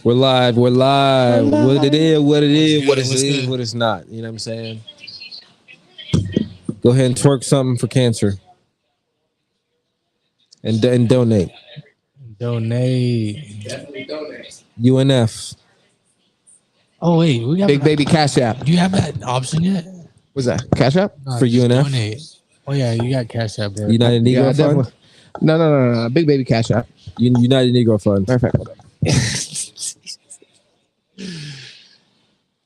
We're live. We're live. What it is, what it is, what it is, what it's not. You know what I'm saying? Go ahead and twerk something for cancer. And donate. Donate. Definitely donate. UNF. Oh wait, we got Big Baby Cash App. Do you have that option yet? What's that? Cash App? For just UNF? Donate. Oh yeah, you got Cash App, bro. United Negro Fund? definitely. No. Big Baby Cash App. United Negro Fund. Matter of fact,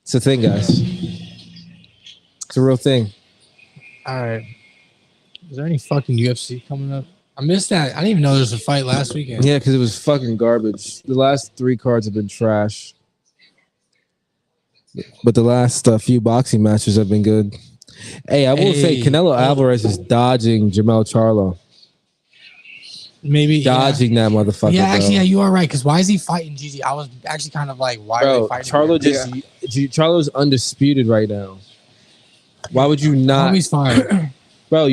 It's a thing, guys. It's a real thing. All right. Is there any fucking UFC coming up? I missed that. I didn't even know there was a fight last weekend. Yeah, because it was fucking garbage. The last 3 cards have been trash. But the last few boxing matches have been good. Hey, I will say Canelo Alvarez is dodging Jamel Charlo. Maybe Dodging that motherfucker. Yeah, actually, bro. yeah, you are right. Because why is he fighting Gigi? I was actually kind of like, why are they fighting? Charlo Charlo's undisputed right now. Why would you not? He's fine. Bro,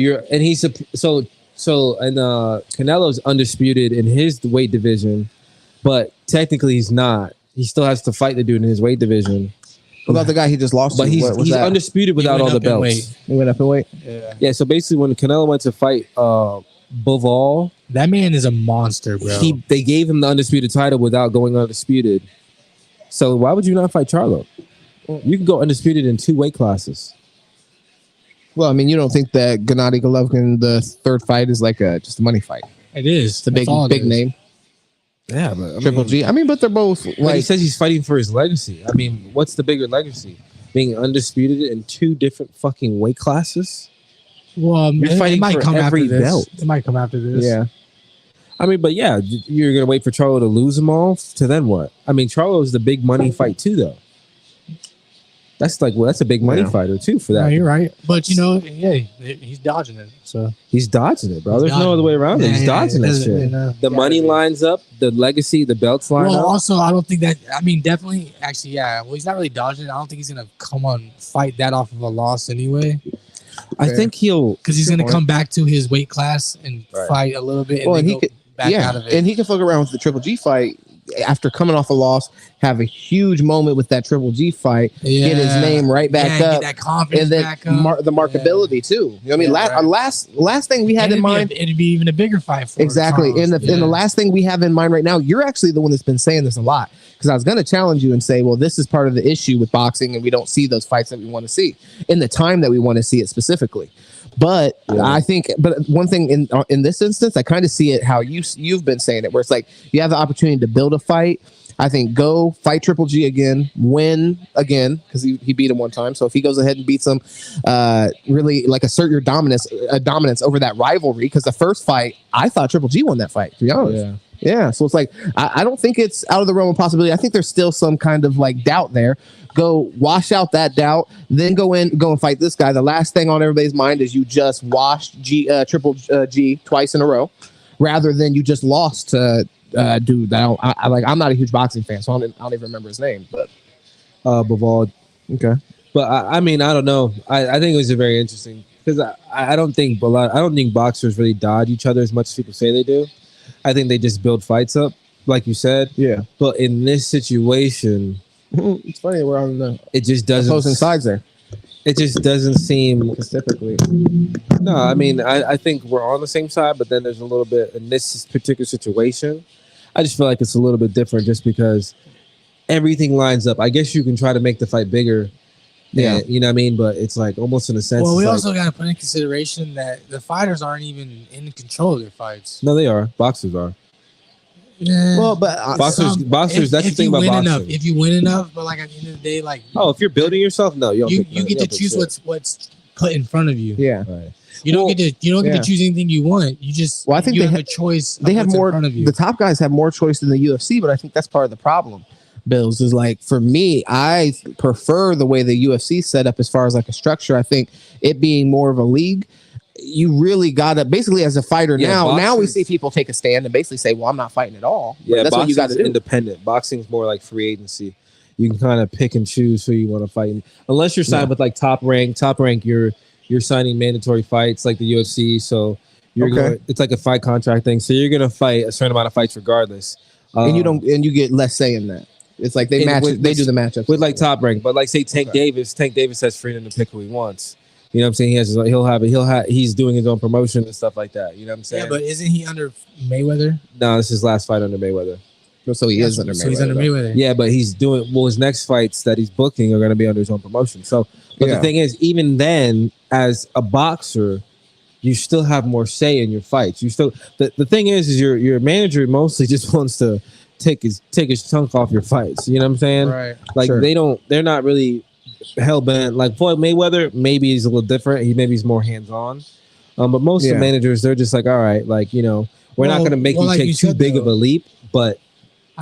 Canelo's undisputed in his weight division, but technically he's not. He still has to fight the dude in his weight division. what about the guy he just lost But to? he's that? undisputed without all the belts. He went up in weight. Yeah, so basically when Canelo went to fight Boval, That man is a monster, bro. they gave him the undisputed title without going undisputed. So why would you not fight Charlo? You can go undisputed in 2 weight classes. Well, I mean, you don't think that Gennady Golovkin, the third fight, is like just a money fight? It is. It's a big name. Yeah, but Triple G. I mean, but they're both But like. he says he's fighting for his legacy. I mean, what's the bigger legacy? Being undisputed in 2 different fucking weight classes? Well, You're fighting it might for come every after this. belt. It might come after this. Yeah. I mean, but yeah, you're going to wait for Charlo to lose them all to then what? I mean, Charlo is the big money fight too, though. That's a big money fighter too for that. No, you're right. But, he's dodging it. So He's dodging it, bro. He's There's no other way around it. He's dodging that shit. The money lines up, the legacy, the belts line up. Also, I don't think that. I mean, definitely. Actually, yeah. Well, he's not really dodging it. I don't think he's gonna come on fight that off of a loss anyway. I think he'll because he's gonna come back to his weight class and fight a little bit. And then he go could back out of it. and he can fuck around with the Triple G fight after coming off a loss, have a huge moment with that Triple G fight, get his name right back up, get that confidence and then back up. the markability too. You know what I mean? Last thing we had in mind, it'd be even a bigger fight for exactly. Charles. And the last thing we have in mind right now, you're actually the one that's been saying this a lot, because I was going to challenge you and say, well, this is part of the issue with boxing, and we don't see those fights that we want to see in the time that we want to see it specifically. But I think, one thing in this instance, I kind of see it how you've been saying it, where it's like you have the opportunity to build a fight. I think go fight Triple G again, win again, because he beat him one time. So if he goes ahead and beats him, really like assert your dominance over that rivalry. Because the first fight, I thought Triple G won that fight, to be honest. Yeah. So it's like I don't think it's out of the realm of possibility. I think there's still some kind of like doubt there. Go wash out that doubt, then go and fight this guy. The last thing on everybody's mind is you just washed Triple G twice in a row, rather than you just lost to dude. I'm not a huge boxing fan, so I don't even remember his name. But Bavard. Okay. But I mean, I don't know. I think it was a very interesting, because I don't think boxers really dodge each other as much as people say they do. I think they just build fights up, like you said. Yeah. But in this situation, it's funny we're on the it just doesn't opposing sides there. It just doesn't seem. Because typically, no. I mean, I think we're on the same side, but then there's a little bit in this particular situation. I just feel like it's a little bit different, just because everything lines up. I guess you can try to make the fight bigger. Yeah, you know what I mean. But it's like almost in a sense. Well, we also got to put in consideration that the fighters aren't even in control of their fights. No, they are. Boxers are. Yeah. Well, but boxers. That's the thing about boxing. If you win enough, but like at the end of the day, like if you're building yourself, no, you get to choose what's put in front of you. Yeah. Right. You don't get to choose anything you want. You just I think you they have a choice. They have more. In front of you. The top guys have more choice than the UFC, but I think that's part of the problem. Bills is like, for me, I prefer the way the UFC set up as far as like a structure. I think it being more of a league, you really gotta basically, as a fighter now we see people take a stand and basically say, well, I'm not fighting at all. Yeah, that's what you got to do. Independent boxing's more like free agency. You can kind of pick and choose who you want to fight, unless you're signed with like top rank. You're signing mandatory fights like the UFC, so It's like a fight contract thing. So you're gonna fight a certain amount of fights regardless. And you get less say in that. It's like they match. They do the matchups with like Top Rank, but like say Tank Davis has freedom to pick who he wants. You know what I'm saying? He's doing his own promotion and stuff like that. You know what I'm saying? Yeah, but isn't he under Mayweather? No, this is his last fight under Mayweather. So he's under Mayweather. Yeah, but he's doing his next fights that he's booking are going to be under his own promotion. So, but the thing is, even then, as a boxer, you still have more say in your fights. You still the thing is your manager mostly just wants to take his chunk off your fights. You know what I'm saying? Right. Like they're not really hell bent. Like Floyd Mayweather, maybe he's a little different. He's more hands on. But most of the managers, they're just like, all right, like we're not going to make you take too big of a leap, but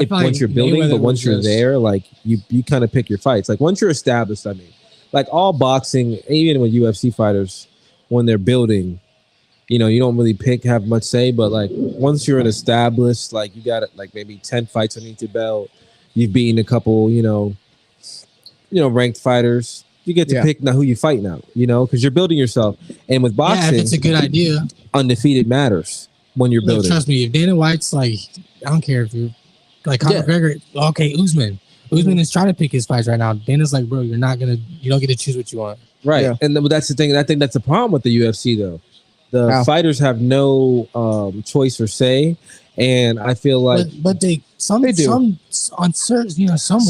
once you're building, but once you're there, like you kind of pick your fights. Like once you're established, I mean, like all boxing, even with UFC fighters, when they're building, you don't really have much say. But like once you're an established, like you got like maybe 10 fights underneath your belt, you've beaten a couple, ranked fighters. You get to pick now who you fight now, because you're building yourself. And with boxing, if it's a good idea, undefeated matters when you're building. Trust me, if Dana White's like, I don't care if you're like Conor McGregor, okay, Usman is trying to pick his fights right now. Dana's like, bro, you don't get to choose what you want. Right. Yeah. And that's the thing. And I think that's the problem with the UFC though. The fighters have no choice or say. And I feel like, but they do. Some on certain, some.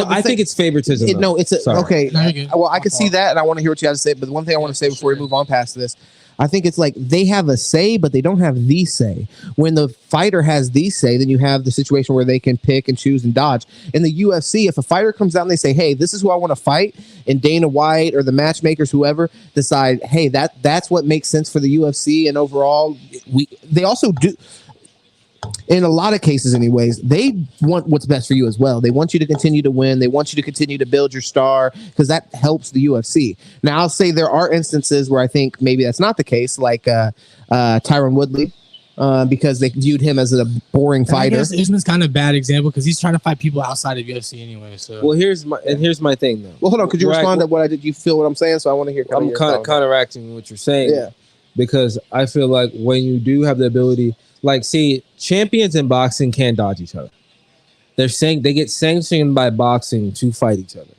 I think it's favoritism. Okay. Well, I can see that, and I want to hear what you have to say. But the one thing I want to say before we move on past this, I think it's like they have a say, but they don't have the say. When the fighter has the say, then you have the situation where they can pick and choose and dodge. In the UFC, if a fighter comes out and they say, "Hey, this is who I want to fight," and Dana White or the matchmakers, whoever, decide, "Hey, that's what makes sense for the UFC," and overall, they also do. In a lot of cases, anyways, they want what's best for you as well. They want you to continue to win. They want you to continue to build your star because that helps the UFC. Now, I'll say there are instances where I think maybe that's not the case, like Tyron Woodley, because they viewed him as a boring fighter. I guess Usman's kind of a bad example because he's trying to fight people outside of UFC anyway. So, well, here's my thing though. Well, hold on. Could you respond to what I did? You feel what I'm saying? So I want to hear. I'm counteracting what you're saying. Yeah, because I feel like when you do have the ability. Like, see, champions in boxing can't dodge each other. They're saying they get sanctioned by boxing to fight each other.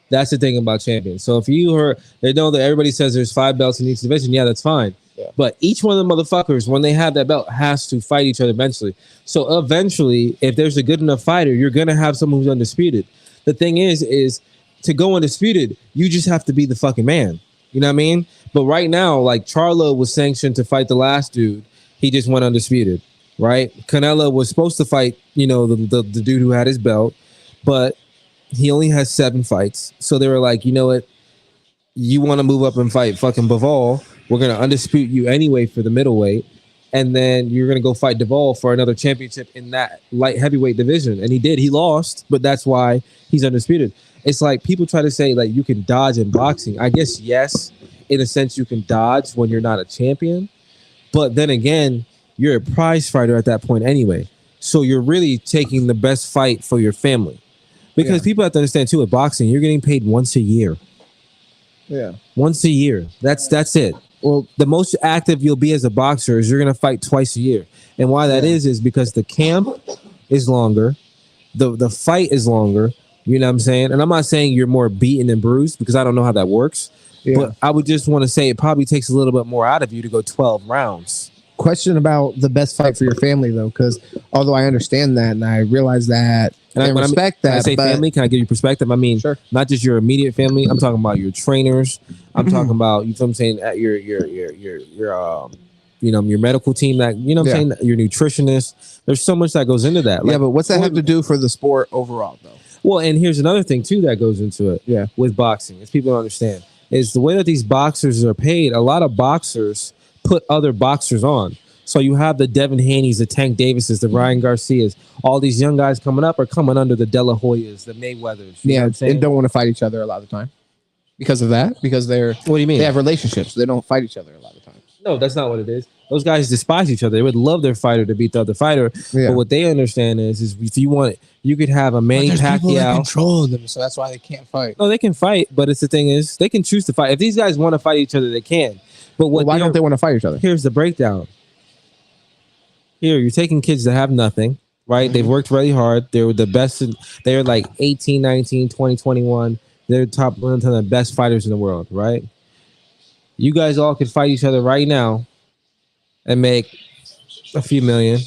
That's the thing about champions. So if you heard, they know that everybody says there's 5 belts in each division. Yeah, that's fine. Yeah. But each one of the motherfuckers, when they have that belt, has to fight each other eventually. So eventually, if there's a good enough fighter, you're gonna have someone who's undisputed. The thing is to go undisputed, you just have to be the fucking man. You know what I mean? But right now, like Charlo was sanctioned to fight the last dude. He just went undisputed, right? Canelo was supposed to fight, the dude who had his belt, but he only has 7 fights. So they were like, you know what? You want to move up and fight fucking Bivol. We're going to undispute you anyway for the middleweight. And then you're going to go fight Bivol for another championship in that light heavyweight division. And he did. He lost, but that's why he's undisputed. It's like people try to say like you can dodge in boxing. I guess, yes, in a sense you can dodge when you're not a champion. But then again, you're a prize fighter at that point anyway. So you're really taking the best fight for your family. Because people have to understand too, with boxing, you're getting paid once a year. Yeah. Once a year. That's it. Well, the most active you'll be as a boxer is you're going to fight twice a year. And why that is because the camp is longer. The fight is longer. You know what I'm saying? And I'm not saying you're more beaten and bruised because I don't know how that works. Yeah. But I would just want to say it probably takes a little bit more out of you to go 12 rounds. Question about the best fight for your family, though, because although I understand that and I realize that and I respect that. When I say family, can I give you perspective? I mean, not just your immediate family. I'm talking about your trainers. I'm talking about, you know what I'm saying, at your medical team, that, you know what I'm saying, your nutritionist. There's so much that goes into that. Like, but what's that have to do for the sport overall, though? Well, and here's another thing, too, that goes into it with boxing, as people don't understand. Is the way that these boxers are paid. A lot of boxers put other boxers on. So you have the Devin Haney's, the Tank Davises, the Ryan Garcias. All these young guys coming up are coming under the De La Hoyas, the Mayweathers. You know what I'm saying? And don't want to fight each other a lot of the time. Because of that? Because they're... What do you mean? They have relationships. They don't fight each other a lot of the time. No, that's not what it is. Those guys despise each other. They would love their fighter to beat the other fighter. Yeah. But what they understand is if you want it, you could have a Manny Pacquiao. People that control them, so that's why they can't fight. No, they can fight, but it's the thing is they can choose to fight. If these guys want to fight each other, they can. But why don't they want to fight each other? Here's the breakdown. here you're taking kids that have nothing, right? They've worked really hard. They were the best. They're like 18, 19, 20, 21. They're one of the best fighters in the world, right? You guys all could fight each other right now and make a few million,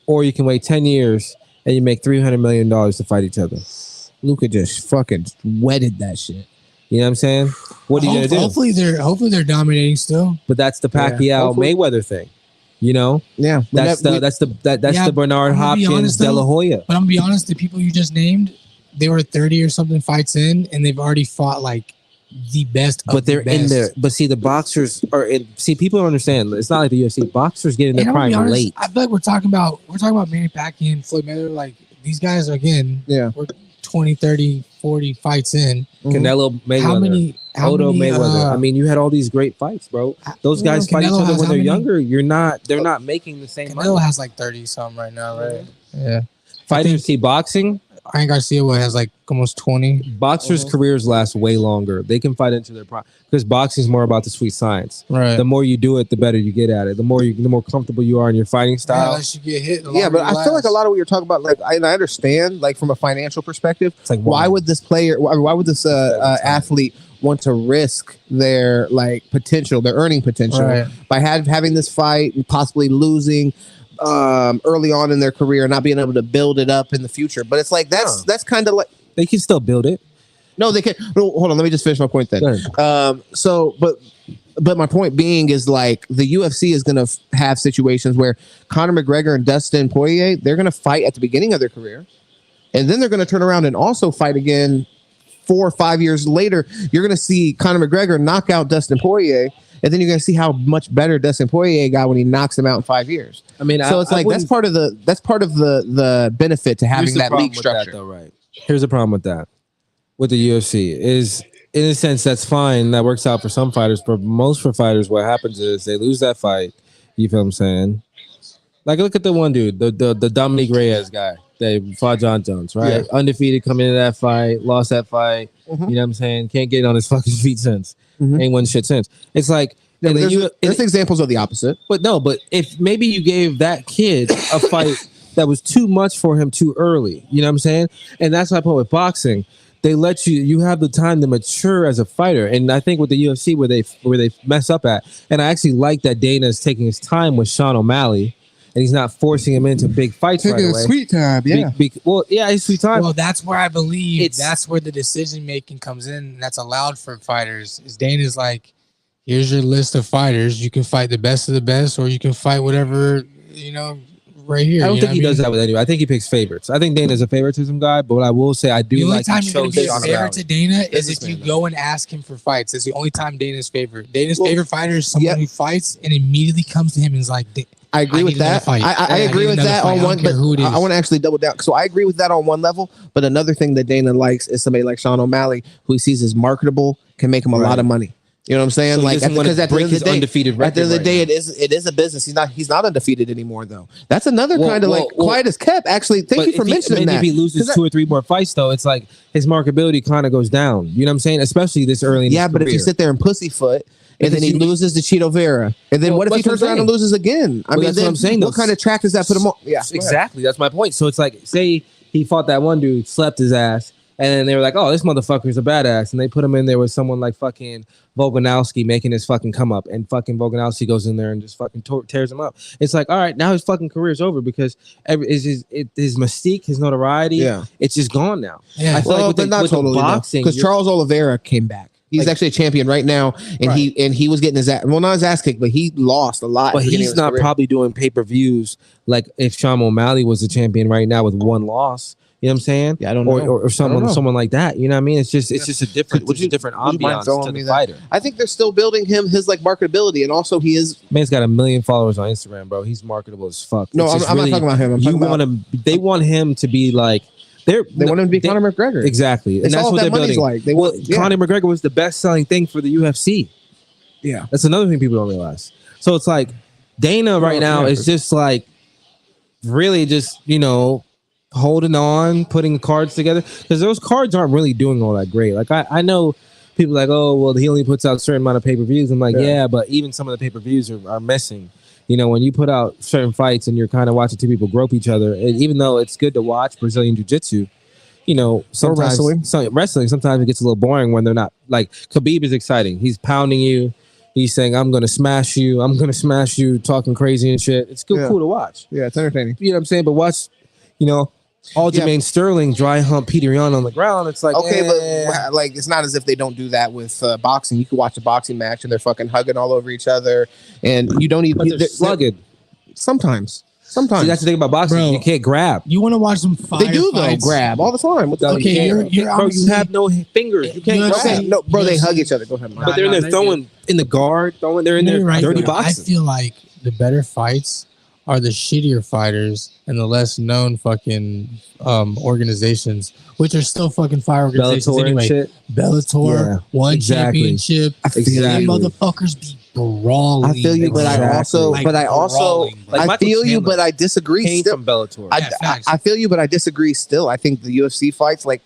or you can wait 10 years and you make $300 million to fight each other. Luka just fucking wetted that shit. You know what I'm saying? What are you gonna do? Hopefully they're dominating still. But that's the Pacquiao Mayweather thing. You know? Yeah. That's the Bernard Hopkins, De La Hoya. But I'm gonna be honest, the people you just named, they were 30 or something fights in, and they've already fought like the best. But they're in there. But see, the boxers are in. See, people don't understand. It's not like the UFC. Boxers get in their prime late. I feel like we're talking about Manny Pacquiao and Floyd Mayweather. Like these guys again. Yeah. We're 20, 30, 40 fights in. Canelo Mayweather. Otto Mayweather. I mean, you had all these great fights, bro. Those guys fight each other when they're younger. They're not making the same money. Canelo has like 30 something right now, right? Yeah. Fighting boxing. Ryan Garcia has like almost 20. Boxers' careers last way longer. They can fight into their prime because boxing is more about the sweet science. Right. The more you do it, the better you get at it. The more comfortable you are in your fighting style. Unless you get hit. Yeah, but I feel like a lot of what you're talking about, like, I understand, like from a financial perspective, it's like why would this athlete want to risk their like potential, their earning potential, by having this fight and possibly losing early on in their career, not being able to build it up in the future? But it's like that's kind of like they can still build it. No, they can. No, hold on, let me just finish my point then. But my point being is like the UFC is going to have situations where Conor McGregor and Dustin Poirier, they're going to fight at the beginning of their career, and then they're going to turn around and also fight again 4 or 5 years later. You're going to see Conor McGregor knock out Dustin Poirier. And then you're going to see how much better Dustin Poirier got when he knocks him out in 5 years. I mean, so it's like that's part of the benefit to having that league structure. Though, right? Here's the problem with that. With the UFC is, in a sense, that's fine. That works out for some fighters. But most for fighters, what happens is they lose that fight. You feel what I'm saying? Like, look at the one dude, the Dominique Reyes guy. They fought John Jones, right? Yeah. Undefeated coming into that fight, lost that fight. Mm-hmm. You know what I'm saying? Can't get on his fucking feet since. Mm-hmm. Ain't won shit since. It's like there's examples of the opposite. But if maybe you gave that kid a fight that was too much for him too early, you know what I'm saying? And that's my point with boxing. They let you have the time to mature as a fighter. And I think with the UFC where they mess up at, and I actually like that Dana is taking his time with Sean O'Malley. And he's not forcing him into big fights right away. Sweet time, yeah. It's sweet time. Well, that's where I believe that's where the decision making comes in. And that's allowed for fighters. Is Dana's like, here's your list of fighters. You can fight the best of the best, or you can fight whatever, right here. I don't think he does that with anyone. I think he picks favorites. I think Dana's a favoritism guy, but what I will say, I do like the only time you're going to be a favorite to Dana is if you go and ask him for fights. It's the only time Dana's favorite. Dana's favorite fighter is someone who fights and immediately comes to him and is like, I agree with that. I agree with that on one, but I want to actually double down. So I agree with that on one level, but another thing that Dana likes is somebody like Sean O'Malley, who he sees as marketable, can make him a lot of money. You know what I'm saying? So like, because at the end of the day, undefeated record at the end of the day, it is a business. He's not undefeated anymore, though. That's another kind of quiet as kept. Actually, thank you for mentioning that. If he loses 2 or 3 more fights, though, it's like his marketability kind of goes down. You know what I'm saying? Especially this early in his career. If you sit there and pussyfoot, and then he loses to Cheeto Vera, and then what if he turns around and loses again? I mean, that's what I'm saying. What kind of track does that put him on? Yeah, exactly. That's my point. So it's like, say he fought that one dude, slept his ass, and then they were like, "Oh, this motherfucker's a badass," and they put him in there with someone like fucking Volkanovski making his fucking come up, and fucking Volkanovski goes in there and just fucking tears him up. It's like, all right, now his fucking career's over because his mystique, his notoriety, it's just gone now. Yeah. I feel like with the boxing, because Charles Oliveira came back. He's actually a champion right now, and he was getting his ass, not his ass kicked, but he lost a lot. But he's not probably doing pay-per-views like if Sean O'Malley was the champion right now with 1 loss. You know what I'm saying? Yeah, I don't know. Or someone like that. You know what I mean? It's just a different ambiance to the fighter. I think they're still building his like marketability, and also he is. Man's got 1 million followers on Instagram, bro. He's marketable as fuck. No, I'm not talking about him. They want him to be like. They want him to be Conor McGregor. Exactly. And that's what they're building. Like. Conor McGregor was the best-selling thing for the UFC. Yeah. That's another thing people don't realize. So it's like Dana right now is just like really just, holding on, putting cards together. Because those cards aren't really doing all that great. Like I know people like, oh, well, he only puts out a certain amount of pay-per-views. I'm like, yeah, but even some of the pay-per-views are missing. You know, when you put out certain fights and you're kind of watching two people grope each other, and even though it's good to watch Brazilian Jiu-Jitsu, you know, sometimes wrestling sometimes it gets a little boring when they're not like Khabib is exciting. He's pounding you. He's saying, "I'm gonna smash you. I'm gonna smash you," talking crazy and shit. It's cool to watch. Yeah, it's entertaining. You know what I'm saying? But watch, you know, Aljamain Sterling dry hump Peter Yan on the ground. It's like, okay, but like it's not as if they don't do that with boxing. You can watch a boxing match and they're fucking hugging all over each other, and you don't even. But they're slugged. Sometimes. See, that's the thing about boxing. Bro, you can't grab. You want to watch some fire They do fights? Though. Grab all the time. Okay, you have no fingers. You can't grab. No, bro, they hug each other. Go ahead. But they're in there throwing in the guard, they're in there dirty boxing. I feel like the better fights are the shittier fighters and the less known fucking organizations, which are still fucking fire organizations Bellator anyway. Shit. Bellator, one championship. Exactly. Motherfuckers be brawling. I feel you, but I also, I feel you, but I disagree. Came from Bellator. I feel you, but I disagree. Still, I think the UFC fights like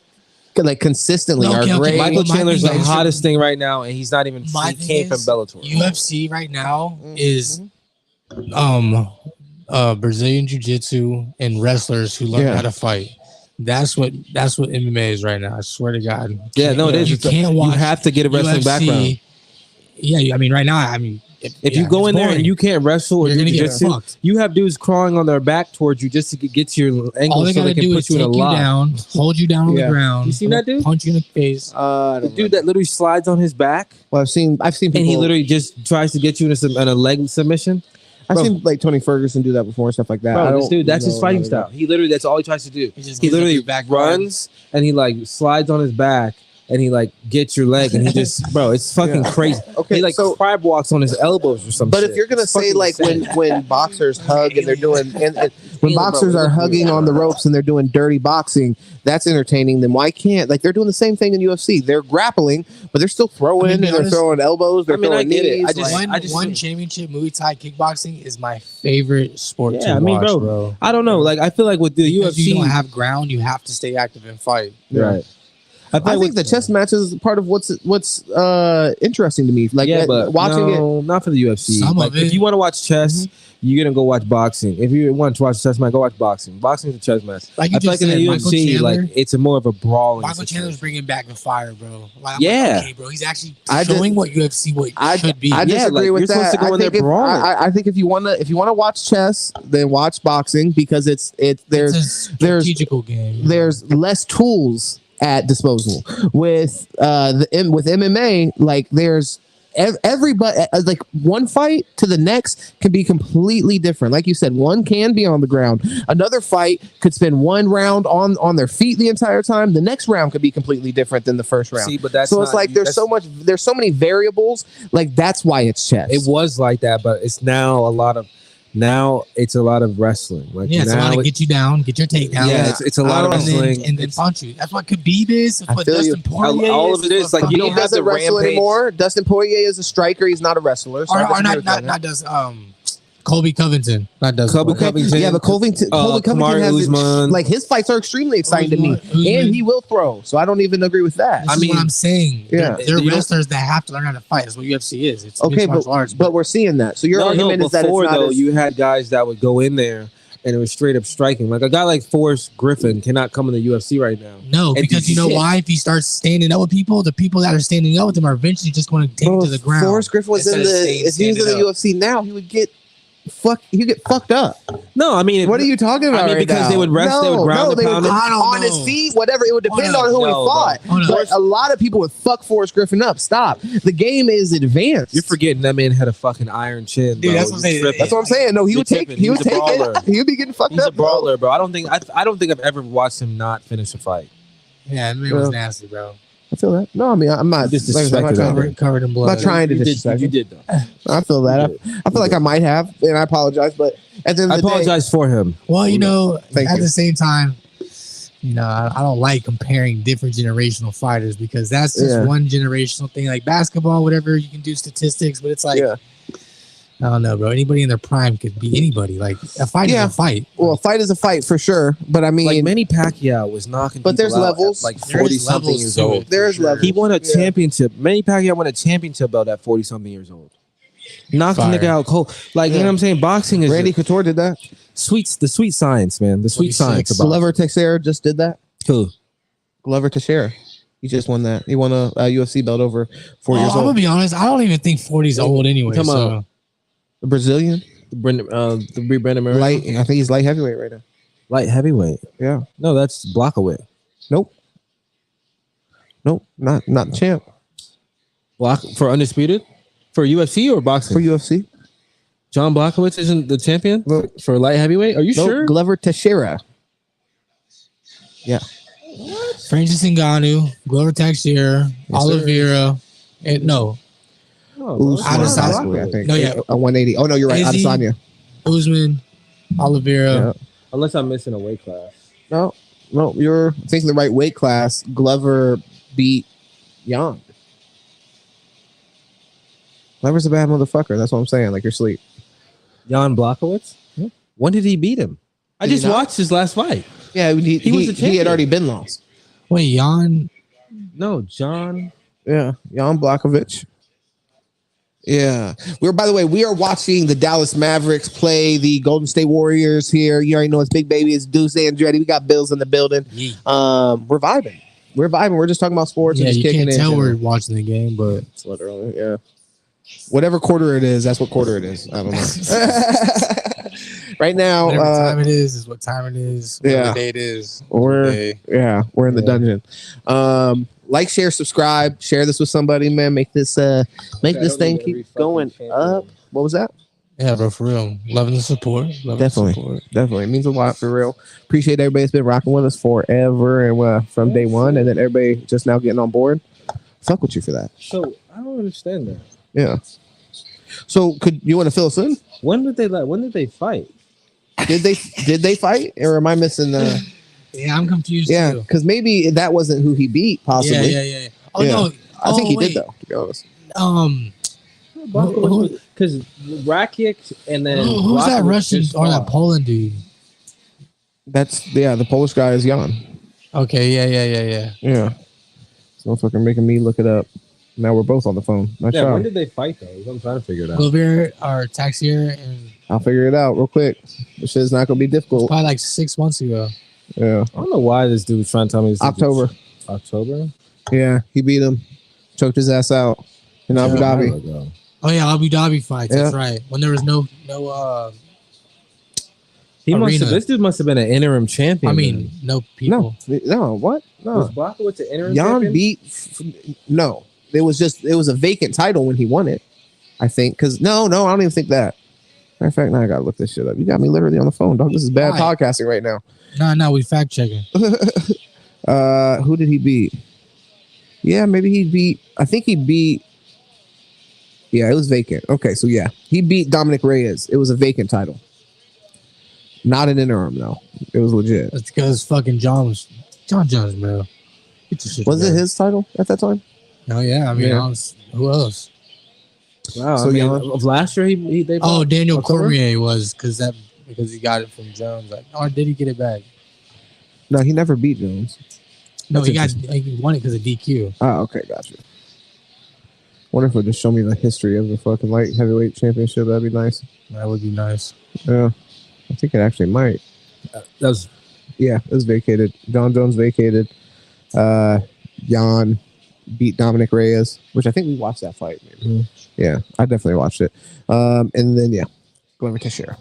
consistently are great. Michael Chandler's the hottest thing right now, and he's not even. He came from Bellator. UFC right now is Brazilian Jiu-Jitsu and wrestlers who learn how to fight. That's what MMA is right now. I swear to God. Yeah, no, it is. You can't watch. You have to get a wrestling UFC, background. Yeah, I mean, right now, if you go in there and you can't wrestle or you're gonna get jiu-jitsu, fucked. You have dudes crawling on their back towards you just to get to your ankle. All they gotta do is take you down, hold you down on the ground. You seen that dude? Punch you in the face. The dude that literally slides on his back. Well, I've seen people, and he literally just tries to get you in a leg submission. I've seen like Tony Ferguson do that before and stuff like that. Bro, this dude, that's his fighting style. He literally, that's all he tries to do. He literally runs and he like slides on his back and he like gets your leg and he just, bro, it's fucking crazy. Okay, he like crab walks on his elbows or something. But if you're gonna say like when boxers hug and they're doing and when boxers are hugging on the ropes and they're doing dirty boxing, that's entertaining. Then why can't like they're doing the same thing in UFC? They're grappling, but they're still throwing and they're throwing elbows. They're throwing knees. One championship Muay Thai kickboxing is my favorite sport to watch, bro. I don't know. Like I feel like with the because UFC, you don't have ground. You have to stay active and fight. Right. I think the chess match is part of what's interesting to me. Like but watching it, not for the UFC. Some like, of it. If you want to watch chess, you're gonna go watch boxing. If you want to watch chess match, go watch boxing. Boxing is a chess match. Like you I feel just like in the said, UFC, Chandler, like it's more of a brawling. Michael Chandler's bringing back the fire, bro. Like, okay, bro. He's actually showing what UFC should be. I disagree with that. I think if you wanna watch chess, then watch boxing because it's a strategical game. There's less tools at disposal with MMA. Like there's everybody, like one fight to the next can be completely different. Like you said, one can be on the ground, another fight could spend one round on their feet the entire time. The next round could be completely different than the first round. See, but that's so it's like there's so many variables. Like that's why it's chess. It was like that, but it's now it's a lot of wrestling. Like it's a lot of get you down, get your takedown. Yeah, it's a lot of wrestling and then punch you. That's what Khabib is. That's what Dustin Poirier all of it is. Like you don't have to wrestle anymore. Dustin Poirier is a striker. He's not a wrestler. So not does Colby Covington. Not does Covington. Yeah, but Colby Covington has like his fights are extremely exciting to me, and he will throw. So I don't even agree with that. This is what I'm saying. Yeah, they're wrestlers that have to learn how to fight. That's what UFC is. It's okay, but we're seeing that. So your argument is that before it's not you had guys that would go in there and it was straight up striking. Like a guy like Forrest Griffin cannot come in the UFC right now. No, because you know why? If he starts standing up with people, the people that are standing up with him are eventually just going to take him to the ground. Forrest Griffin was if he was in the UFC now, he would get. You get fucked up. No, I mean, what are you talking about? Because they would rest, they would ground the pound on his feet, whatever. It would depend on who he fought. But a lot of people would fuck Forrest Griffin up. Stop. The game is advanced. You're forgetting that man had a fucking iron chin. Dude, that's what I'm saying. No, he would take it. He would be getting fucked up. He's a brawler, bro. I don't think I've ever watched him not finish a fight. Yeah, that man was nasty, bro. I feel that. No, I mean, I'm not covered in blood. I'm not trying to disrespect. You did though. I feel that. I feel like I might have, and I apologize. But at the end of the day, I apologize for him. Well, at the same time, I don't like comparing different generational fighters because that's just one generational thing. Like basketball, whatever, you can do statistics, but it's like. Yeah. I don't know, bro. Anybody in their prime could be anybody. Like a fight is a fight. Well, a fight is a fight for sure. But I mean, like Manny Pacquiao was knocking. But there's levels. Like 40-something years old. There's levels. He won a championship. Manny Pacquiao won a championship belt at 40-something years old. Knock a Fire. nigga out cold. Like, you know what I'm saying? Boxing is Randy Couture did that. the sweet science, man. The sweet 26. science of boxing. Glover Teixeira just did that. Cool. Glover Teixeira. He just won that. He won a UFC belt over 4 years I'm old. gonna be honest. I don't even think 40 is old anyway. Come So on. The Brazilian. Brendan Murray. Light. I think he's light heavyweight right now. Light heavyweight. Yeah. No, that's Blockaway. Nope. Not the champ Block for undisputed for UFC or boxing. for UFC. John Blockowicz isn't the champion Nope. for light heavyweight. Are you Nope. sure? Glover Teixeira. Yeah. Francis Ngannou, Glover Teixeira, Oliveira, and Oh, Adesanya. I think. No, yeah. A 180. Oh no, you're right. Izzy. Adesanya. Usman, Oliveira. Yeah. Unless I'm missing a weight class. No, you're thinking the right weight class. Glover beat Jan. Glover's a bad motherfucker. That's what I'm saying. Like you're asleep. Jan Blockowicz? Yeah. When did he beat him? I Did he just not? watched his last fight. Yeah, he was the he champion. had already been lost. Wait, Jan. No, John. Yeah, Jan Blachowicz. Yeah, by the way, we are watching the Dallas Mavericks play the Golden State Warriors here. You already know it's Big Baby, it's Deuce Andretti. We got Bills in the building. We're vibing. We're just talking about sports Yeah, and just you kicking can't in. tell you know. we're watching the game, but It's literally, yeah. Whatever quarter it is, that's what quarter it is. I don't know. Right now, whatever time it is what time it is. yeah. Whatever day it is. we're day. we're in the Yeah. dungeon. Like, share, subscribe, share this with somebody, man. Make this thing keep going up. What was that? Yeah, bro, for real. Loving the support. Definitely. Definitely. It means a lot for real. Appreciate everybody that's been rocking with us forever and from day one, and then everybody just now getting on board. Fuck with you for that. So I don't understand that. Yeah. So could you want to fill us in? When did they fight? Did they fight? Or am I missing the Yeah, I'm confused Yeah, too. because maybe that wasn't who he beat, possibly. Yeah. Oh Yeah. no. I think he wait. did though, to be honest. Because Rakic and then Who's that Blachowicz Russian just or that fought. Poland dude? That's the Polish guy is Jan. Okay, yeah. Yeah. So fucking making me look it up. Now we're both on the phone. Nice Yeah, job. when did they fight though? I'm trying to figure it out. Glover or Taxier and I'll figure it out real quick. This shit's not gonna be difficult. probably like 6 months ago. Yeah. I don't know why this dude was trying to tell me this. October. October? Yeah, he beat him. Choked his ass out in Abu Dhabi. Ago. Oh yeah, Abu Dhabi fights. That's Yeah. right. When there was no Arena. This dude must have been an interim champion. I mean, no people. No, what? was No. Blachowicz an interim Jan champion? beat no. It was a vacant title when he won it. I think because no, I don't even think that. Matter of fact, now I gotta look this shit up. You got me literally on the phone, dog. This is bad Why? podcasting right now. No, we fact checking. Who did he beat? Yeah, maybe he beat. I think he beat. Yeah, it was vacant. Okay, so yeah, he beat Dominic Reyes. It was a vacant title, not an interim though. It was legit. That's because fucking John Jones, bro. Get your shit Was it together. his title at that time? Oh yeah, I mean, Yeah. who else? Wow, So I mean, Jan- of last year they Oh, fought Daniel October? Cormier was because he got it from Jones. Like, or did he get it back? No, he never beat Jones. No, That's he won it because of DQ. Oh, okay, gotcha. Wonder if it'll just show me the history of the fucking light heavyweight championship. That'd be nice. That would be nice. Yeah, I think it actually might. That was Yeah, it was vacated. John Jones vacated. Jan beat Dominic Reyes, which I think we watched that fight. Maybe. Mhm. Yeah, I definitely watched it. And then Glover Teixeira.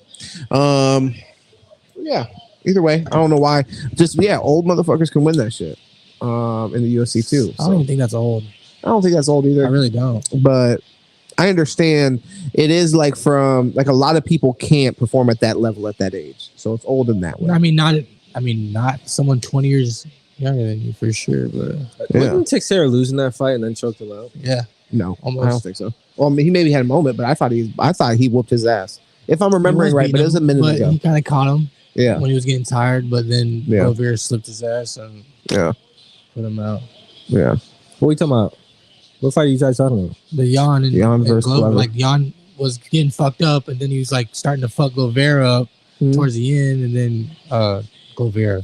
Yeah. Either way, I don't know why. Just old motherfuckers can win that shit. In the UFC too. I So don't even think that's old. I don't think that's old I either. really don't. But I understand it is like from like a lot of people can't perform at that level at that age. So it's old in that way. I mean, not someone 20 years younger than you for sure, but Wasn't Teixeira losing that fight and then choked him out? yeah. No, Almost. I don't think so. Well, I mean, he maybe had a moment, but I thought he whooped his ass. If I'm remembering He was right, but it was a beating him, minute but ago. he kind of caught him Yeah, when he was getting tired, but then Yeah. Glover slipped his ass and yeah, put him out. yeah. What are we talking about? What fight are you guys talking about? The Jan and versus Glover, Glover. like Jan was getting fucked up, and then he was like starting to fuck Glover up Mhm. towards the end, and then Glover,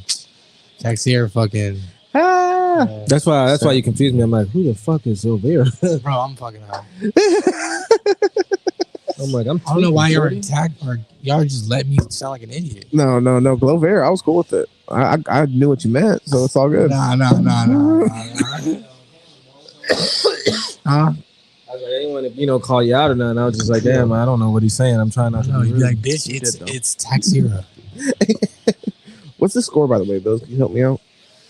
Taxier fucking. That's why you confused me. I'm like, who the fuck is Silveira? Bro, I'm fucking high. I'm like, I'm. I don't know why y'all tweaking, attacked or y'all just let me sound like an idiot. No, Glover. I was cool with it. I knew what you meant, so it's all good. Nah. Huh? I was like, I didn't want to, call you out or nothing. I was just like, damn, I don't know what he's saying. I'm trying not to. No, be you'd be rude. like, bitch, it's tax era. What's the score, by the way, Bill? Can you help me out?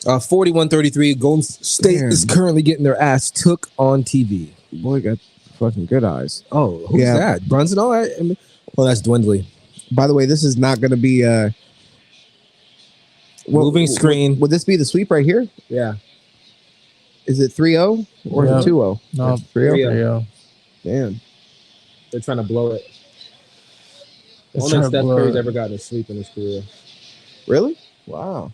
41-33. Golden State is currently getting their ass took on TV. Boy, got fucking good eyes. Oh, who's that? Brunson? Oh, well, that's Dwindley. By the way, this is not going to be moving screen. Would this be the sweep right here? Yeah. Is it 3-0 or is it 2-0? No, 3-0. Damn. They're trying to blow it. Let's Only try to Steph blow Curry's it. ever gotten a sweep in his career. Really? Wow.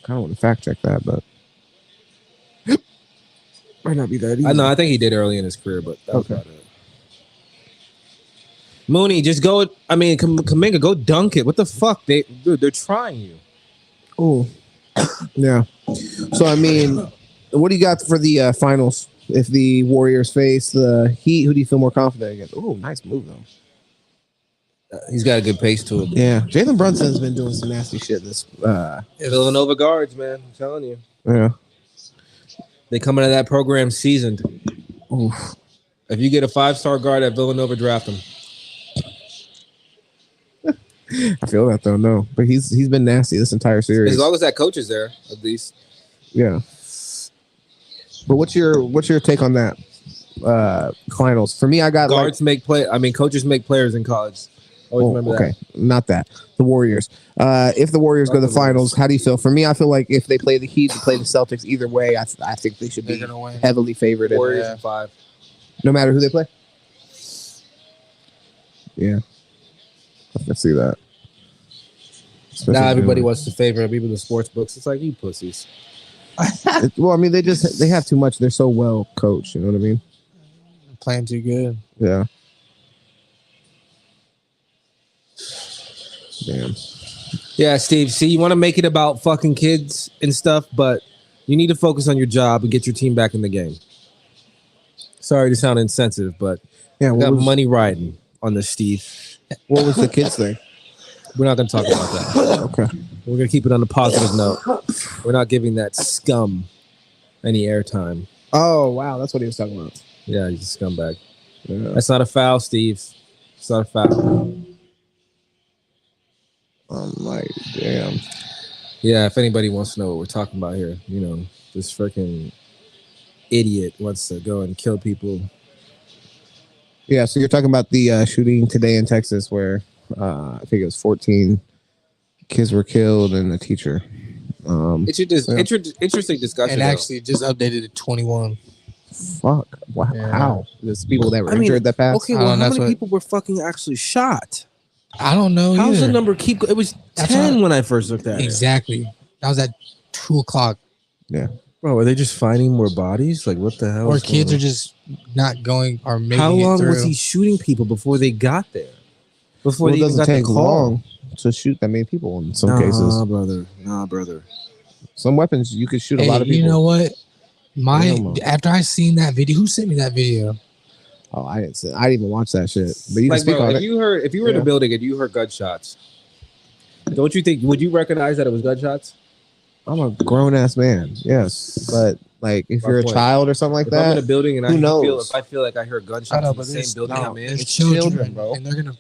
Kind of want to fact check that, but might not be that easy. I know. I think he did early in his career, but that was Okay. about it. Mooney, just go. I mean, Kuminga, go dunk it. What the fuck? They're trying you. Oh, yeah. So I mean, what do you got for the finals? If the Warriors face the Heat, who do you feel more confident against? Oh, nice move though. He's got a good pace to him. Yeah, Jalen Brunson's been doing some nasty shit. This, Villanova guards, man. I'm telling you, yeah. they come into that program seasoned. Oof. If you get a 5-star guard at Villanova, draft him. I feel that though. No, but he's been nasty this entire series. As long as that coach is there, at least. Yeah. But what's your take on that? Finals. For me, I got Guards make play. I mean, coaches make players in college. Always remember that. Not that. The Warriors. If the Warriors go to the finals, how do you feel? For me, I feel like if they play the Heat, they play the Celtics. Either way, I think they should be They're gonna win. heavily favored. Warriors in 5. No matter who they play. Yeah. I can see that. Especially Now everybody wants to favor people in the sports books. It's like, you pussies. Well, I mean, they have too much. They're so well coached. You know what I mean? Playing too good. Yeah. Damn. Yeah, Steve. See, you want to make it about fucking kids and stuff, but you need to focus on your job and get your team back in the game. Sorry to sound insensitive, but Yeah. we got money riding on this, Steve. What was the kids thing? We're not going to talk about that. Okay. We're going to keep it on a positive note. We're not giving that scum any airtime. Oh wow, that's what he was talking about. Yeah, he's a scumbag. Yeah. That's not a foul, Steve. It's not a foul. I'm like, damn. Yeah, if anybody wants to know what we're talking about here, this freaking idiot wants to go and kill people. Yeah, so you're talking about the shooting today in Texas where I think it was 14 kids were killed and a teacher. It's interesting discussion. And actually just updated to 21. Fuck. Wow. Yeah. How? There's people that were injured that passed. Okay, I well, don't know, how that's many what- people were fucking actually shot? I don't know How's either. the number keep? It was That's 10 what- when I first looked at it. Exactly. That was at 2:00. Bro, are they just finding more bodies? Like, what the hell? Or kids are just not going or making How long it through. was he shooting people before they got there? Before Well, it they even doesn't got the take call? long to shoot that many people in some cases. Nah, brother. Some weapons you could shoot a Hey, lot of people. you know what? No. After I seen that video, who sent me that video? Oh, I didn't even watch that shit. But you can Like, speak bro, on if it. you were in Yeah. a building and you heard gunshots, don't you think? Would you recognize that it was gunshots? I'm a grown ass man. Yes, but like if My you're a point. child or something like If I'm in a that, building and who I feel, knows? if I feel like I heard gunshots in the same building I'm in, It's children, children, bro. and they're gonna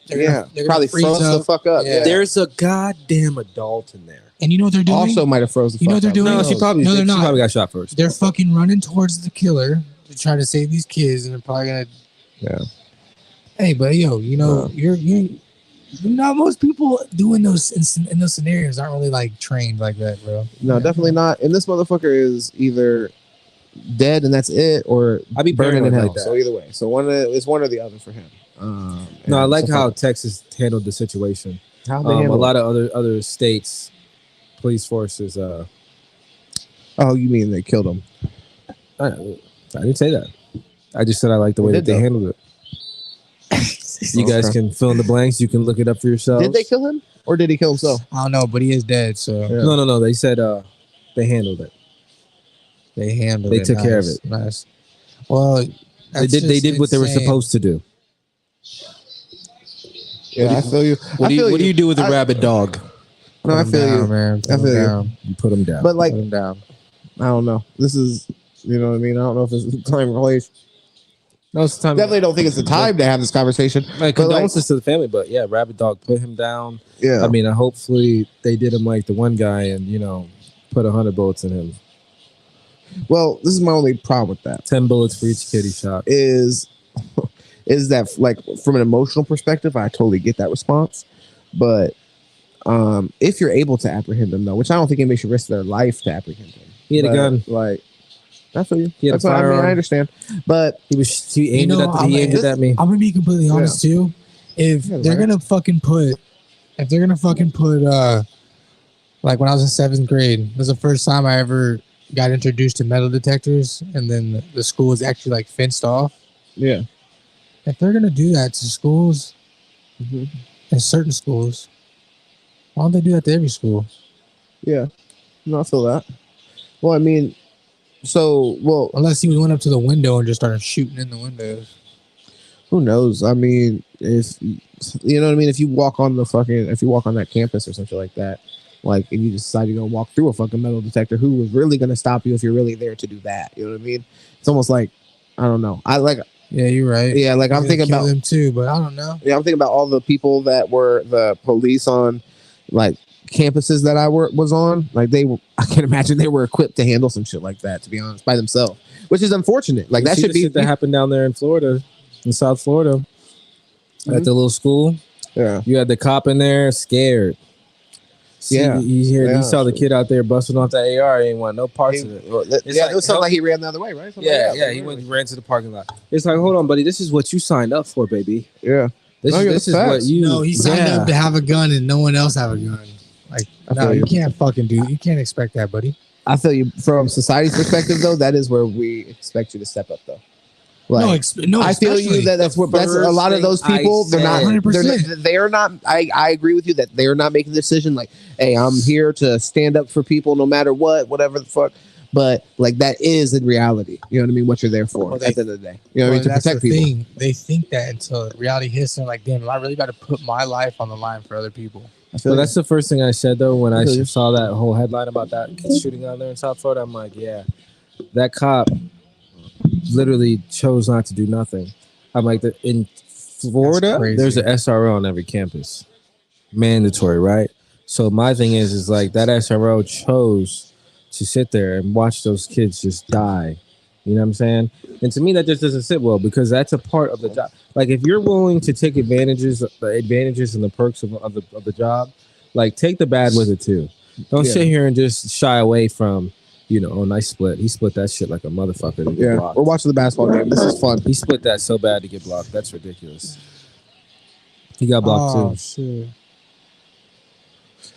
probably freeze froze the up. fuck up. Yeah. there's a goddamn adult in there. And you know what they're doing? Also, might have froze the. You know fuck they're up. doing? No, No, she probably they're not. got shot first. They're fucking running towards the killer to try to save these kids, and they're probably gonna. Yeah. Hey, but yo, you're not most people doing those in those scenarios aren't really like trained like that, bro. No, definitely not. And this motherfucker is either dead and that's it, or I'd be burning in paranoid hell. like that. So either way, it's one or the other for him. No, I like so how Texas handled the situation. how they A handle lot of other states, police forces. Oh, you mean they killed him? I didn't say that. I just said I like the way They that did, they though. handled it. You guys Okay. can fill in the blanks. You can look it up for yourselves. Did they kill him, or did he kill himself? I don't know, but he is dead, so Yeah. No. They said they handled it. they handled They it. took care of Nice. Well, They did what they were supposed to do. Yeah, I feel you. What do you do with a rabid dog? No, I feel you, man. I feel you. You put him down. But like, Put him down. I don't know. This is, you know what I mean. I don't know if it's the time or place. No, it's time. Definitely don't think it's the time to have this conversation. Like, condolences to the family, but yeah, rabid dog, put him down. Yeah, I mean, hopefully they did him like the one guy, and put 100 bullets in him. Well, this is my only problem with that. 10 bullets for each kid he shot. Is that like from an emotional perspective, I totally get that response, but if you're able to apprehend them, though, which I don't think anybody should risk their life to apprehend him. He had a gun. Like, I feel you. He had That's a what I mean. firearm. I understand, but he aimed it at me. I'm gonna be completely honest too. If they're gonna fucking put, like when I was in 7th grade, it was the first time I ever got introduced to metal detectors, and then the school was actually like fenced off. Yeah. If they're gonna do that to schools, in certain schools, why don't they do that to every school? Yeah. No, I feel that. Well, I mean, unless he went up to the window and just started shooting in the windows. Who knows? I mean, if you know what I mean, if you walk on that campus or something like that, like, and you decide you're gonna walk through a fucking metal detector, who was really gonna stop you if you're really there to do that? You know what I mean? It's almost like, I don't know. Yeah, you're right. Yeah, like I'm thinking about them too, but I don't know. Yeah, I'm thinking about all the people that were the police on like campuses that I was on. Like I can't imagine they were equipped to handle some shit like that, to be honest, by themselves, which is unfortunate. Like that should be shit that happened down there in Florida, in South Florida, at the little school. Yeah, you had the cop in there, scared. You saw the kid out there busting off that AR. He ain't want no parts of it. It was something like he ran the other way, right? He ran to the parking lot. It's like, hold on, buddy, this is what you signed up for, baby. Yeah, this is what you. No, he signed up to have a gun and no one else have a gun. Like, no, you can't fucking do. You can't expect that, buddy. I feel you. From society's perspective, though, that is where we expect you to step up, though. Like, no, I feel you that's a lot of those people. They're not. 100%. They're not. I agree with you that they're not making the decision. Like, hey, I'm here to stand up for people, no matter what, whatever the fuck. But like that is in reality. You know what I mean? What you're there for at the end of the day. You know what I mean? To protect people. They think that until reality hits them. Like, damn, am I really about to put my life on the line for other people? So that's the first thing I said though when I saw that whole headline about that kid shooting out there in South Florida. I'm like, yeah, that cop literally chose not to do nothing. I'm like, in Florida, there's an SRO on every campus, mandatory, right? So my thing is like that SRO chose to sit there and watch those kids just die. You know what I'm saying? And to me, that just doesn't sit well because that's a part of the job. Like, if you're willing to take the advantages and the perks of the job, like, take the bad with it too. Don't sit here and just shy away from, nice split. He split that shit like a motherfucker to get blocked. We're watching the basketball game. This is fun. He split that so bad to get blocked. That's ridiculous. He got blocked too. Shit.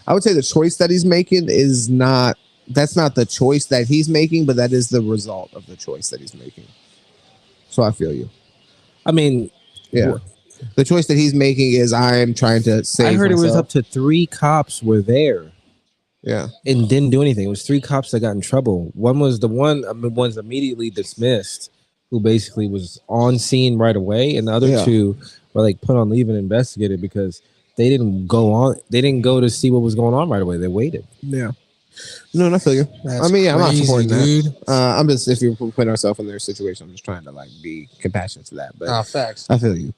I would say the choice that he's making is not. That's not the choice that he's making, but that is the result of the choice that he's making. So I feel you. I mean, yeah. The choice that he's making is I'm trying to save. I heard myself. It was up to 3 cops were there. Yeah. And didn't do anything. It was 3 cops that got in trouble. One was one's immediately dismissed, who basically was on scene right away, and the other 2 were like put on leave and investigated because they didn't go to see what was going on right away. They waited. Yeah. No, I feel you. That's crazy, I'm not supporting dude. that. I'm just, if you're putting ourselves in their situation, I'm just trying to like be compassionate to that. But facts. I feel you.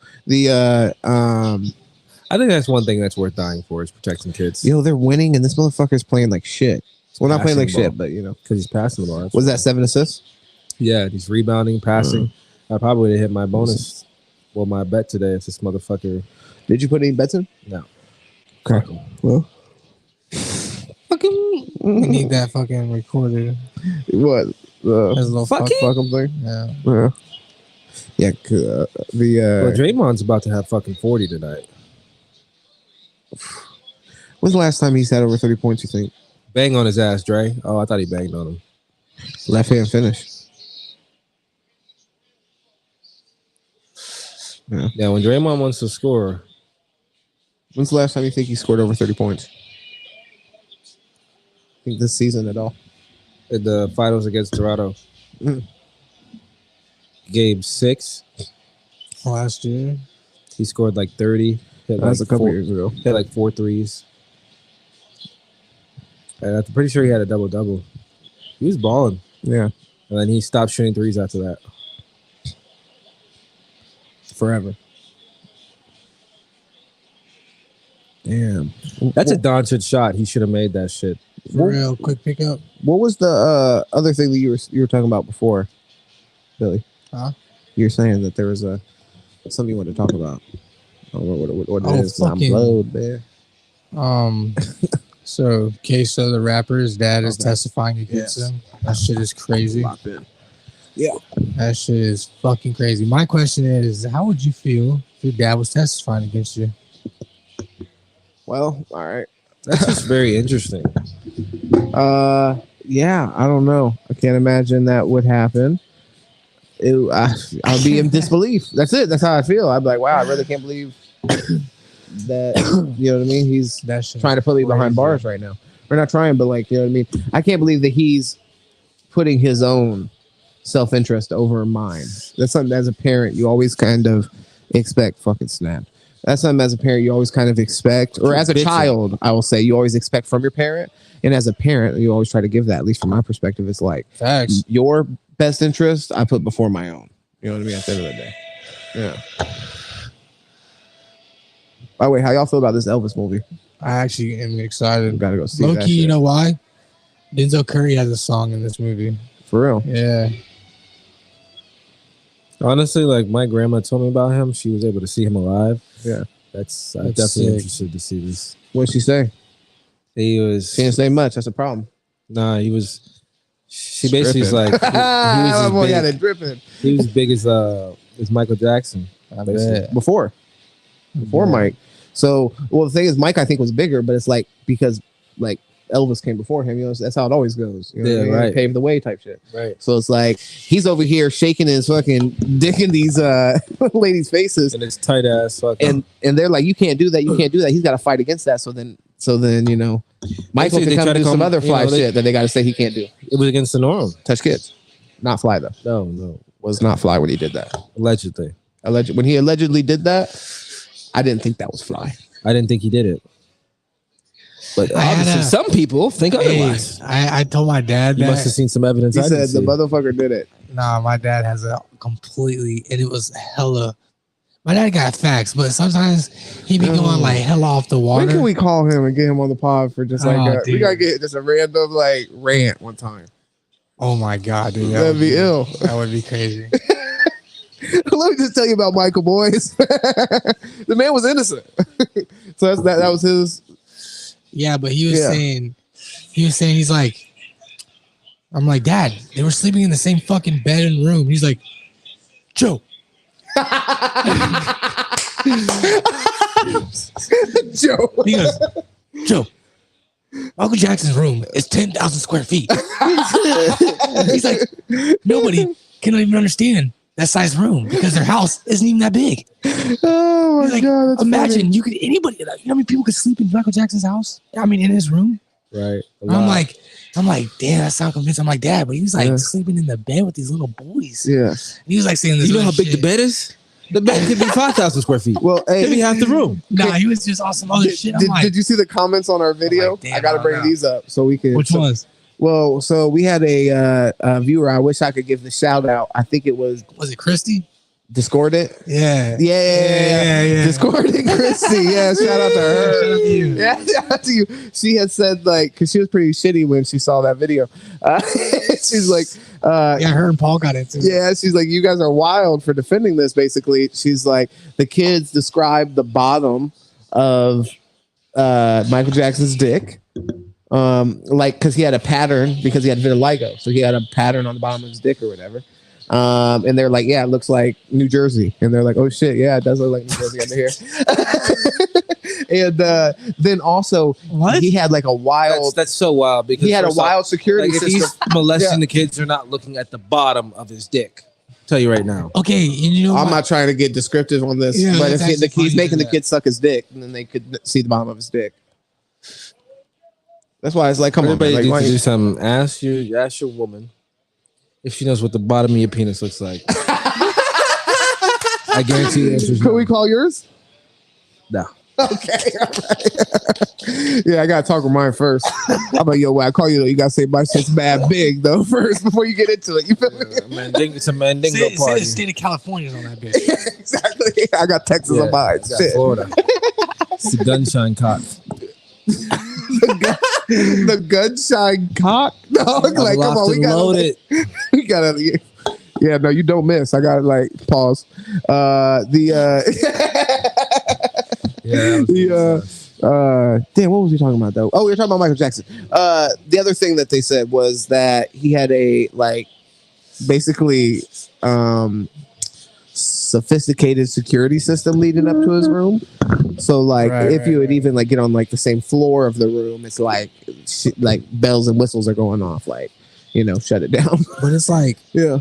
I think that's one thing that's worth dying for is protecting kids. They're winning, and this motherfucker's playing like shit. Well, not playing like shit, but because he's passing the ball. Was that 7 assists? Yeah, he's rebounding, passing. I probably would have hit my bonus. Well, my bet today if this motherfucker. Did you put any bets in? No. Okay. Well. We need that fucking recorded. What? There's a little fucking thing? Yeah. Yeah. Draymond's about to have fucking 40 tonight. When's the last time he's had over 30 points, you think? Bang on his ass, Dre. Oh, I thought he banged on him. Left hand finish. Yeah, when Draymond wants to score. When's the last time you think he scored over 30 points? I think this season at all. In the finals against Toronto. Game 6 last year. He scored like 30. That was a couple years ago. Hit like 4 threes. And I'm pretty sure he had a double-double. He was balling. Yeah. And then he stopped shooting threes after that. Forever. Damn. That's a Doncic shot. He should have made that shit. For real, quick pickup. What was the other thing that you were talking about before, Billy? Huh? You were saying that there was something you wanted to talk about. I don't know what it is. I'm fucking- blowed, man. So Queso, the rapper's dad, is Okay. testifying against Yes. him. That shit is crazy. Locked in. That shit is fucking crazy. My question is, how would you feel if your dad was testifying against you? Well, all right. That's just very interesting. Yeah, I don't know. I can't imagine that would happen. I'll be in disbelief. That's it. That's how I feel. I'd be like, wow, I really can't believe that. You know what I mean? He's That shit trying to put me behind bars right now. We're not trying, but like, you know what I mean? I can't believe that he's putting his own self-interest over mine. That's something as a parent you always kind of expect. Fucking snap. That's something as a parent you always kind of expect, or as a child, I will say, you always expect from your parent. And as a parent, you always try to give that. At least from my perspective, it's like Facts. your best interest I put before my own. You know what I mean? At the end of the day. Yeah. By the way, how y'all feel about this Elvis movie? I actually am excited. Gotta go see Low that key, shit. you know why? Denzel Curry has a song in this movie. For real. Yeah. Honestly, like my grandma told me about him. She was able to see him alive. Yeah. I'm That's definitely sick. interested to see this. What'd she say? He was She didn't say much. That's a problem. nah. He was. She basically was like Dripping. he was My as boy got big, it dripping. he was as big as Michael Jackson. I basically. bet. Before Mike. So, well, the thing is, Mike I think was bigger, but it's like because like Elvis came before him. You know, that's how it always goes. You know what I Yeah, mean? right. Paved the way type shit. Right. So it's like he's over here shaking his fucking dick in these ladies' faces, And it's tight ass fucking. and they're like, you can't do that. You can't do that. He's got to fight against that. So then you know, Michael Basically, can they come try to do some come- other you fly know, they- shit that they got to say he can't do. it was against the norm. Touch kids, not fly though. No. Was not fly when he did that. Allegedly. When he allegedly did that, I didn't think that was fly. I didn't think he did it. But I had obviously, a- some people think Hey, otherwise. I told my dad You that. must have seen some evidence. He I didn't said the see. motherfucker did it. Nah, my dad has a completely, and it was hella. My dad got facts, but sometimes he be going like hella off the water. When can we call him and get him on the pod for just like Oh, we dude. gotta get just a random like rant one time. Oh my god, dude, That'd be ill. That would be crazy. Let me just tell you about Michael, boys. The man was innocent. So that was his. Yeah, but he was Yeah. saying, he's like, I'm like, Dad, they were sleeping in the same fucking bed and room. He's like, Joe. Joe. He goes, Joe, Michael Jackson's room is 10,000 square feet. He's like, nobody can even understand that size room because their house isn't even that big. Oh my He's like, god! That's imagine funny. you could anybody. You know how many people could sleep in Michael Jackson's house? I mean, in his room. Right. I'm like, damn, that sound convincing. I'm like, Dad, but he was like Yeah. sleeping in the bed with these little boys. Yeah. And he was like saying this. you know how little big shit. the bed is? The bed could be 5,000 square feet. Well, Could be hey, half the room. Nah, he was just on some other shit. I'm like, did you see the comments on our video? like, damn, I gotta I bring don't know. these up so we can. which so, ones? Well, so we had a viewer. I wish I could give the shout out. I think it was Was it Christy? Discordant. Yeah. Yeah. Discordant Christy. Yeah, shout out to her. Shout out to you. Yeah, shout out to you. She had said like, because she was pretty shitty when she saw that video. She's like, Yeah, her and Paul got into it. yeah, she's like, you guys are wild for defending this. Basically, she's like, the kids described the bottom of Michael Jackson's dick, like because he had a pattern because he had vitiligo, so he had a pattern on the bottom of his dick or whatever. And they're like, yeah, it looks like New Jersey, and they're like, oh shit, yeah, it does look like New Jersey under here. And then also, What? he had like a wild. That's so wild because He had a first off, wild security like, if system. he's molesting Yeah. the kids, they're not looking at the bottom of his dick. Tell you right now. Okay, and you know I'm what? not trying to get descriptive on this, Yeah, but that's if actually funny he's to making do the that. kid suck his dick, and then they could see the bottom of his dick. That's why it's like, come on, Everybody man. Like, needs why to do you- something. Ask your woman if she knows what the bottom of your penis looks like. I guarantee the answer is Can no. we call yours? No. Okay. All right. Yeah, I gotta talk with mine first. I'm like, yo, when I call you, you gotta say my shit's bad big though first before you get into it. You feel me? It's a Mandingo Say party. the state of California's on that bitch. Exactly. I got Texas on mine. got Shit. Florida. It's the gunshine cock. The gunshine cock. No, like, come on, we gotta load it. we gotta. Yeah, no, you don't miss. I gotta like pause. Damn, what was we talking about though? Oh, we were talking about Michael Jackson. The other thing that they said was that he had a like basically sophisticated security system leading up to his room. So like if you would even like get on like the same floor of the room, it's like bells and whistles are going off, like, you know, shut it down. But it's like, yeah.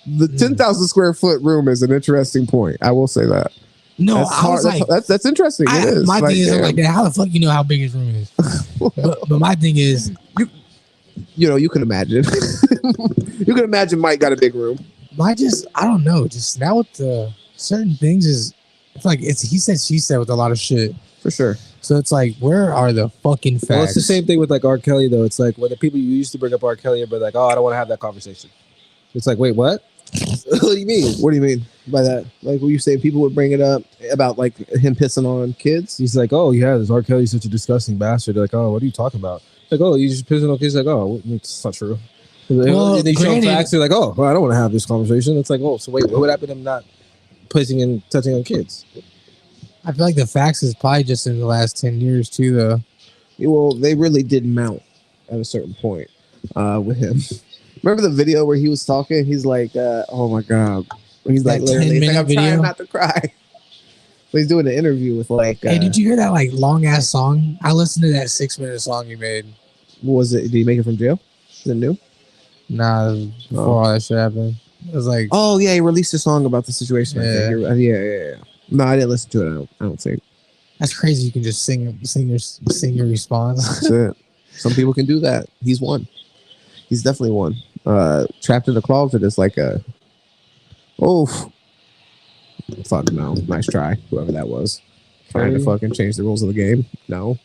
The 10,000 square foot room is an interesting point. I will say that. No, that's I was like, that's interesting. It is. My like, thing is, I'm like, how the fuck you know how big his room is? but my thing is, you know, you can imagine. You can imagine Mike got a big room. I don't know. Just now with the certain things is, it's like it's he said she said with a lot of shit for sure. So it's like, where are the fucking facts? Well, it's the same thing with like R. Kelly though. It's like when the people you used to bring up R. Kelly, but like, oh, I don't want to have that conversation. It's like, wait, what? What do you mean? What do you mean by that? Like, when you say people would bring it up about like him pissing on kids? He's like, oh yeah, this R. Kelly's such a disgusting bastard. They're like, oh, what are you talking about? Like, oh, you just pissing on kids? Like, oh, it's not true. Well, and they show facts. They're like, oh, well, I don't want to have this conversation. It's like, oh, so wait, what would happen to him not pissing and touching on kids? I feel like the facts is probably just in the last 10 years too, though. Well, they really did mount at a certain point with him. Remember the video where he was talking? He's like, oh my God. He's like, literally, like, I'm trying not to cry. So he's doing an interview with like. Hey, did you hear that like long ass song? I listened to that 6-minute song you made. What was it? Did he make it from jail? Is it new? Nah, before all that shit happened. It was like. Oh, yeah, he released a song about the situation. Yeah. No, I didn't listen to it. I don't think. That's crazy. You can just sing your response. That's it. Some people can do that. He's one. He's definitely one. Trapped in the closet is like a. Oh, fuck no! Nice try, whoever that was. Trying to fucking change the rules of the game. No,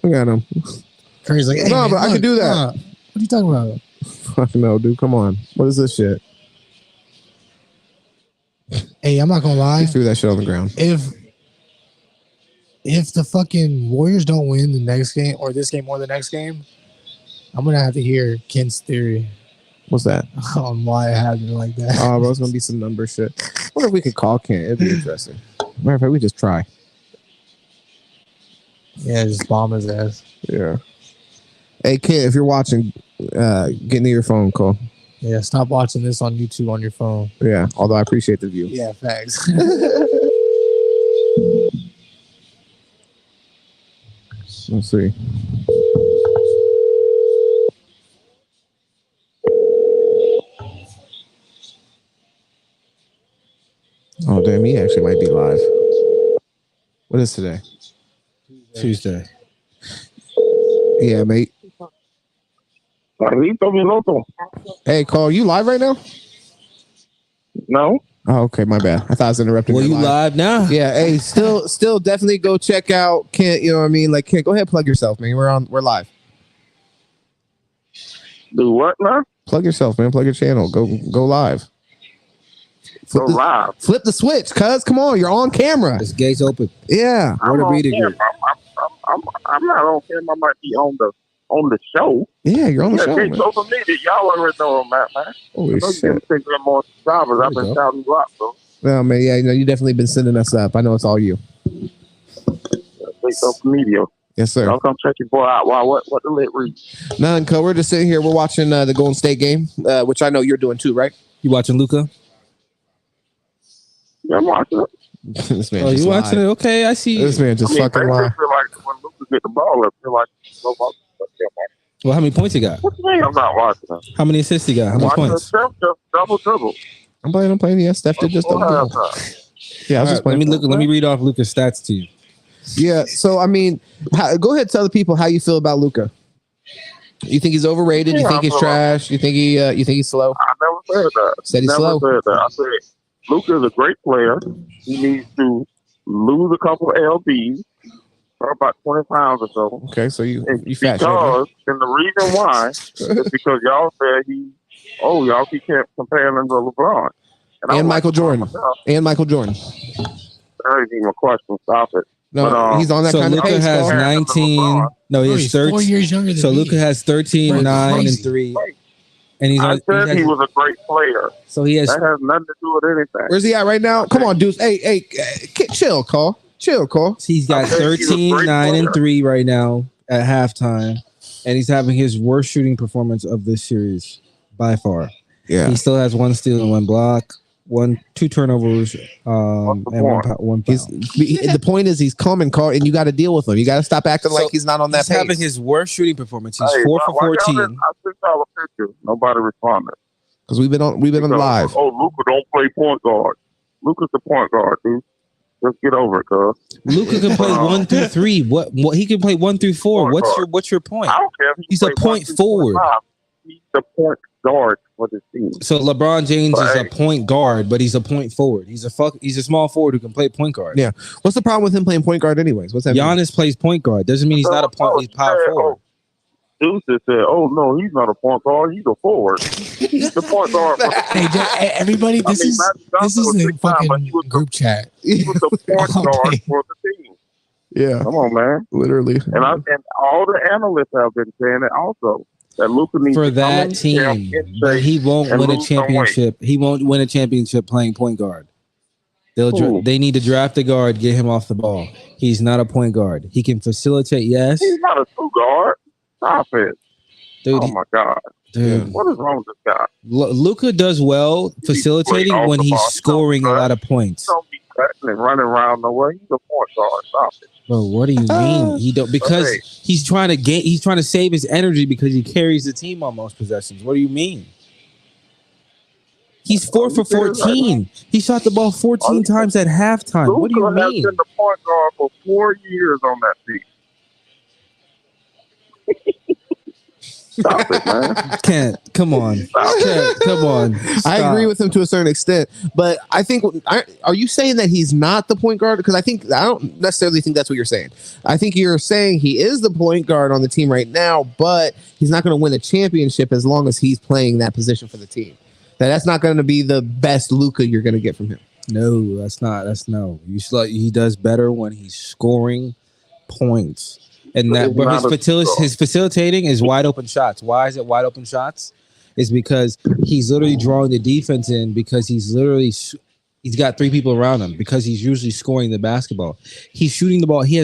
look at him. Crazy. Like, hey, no, man, but I can do that. What are you talking about? Fuck no, dude. Come on. What is this shit? Hey, I'm not gonna lie. He threw that shit on the ground. If the fucking Warriors don't win the next game or this game or the next game, I'm gonna have to hear Ken's theory. What's that? On why it happened like that. Oh, bro, it's gonna be some number shit. I wonder if we could call Ken. It'd be interesting. Matter of fact, we just try. Yeah, just bomb his ass. Yeah. Hey, Ken, if you're watching, get near your phone, Cole. Yeah, stop watching this on YouTube on your phone. Yeah, although I appreciate the view. Yeah, facts. Let's see. Oh, damn, he actually might be live. What is today? Tuesday. Yeah, mate. Hey, Cole, you live right now? No. Oh, okay, my bad. I thought I was interrupting. Well, you live now? Yeah. Hey, still, definitely go check out Kent. You know what I mean? Like, Kent, go ahead, plug yourself, man. We're live. Do what now? Plug yourself, man. Plug your channel. Go live. Flip the switch, cuz. Come on, you're on camera. This gate's open. Yeah. I'm not on camera. I might be on the show. Yeah, you're on the show. Man. Social media, y'all already know I'm at, man. Holy shit. More subscribers. I've been shouting you out, bro. Well, man, yeah, you definitely been sending us up. I know it's all you. Social media. Yes, sir. Y'all come check your boy out. Wow, what the lit read? None, cuz. We're just sitting here. We're watching the Golden State game, which I know you're doing too, right? You watching Luka? Yeah, I'm watching it. This man you watching it? Okay, I see. This man just fucking lied. I feel like when Luka get the ball, I feel like well, how many points he got? What do you mean I'm not watching it? How many assists he got? How many points? Double. I'm playing. Yeah, Steph did just double. Yeah, I was just playing. Let me read off Luka's stats to you. Yeah, so I mean, go ahead, tell the people how you feel about Luka. You think he's overrated? You think he's trash? You think he's slow? I never said that. Said he's slow. Said that. I said Luka is a great player. He needs to lose a couple of lbs, or about 20 pounds or so. Okay, so you fat because, and the reason why is because y'all said y'all keep comparing him to LeBron. And Michael Jordan. And Michael Jordan. That ain't even a question. Stop it. No, but, he's on that so kind Luka of pace. has 19. No, he's 13. 4 years younger than so me. Luka has 13, 9, and 3. And I said he was a great player. So he has. That has nothing to do with anything. Where's he at right now? Come on, dudes. Hey, chill, Cole. Chill, Cole. He's got 13, 9, and 3 right now at halftime. And he's having his worst shooting performance of this series by far. Yeah. He still has 1 steal and 1 block, 2 turnovers, and 1 foul. The point is he's coming, Carl, and you got to deal with him. You got to stop acting like he's not on that he's pace. having his worst shooting performance. He's 4 for 14. I sent y'all a picture. Nobody responded. Because we've been on live. Oh, Luka don't play point guard. Luka's the point guard, dude. Just get over it, cuz. Luka can play 1 through 3. What he can play 1 through 4. What's your point? I don't care if he's a point forward. He's the point guard for the team. So LeBron James is a point guard, but he's a point forward. He's a small forward who can play point guard. Yeah. What's the problem with him playing point guard anyways? What's that? Giannis plays point guard. Doesn't mean he's not a point. He's power forward. Deuce said, "Oh no, he's not a point guard. He's a forward. He's the point guard." Hey, everybody, this is the fucking group chat. He was the point guard for the team. Yeah, come on, man. Literally, and all the analysts have been saying it also that Luka needs for to that team, but he won't win a championship. He won't win a championship playing point guard. They need to draft a guard, get him off the ball. He's not a point guard. He can facilitate, yes. He's not a two guard. Stop it. Dude, oh my God. Dude. What is wrong with this guy? Luka does well facilitating when he's scoring a lot of points. Don't be cutting and running around nowhere. He's a point guard. Stop it. Bro, what do you mean? He don't because he's trying to save his energy because he carries the team on most possessions. What do you mean? He's 4 for 14. He shot the ball 14 times at halftime. Luka what do you mean? has been the point guard for 4 years on that team. Stop it, man. Can't. Come on. Come on. Stop. I agree with him to a certain extent, but I think are you saying that he's not the point guard? Because I don't necessarily think that's what you're saying. I think you're saying he is the point guard on the team right now, but he's not going to win a championship as long as he's playing that position for the team. That's not going to be the best Luka you're going to get from him. No, that's not. He does better when he's scoring points. And that, but his facilitating is wide open shots. Why is it wide open shots? It's because he's literally drawing the defense in because he's got 3 people around him because he's usually scoring the basketball. He's shooting the ball. He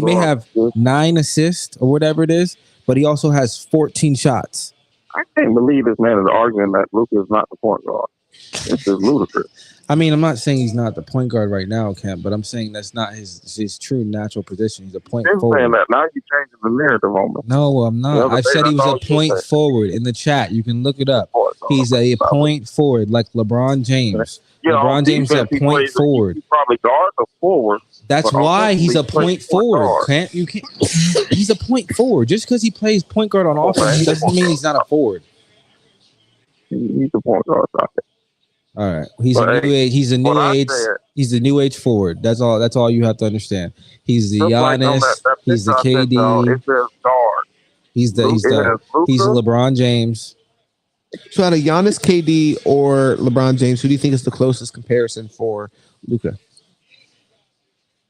may have 9 assists or whatever it is, but he also has 14 shots. I can't believe this man is arguing that Luka is not the point guard. This is ludicrous. I mean, I'm not saying he's not the point guard right now, Kemp, but I'm saying that's not his true natural position. He's a point forward. Saying that. Now you're changing the narrative on me. No, I'm not. I said he was a point forward in the chat. You can look it up. He's a point forward like LeBron James. LeBron James is a point forward. He probably guards a forward. That's why he's a point forward. He's a point forward. Just because he plays point guard on offense doesn't mean he's not a forward. He's a point guard. All right, he's a new age forward. That's all you have to understand. He's the Giannis. He's the KD. It says guard. He's LeBron James. So out of Giannis, KD, or LeBron James, who do you think is the closest comparison for Luka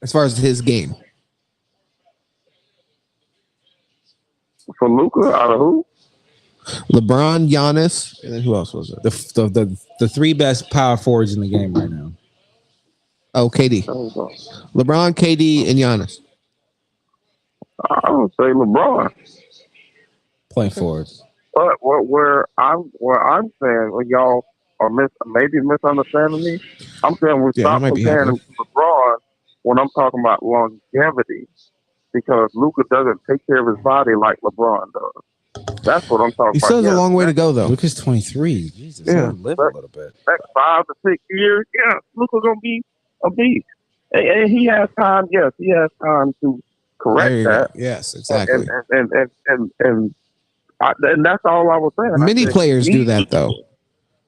as far as his game? For Luka, out of who? LeBron, Giannis, and then who else was it? The 3 best power forwards in the game right now. Oh, KD. LeBron, KD, and Giannis. I would say LeBron. Point forwards. But where I'm saying, when y'all are maybe misunderstanding me, I'm saying we stop comparing him to LeBron when I'm talking about longevity, because Luka doesn't take care of his body like LeBron does. That's what I'm talking about. He still has a long way to go, though. Luka's 23. Jesus, live a little bit. Next 5 to 6 years, Luka's gonna be a beast, and he has time. Yes, he has time to correct that. Yes, exactly. And that's all I was saying. Many players do that, though.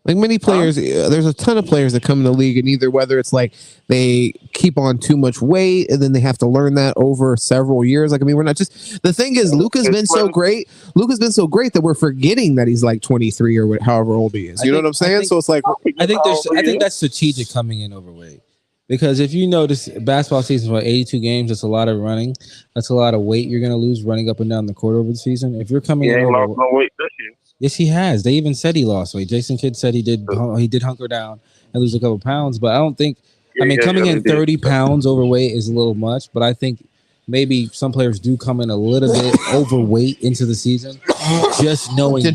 Like many players, there's a ton of players that come in the league, and either whether it's like they keep on too much weight and then they have to learn that over several years. Like, I mean, we're not just the thing is Luka's been so great. Luka's been so great that we're forgetting that he's like 23 or however old he is. You know what I'm saying? So it's like I think that's strategic coming in overweight. Because if you notice, basketball season for 82 games, that's a lot of running. That's a lot of weight you're going to lose running up and down the court over the season. If you're coming in, ain't lost no weight this year. Yes, he has. They even said he lost weight. Jason Kidd said he did hunker down and lose a couple pounds, but I don't think. Coming in 30 pounds overweight is a little much, but I think maybe some players do come in a little bit overweight into the season, just knowing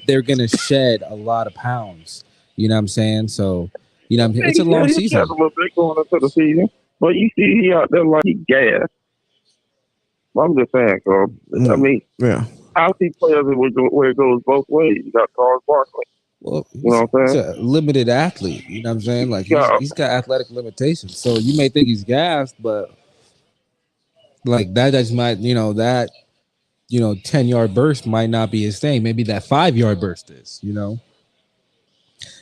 they're going to shed a lot of pounds. You know what I'm saying? So. You know, it's a long season. Has a little bit going into the season, but you see, he out there like he gas. I'm just saying, so I mean, I see players where it goes both ways. You got Charles Barkley. Well, you know what I'm saying? He's a limited athlete. You know what I'm saying? Like he's got athletic limitations. So you may think he's gassed, but like that just might, 10-yard burst might not be his thing. Maybe that 5-yard burst is.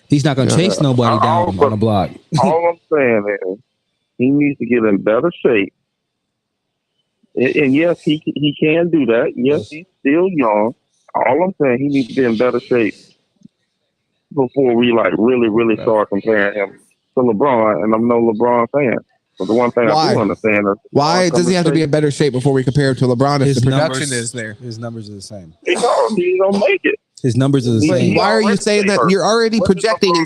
He's not going to chase nobody down on the block. All I'm saying is he needs to get in better shape. And yes, he can do that. Yes, he's still young. All I'm saying, he needs to be in better shape before we really start comparing him to LeBron. And I'm no LeBron fan. But the one thing I do understand is why does he have to be in better shape before we compare him to LeBron if the production is there? His numbers are the same. Because he don't make it. His numbers are the same. Why are you saying that? You're already projecting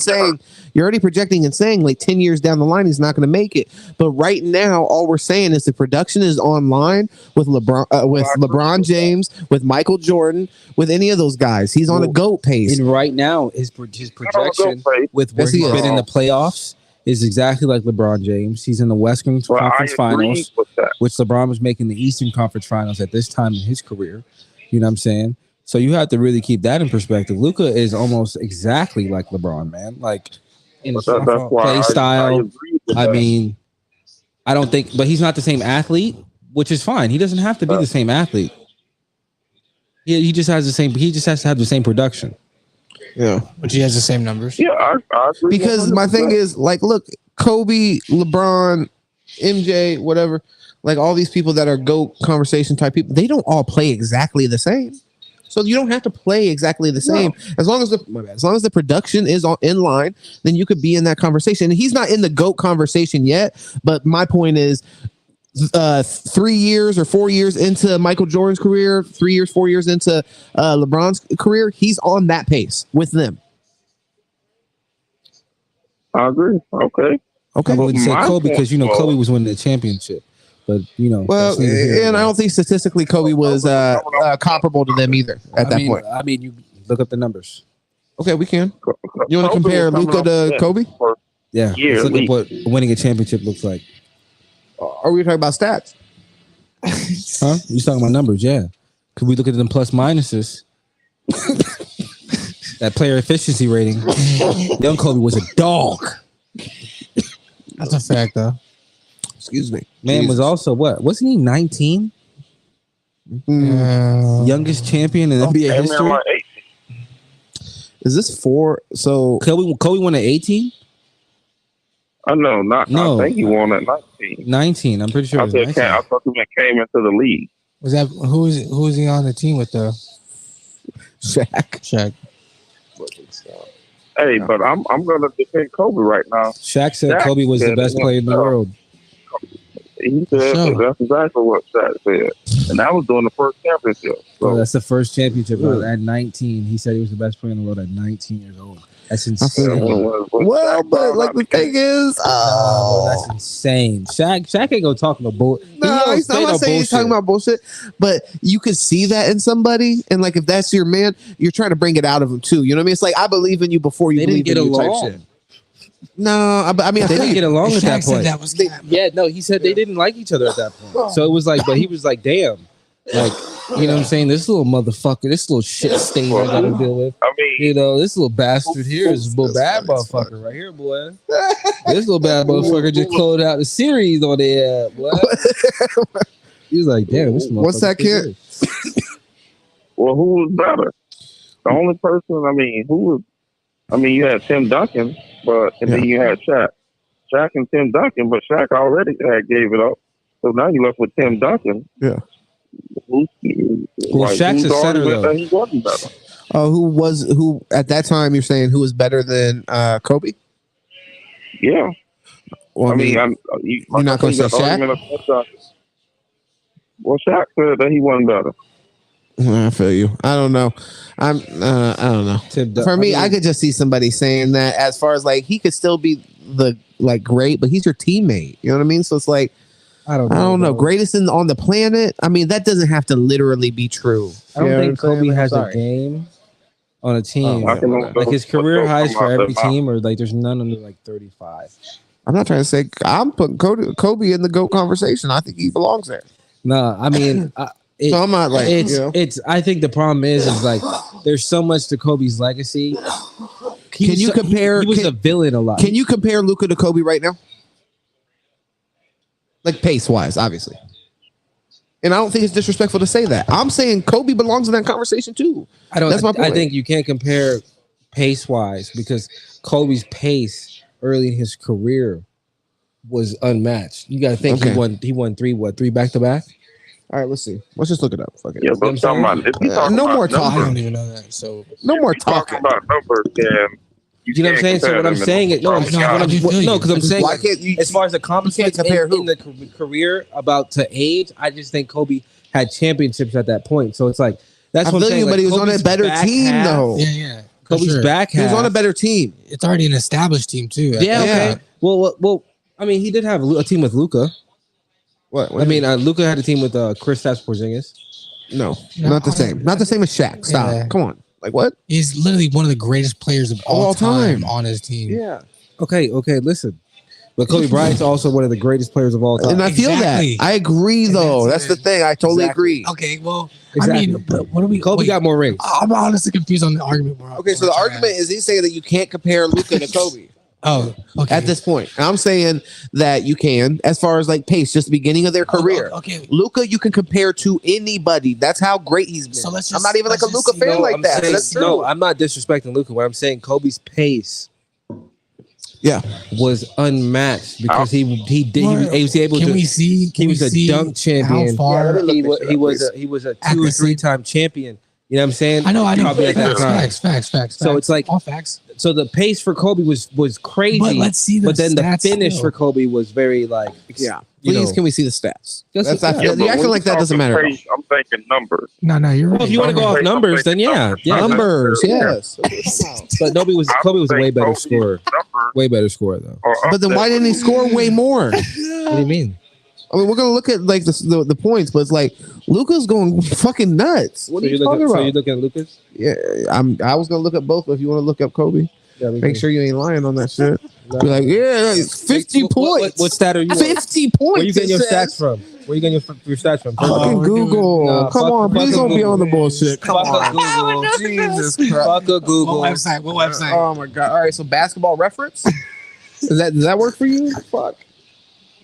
and saying like 10 years down the line he's not going to make it. But right now, all we're saying is the production is online with LeBron James, with Michael Jordan, with any of those guys. He's on a GOAT pace. And right now, his projection with where he's been in the playoffs is exactly like LeBron James. He's in the Western Conference Finals, which LeBron was making the Eastern Conference Finals at this time in his career. You know what I'm saying? So you have to really keep that in perspective. Luka is almost exactly like LeBron, man. Like in his play style. I mean, I don't think, but he's not the same athlete, which is fine. He doesn't have to be the same athlete. He just has the same. He just has to have the same production. Yeah, but he has the same numbers. Yeah, I agree. Because my thing is, like, look, Kobe, LeBron, MJ, whatever, like all these people that are GOAT conversation type people, they don't all play exactly the same. So you don't have to play exactly the same. No. As long as the production is in line, then you could be in that conversation. And he's not in the GOAT conversation yet, but my point is 3 years or 4 years into Michael Jordan's career, 4 years into LeBron's career, he's on that pace with them. I agree. Okay. I wouldn't say Kobe because Kobe was winning the championship. But well, and I don't think statistically Kobe was comparable to them either at that point. I mean, you look up the numbers. Okay, we can. You want to compare Luka to Kobe? Yeah, let's look at what winning a championship looks like. Are we talking about stats? Huh? You talking about numbers? Yeah. Could we look at them plus minuses? That player efficiency rating. Young Kobe was a dog. That's a fact, though. Excuse me. Man was also what? Wasn't he 19? Youngest champion in NBA history. Is this 4? So Kobe won at 18? No, I think he won at 19. 19. I'm pretty sure. I thought he came into the league. Was that who is he on the team with though? Shaq. Hey, but I'm gonna defend Kobe right now. Shaq said Kobe was the best player in the world. He said that's exactly what Shaq said, and that was during the first championship. So that's the first championship at 19. He said he was the best player in the world at 19 years old. That's insane. Well, but like the thing is, that's insane. Shaq ain't gonna talk no bullshit. No, he's not saying he's talking about bullshit, but you could see that in somebody, and like if that's your man, you're trying to bring it out of him too. You know what I mean? It's like I believe in you before you believe in you type shit. No, I mean they didn't get along at that point. That he said they didn't like each other at that point. So it was like, but he was like, damn. Like, you know what I'm saying? This little motherfucker, this little shit stain I gotta deal with. I mean, this little bastard here is a little bad motherfucker right here, boy. This little bad motherfucker just closed out the series on the boy. He was like, damn, this motherfucker. What's that kid? Well, who was better? The only person, who was I mean, you had Tim Duncan, and then you had Shaq. Shaq and Tim Duncan, but Shaq already gave it up. So now you left with Tim Duncan. Yeah. Well, Shaq's a center though. He wasn't better. Who at that time you're saying who was better than Kobe? Yeah. Well, I mean, you're not going to say Shaq? Well, Shaq said that he wasn't better. I feel you. I don't know. I don't know. For me, I could just see somebody saying that as far as like he could still be the like great, but he's your teammate. You know what I mean? So it's like I don't know. Greatest on the planet. I mean, that doesn't have to literally be true. I don't think Kobe has a game on a team. Like his career highs for every team, or like there's none under like 35. I'm not trying to say I'm putting Kobe in the GOAT conversation. I think he belongs there. No, I mean, so I'm not like it's. I think the problem is like there's so much to Kobe's legacy. Can you compare? He was a villain a lot. Can you compare Luka to Kobe right now? Like pace wise, obviously. And I don't think it's disrespectful to say that. I'm saying Kobe belongs in that conversation too. That's my point. I think you can't compare pace wise because Kobe's pace early in his career was unmatched. You got to think he won three back to back. All right, let's see. Let's just look it up. Fuck it. Yeah, but no more talking. I don't even know that. So no more talking about numbers. You know what I'm saying? So what I'm saying is because I'm saying why can't you, as far as accomplishments in the career about to age, I just think Kobe had championships at that point. So it's like that's what I'm saying. But he was on a better team though. Yeah. Kobe's back half. He was on a better team. It's already an established team too. Yeah. Okay. Well. I mean, he did have a team with Luka. What I mean, Luka had a team with Kristaps Porzingis. No, not the same. Not the same as Shaq. Stop. Yeah. Come on. Like what? He's literally one of the greatest players of all time on his team. Yeah. Okay. Listen, but Kobe Bryant's also one of the greatest players of all time. And I feel that. I agree, though. That's the thing. I totally agree. Okay. Well, exactly. I mean, but what do we? Kobe got more rings. I'm honestly confused on the argument. Okay, so the argument is he's saying that you can't compare Luka to Kobe. Oh, okay. At this point, and I'm saying that you can, as far as like pace, just the beginning of their career. Okay, Luka, you can compare to anybody. That's how great he's been. So I'm not even like a Luka fan like that. That's true. No, I'm not disrespecting Luka. What I'm saying, Kobe's pace, was unmatched because he was able to. Can we see? He was a dunk champion. How far he was a 2 or 3 time champion. You know what I'm saying? I know. Probably at that time. Facts. So it's like all facts. So the pace for Kobe was crazy. But let's see the But then stats the finish for Kobe was very like Please, can we see the stats? That's you're acting like that doesn't matter. Pace, I'm thinking numbers. No, you're right. Well, if you want to go off numbers, then numbers, yes. But Kobe was a way better scorer. Way better scorer though. But then why didn't he score way more? What do you mean? I mean, we're gonna look at like the points, but it's like Luka's going fucking nuts. What are you talking about? So you looking at Lucas? Yeah, I was gonna look at both, but if you want to look up Kobe, make sure you ain't lying on that shit. Be like, 50 points. What stat are you? 50 points. Where you getting your stats from? Where you getting your stats from? Fucking Google. Come on, please don't be on the bullshit. Come on, Google. Jesus Christ. Fuck a Google. What website? Oh my god! All right, so Basketball Reference. Does that work for you? Fuck.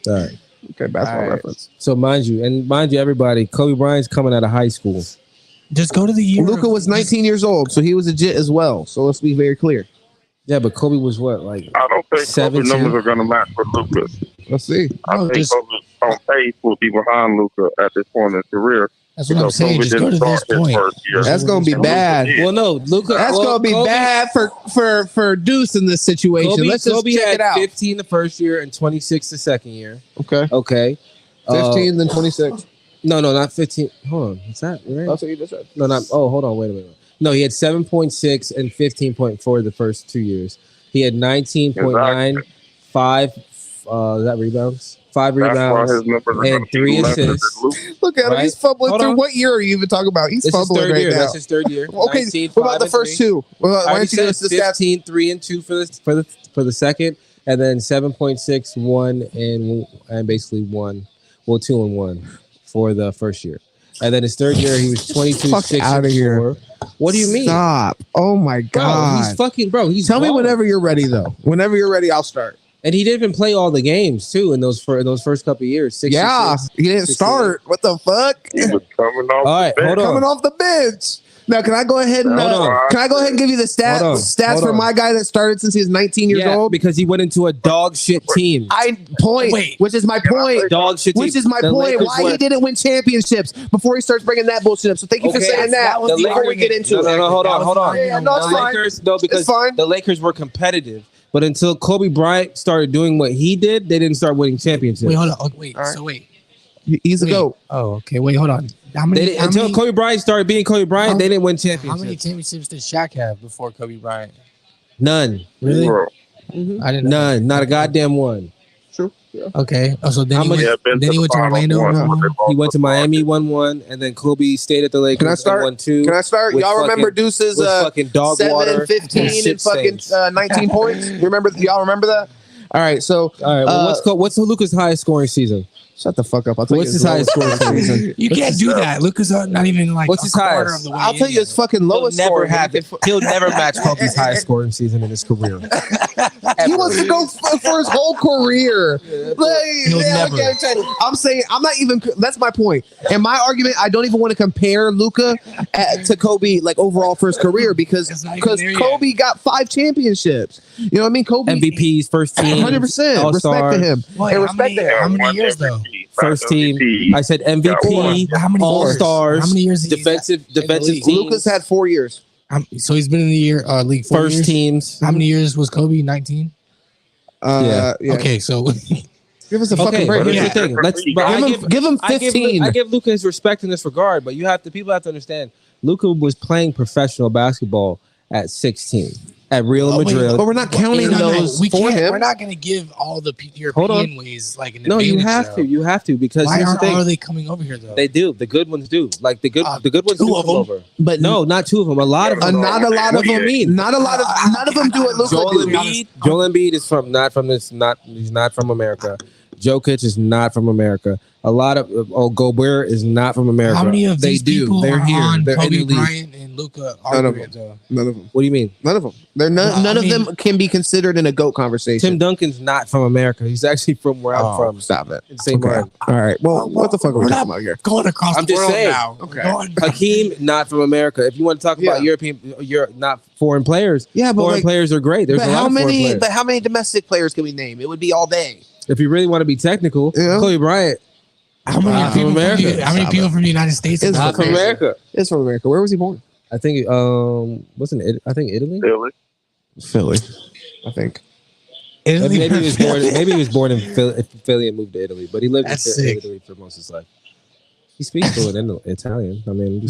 All right. Okay, Basketball Reference. So mind you, everybody, Kobe Bryant's coming out of high school. Just go to the year. Luka was 19 years old, so he was a JIT as well. So let's be very clear. Yeah, but Kobe was what, like I don't think 17? Kobe numbers are going to match for Luka. Let's see. I think Kobe on pace will be behind Luka at this point in his career. That's what I'm saying. Just go to this point. That's going to be bad. Well, no, Luka. That's going to be bad for Deuce in this situation. Let's just check it out. 15 the first year and 26 the second year. Okay. 15 then 26. No, not 15. Hold on. Is that right? That's what you just said. No, not. Oh, hold on. Wait a minute. No, he had 7.6 and 15.4 the first 2 years. He had 19.9, 5. Is that rebounds? 5 rebounds and 3 assists. Look at him. He's fumbling through. What year are you even talking about? He's fumbling right now. That's his third year. Okay. 19, what about the first 2? Why don't you give us the stats? 15, 3 and 2 for the second, and then 7.6, 1 and basically 1. Well, 2 and 1 for the first year. And then his third year, he was 22, 6 out of here. What do you mean? Stop. Oh my God. He's Tell me whenever you're ready, though. Whenever you're ready, I'll start. And he didn't even play all the games too in those first couple of years. He didn't start. What the fuck? He was coming off the bench. Coming off the bench. Now, can I go ahead and give you the stats for my guy that started since he was 19 years old? Because he went into a dog shit team. Which is my point. Dog shit team. Which is my point. Why he didn't win championships before he starts bringing that bullshit up. So thank you for saying that. Before we get into it. No, hold on. Yeah, no, it's fine. Because the Lakers were competitive. But until Kobe Bryant started doing what he did, they didn't start winning championships. Wait, hold on. Wait. He's a GOAT. Oh, okay. Wait, hold on. Until Kobe Bryant started being Kobe Bryant, they didn't win championships. How many championships did Shaq have before Kobe Bryant? None. Really? Mm-hmm. I didn't know. None. Not a goddamn one. True. Yeah. Okay. Oh, so then he went to Orlando. He went to Miami, won one, and then Kobe stayed at the Lakers. Can I start? Won two. Can I start? Y'all remember Deuce's fucking dog 7, water 15, and fucking 19 points? Y'all remember that? All right. So, what's Luka's highest scoring season? Shut the fuck up. What's his highest scoring season? You can't do that. Luka's not even like. What's his highest? I'll tell you his fucking lowest score. He'll never match Kobe's highest scoring season in his career. He wants to go for his whole career. I'm saying I'm not even. That's my point. And my argument, I don't even want to compare Luka to Kobe like overall for his career because Kobe got 5 championships. You know what I mean? Kobe MVPs, first team, 100%. Respect to him. And respect to him. How many years though? First team. I said MVP. How many All stars. How many years? Defensive teams. Luka's had 4 years. So he's been in the league 4 first years? teams. How many years was Kobe? 19. Yeah. Okay, so give us a fucking break. But here's the thing. Give him 15. I give Luka his respect in this regard, but people have to understand. Luka was playing professional basketball at 16 at Real Madrid. But we're not counting those for him. We're not going to give all the European ways like an you have to. You have to because why are they coming over here though? They do. The good ones do. Like the good ones do come over. But no, not 2 of them. A lot of them. Not a lot of them. None of them do it. Joel Embiid is he's not from America. Jokic is not from America. A lot of Gobert is not from America. How many of these people They're are here. on They're Kobe in the Bryant and Luka? None of them. What do you mean? None of them. They're none of them can be considered in a GOAT conversation. Tim Duncan's not from America. He's actually from where I'm from. Stop it. Okay. All right. Well, what the fuck are we talking about here? Going across I'm the just world saying. now. Okay. Hakeem, not from America. If you want to talk about you're not foreign players. Yeah, but foreign players are great. There's a lot of foreign players. But how many domestic players can we name? It would be all day. If you really want to be technical, Kobe Bryant. How many people from the United States? It's from America. It's from America. Where was he born? I think wasn't it? I think Italy. Philly. I think. Italy. Maybe he was born in Philly and moved to Italy, but he lived in Italy for most of his life. He speaks fluent Italian. I mean,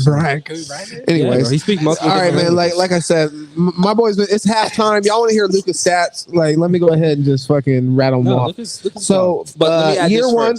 anyways, he speaks multiple. All right, man. Like I said, my boys. It's halftime. Y'all want to hear Luka's stats? Like, let me go ahead and just fucking rattle them off. So, but year one,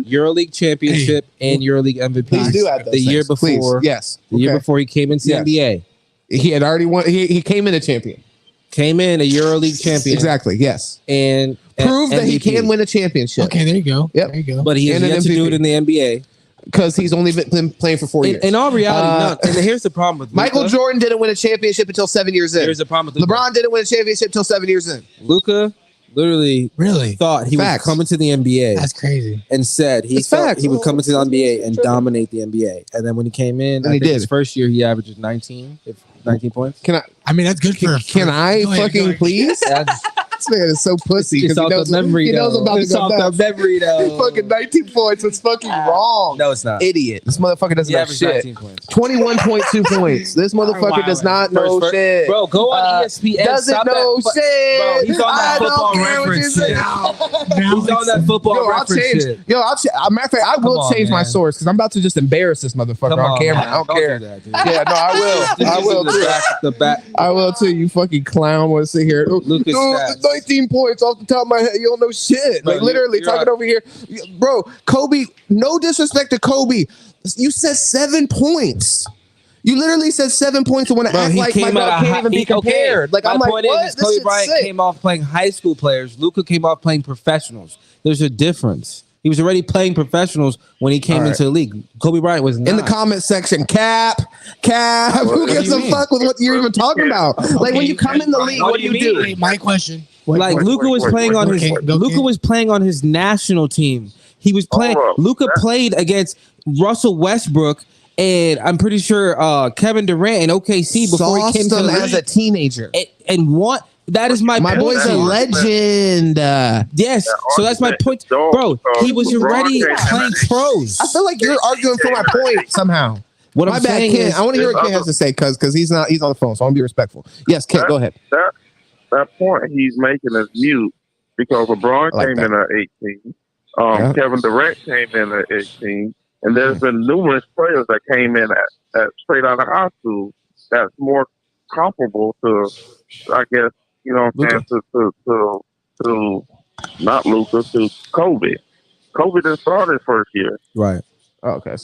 EuroLeague championship and EuroLeague MVP. Please do add those the year before. Yes, the year before he came into the NBA. He had already won. He came in a champion. Came in a EuroLeague champion. Exactly. Yes. And proved that he can win a championship. Okay, there you go. Yep. There you go. But he has yet to do it in the NBA. Because he's only been playing for 4 years. In all reality, and here's the problem with Luka. Michael Jordan didn't win a championship until 7 years in. Here's the problem with Luka. LeBron didn't win a championship until 7 years in. Luka literally thought he was coming to the NBA. That's crazy. And said he thought he would come into the NBA and dominate the NBA. And then when he came in, I think his first year he averages 19 points. I mean, that's good for. Can I fucking please? This man is so pussy because he knows about the memory though. Fucking 19 points. It's fucking wrong. No, it's not. Idiot. This motherfucker doesn't know shit. 21.2 points. This motherfucker does not know shit. Bro, go on ESPN. Doesn't know shit. Bro, he's on that football reference shit. He's on that football reference shit. Yo, matter of fact, I will change my source because I'm about to just embarrass this motherfucker on camera. I don't care. Yeah, no, I will. I will too. I will too. You fucking clown. Want to sit here? Lucas 19 points off the top of my head. You don't know shit. Like literally talking over here, bro. Kobe. No disrespect to Kobe. You said 7 points. You literally said 7 points and want to act like my dog can't even be compared. Like I'm like, what? Kobe Bryant came off playing high school players. Luka came off playing professionals. There's a difference. He was already playing professionals when he came into the league. Kobe Bryant was not. In the comment section, cap. Who gives a fuck with what you're even talking about? Like when you come in the league, what do you do? Hey, my question. Luka was playing on his Luka was playing on his national team. He was playing. Luka played against Russell Westbrook And I'm pretty sure Kevin Durant in OKC before he came to the league as a teenager. And what? That is my point. Boy's a legend. Yes. So that's my point. Bro, he was already playing pros. I feel like you're arguing for my point somehow. What I'm saying is, I want to hear what Kent has to say because he's on the phone, so I want to be respectful. Yes, Kent, go ahead. That point he's making is mute because LeBron came in at 18. Kevin Durant came in at 18. And there's been numerous players that came in at straight out of high school that's more comparable to, I guess, you know what I'm saying, to not Luka, to Kobe. Kobe didn't start his first year. Right. Oh, okay.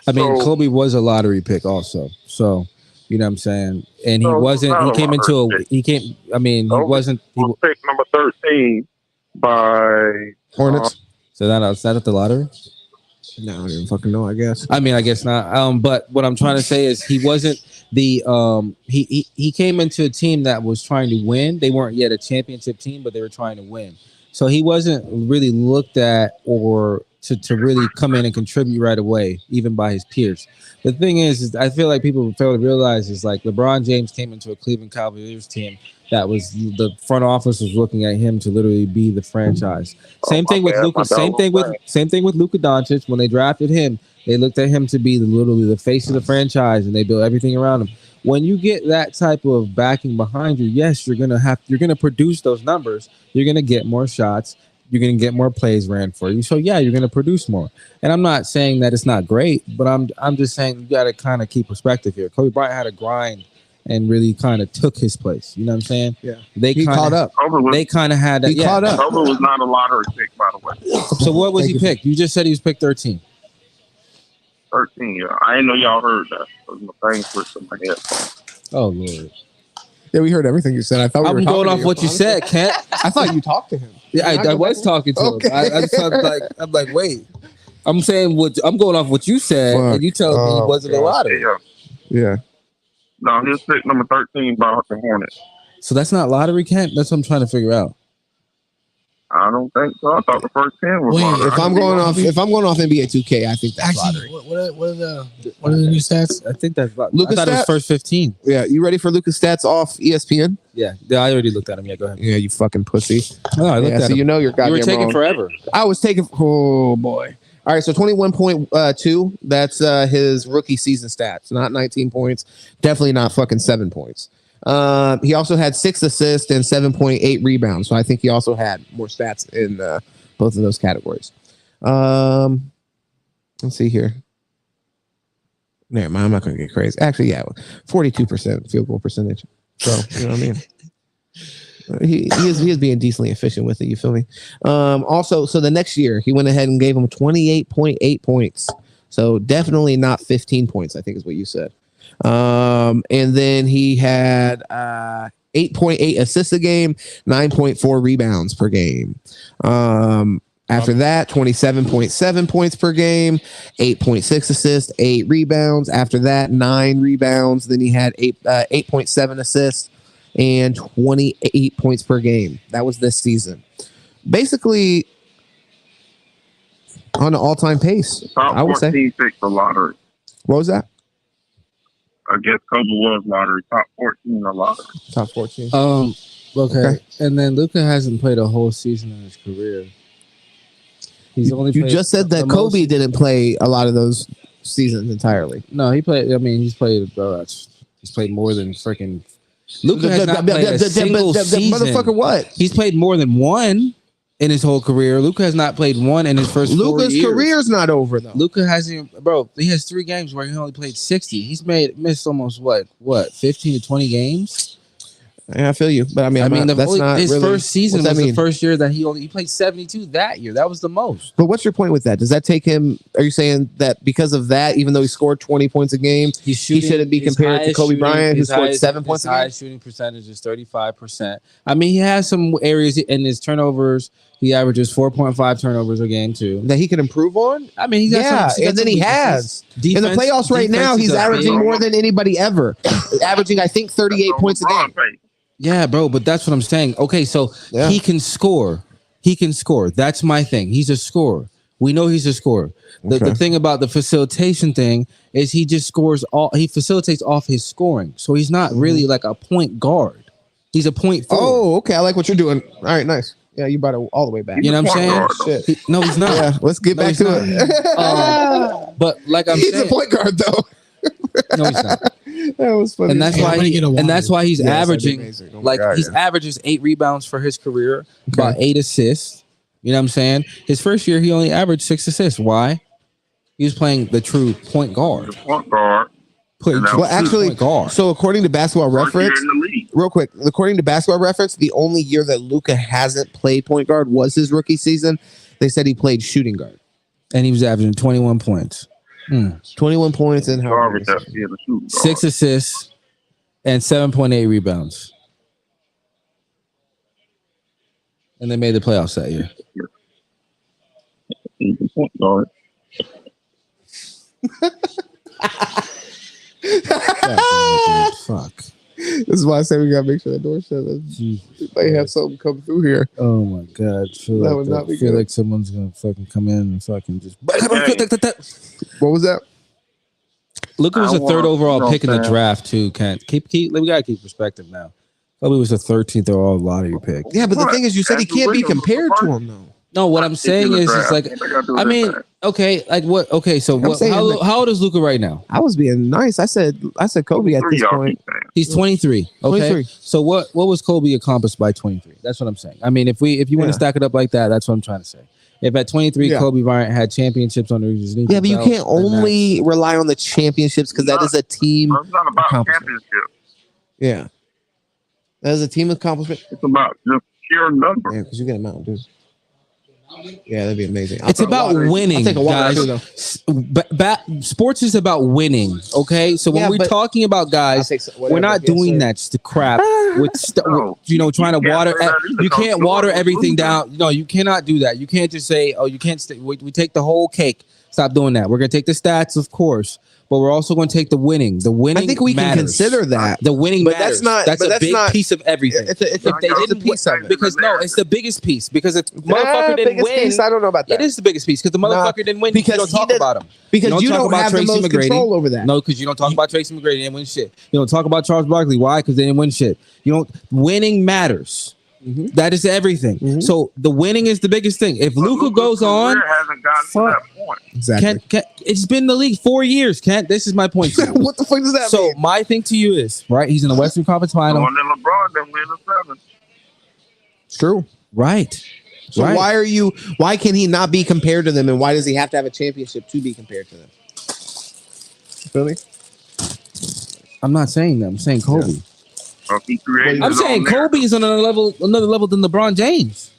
I mean, Kobe was a lottery pick also. So, you know what I'm saying? And he wasn't, he came into a, he came, I mean, he wasn't. He was picked number 13 by Hornets. So that's not at the lottery? No, I don't even fucking know, I guess. I mean, I guess not. But what I'm trying to say is he wasn't the he came into a team that was trying to win. They weren't yet a championship team, but they were trying to win. So he wasn't really looked at or to really come in and contribute right away, even by his peers. The thing is I feel like people fail to realize is like LeBron James came into a Cleveland Cavaliers team that was the front office was looking at him to literally be the franchise. Same thing with Luka. Same thing with Luka Doncic. When they drafted him, they looked at him to be literally the face of the franchise, and they built everything around him. When you get that type of backing behind you, yes, you're gonna produce those numbers. You're gonna get more shots. You're gonna get more plays ran for you. So yeah, you're gonna produce more. And I'm not saying that it's not great, but I'm just saying you got to kind of keep perspective here. Kobe Bryant had to grind and really kind of took his place. You know what I'm saying? Yeah. He caught up. They kind of had that. He caught up. Kobe was not a lottery pick, by the way. So what was he picked? You just said he was picked 13. 13, yeah. I didn't know y'all heard that. My thing switched in my head. Oh, Lord. Yeah, we heard everything you said. I thought I'm going off what you said, Kent. I thought you talked to him. Yeah, I was talking to him. I just I'm like, wait. I'm saying I'm going off what you said, and you told me he wasn't a lottery. Yeah. No, he was picked number 13 by the Hornets. So that's not lottery, Kent? That's what I'm trying to figure out. I don't think so. I thought the first 10 was lottery. If I'm going off NBA 2K, I think that's lottery. What are the new stats? I think that's lottery. Lucas I thought it was first 15. Yeah, you ready for Lucas stats off ESPN? Yeah, I already looked at him. Yeah, go ahead. Yeah, you fucking pussy. No, I looked at him. You know you're goddamn You were taking wrong. forever. I was taking. Oh boy. All right, so 21.2. That's his rookie season stats. Not 19 points. Definitely not fucking 7 points. He also had 6 assists and 7.8 rebounds. So I think he also had more stats in both of those categories. Let's see here. Never mind, I'm not going to get crazy. Actually, yeah, 42% field goal percentage. So, you know what I mean? He is being decently efficient with it. You feel me? Also, so the next year he went ahead and gave him 28.8 points. So definitely not 15 points, I think is what you said. And then he had 8.8 assists a game, 9.4 rebounds per game. After that, 27.7 points per game, 8.6 assists, 8 rebounds. After that, 9 rebounds. Then he had 8.7 assists and 28 points per game. That was this season. Basically, on an all-time pace, I would say. Top 14 picked the lottery. What was that? I guess Kobe was lottery. Top 14 the lottery. Top 14. Okay. And then Luka hasn't played a whole season in his career. He's only. You just said that Kobe didn't play a lot of those seasons entirely. No, he played. I mean, he's played. He's played more than freaking. Luka has not played a single season. Motherfucker, what? He's played more than one in his whole career. Luka has not played one in his first 4 years. Luka's career's not over though. Luka hasn't, bro. He has 3 games where he only played 60. He's missed almost what 15 to 20 games. Yeah, I feel you, but I mean, that's not his really, first season was the first year that he played 72 that year. That was the most. But what's your point with that? Does that take him? Are you saying that because of that, even though he scored 20 points a game, he shouldn't be compared to Kobe Bryant, who scored 7 points a game? His highest shooting percentage is 35%. I mean, he has some areas in his turnovers. He averages 4.5 turnovers a game too. That he can improve on. I mean, and then he has in the playoffs right now. He's averaging more than anybody ever, averaging I think 38 points a game. Yeah, bro, but that's what I'm saying. Okay, so he can score. He can score. That's my thing. He's a scorer. We know he's a scorer. The thing about the facilitation thing is he just scores he facilitates off his scoring. So he's not really like a point guard. He's a point forward. Oh, okay. I like what you're doing. All right, nice. Yeah, you brought it all the way back. You know what I'm saying? Shit. No, he's not. Yeah, let's get back to it. But like I'm saying, he's a point guard though. No, he's not. That was funny. And that's why he's averaging he averages 8 rebounds for his career, about 8 assists. You know what I'm saying? His first year, he only averaged 6 assists. Why? He was playing the true point guard. The point guard. Well, actually, so according to Basketball Reference, real quick, according to Basketball Reference, the only year that Luka hasn't played point guard was his rookie season. They said he played shooting guard, and he was averaging 21 points. 21 points and 6 assists and 7.8 rebounds. And they made the playoffs that year. Fuck. This is why I say we gotta make sure that door shut. They have something come through here. Oh my god! I feel like someone's gonna fucking come in and fucking just. What was that? Luka was a 3rd overall pick in the draft too. Kent, we gotta keep perspective now. Kobe was the 13th overall lottery pick. Yeah, but the thing is, you said he can't be compared to him though. No, what I'm saying is, it's like, I mean, okay, like what? Okay, so what? How old is Luka right now? I was being nice. I said Kobe at this point. He's 23. Okay, 23. So what was Kobe accomplished by 23? That's what I'm saying. I mean, if you want to stack it up like that, that's what I'm trying to say. If at 23 Kobe Bryant had championships under his knee, but you can't only rely on the championships because that is a team. It's not about championships. Yeah, that is a team accomplishment. It's about just sheer number. Yeah, because you get a mountain, dude. Yeah, that'd be amazing. It's about winning, guys. Sports is about winning. Okay, so when we're talking about guys, we're not doing that just to crap with trying to water. You can't water everything down. No, you cannot do that. You can't just say, "Oh, you can't." We take the whole cake. Stop doing that. We're gonna take the stats, of course, but we're also going to take the winning. The winning. I think we can consider that the winning, but matters. That's a big piece of everything. It's a piece of it because it's the biggest piece because if motherfucker didn't win, piece, I don't know about that. It is the biggest piece because the motherfucker didn't win. Because you don't talk about him because you don't have the most control over that. No, because you don't talk about Tracy McGrady. They didn't win shit. You don't talk about Charles Barkley. Why? Because they didn't win shit. Winning matters. Mm-hmm. That is everything. Mm-hmm. So the winning is the biggest thing. If Luka goes on, hasn't gotten to that point. Exactly. It's been in the league 4 years. Kent, this is my point. What the fuck does that mean? So my thing to you is right. He's in the Western Conference Final. And LeBron didn't win the 7. It's true. Right. So why can he not be compared to them, and why does he have to have a championship to be compared to them? You feel me? I'm not saying that. I'm saying Kobe. Yeah. I'm saying Kobe is on another level than LeBron James.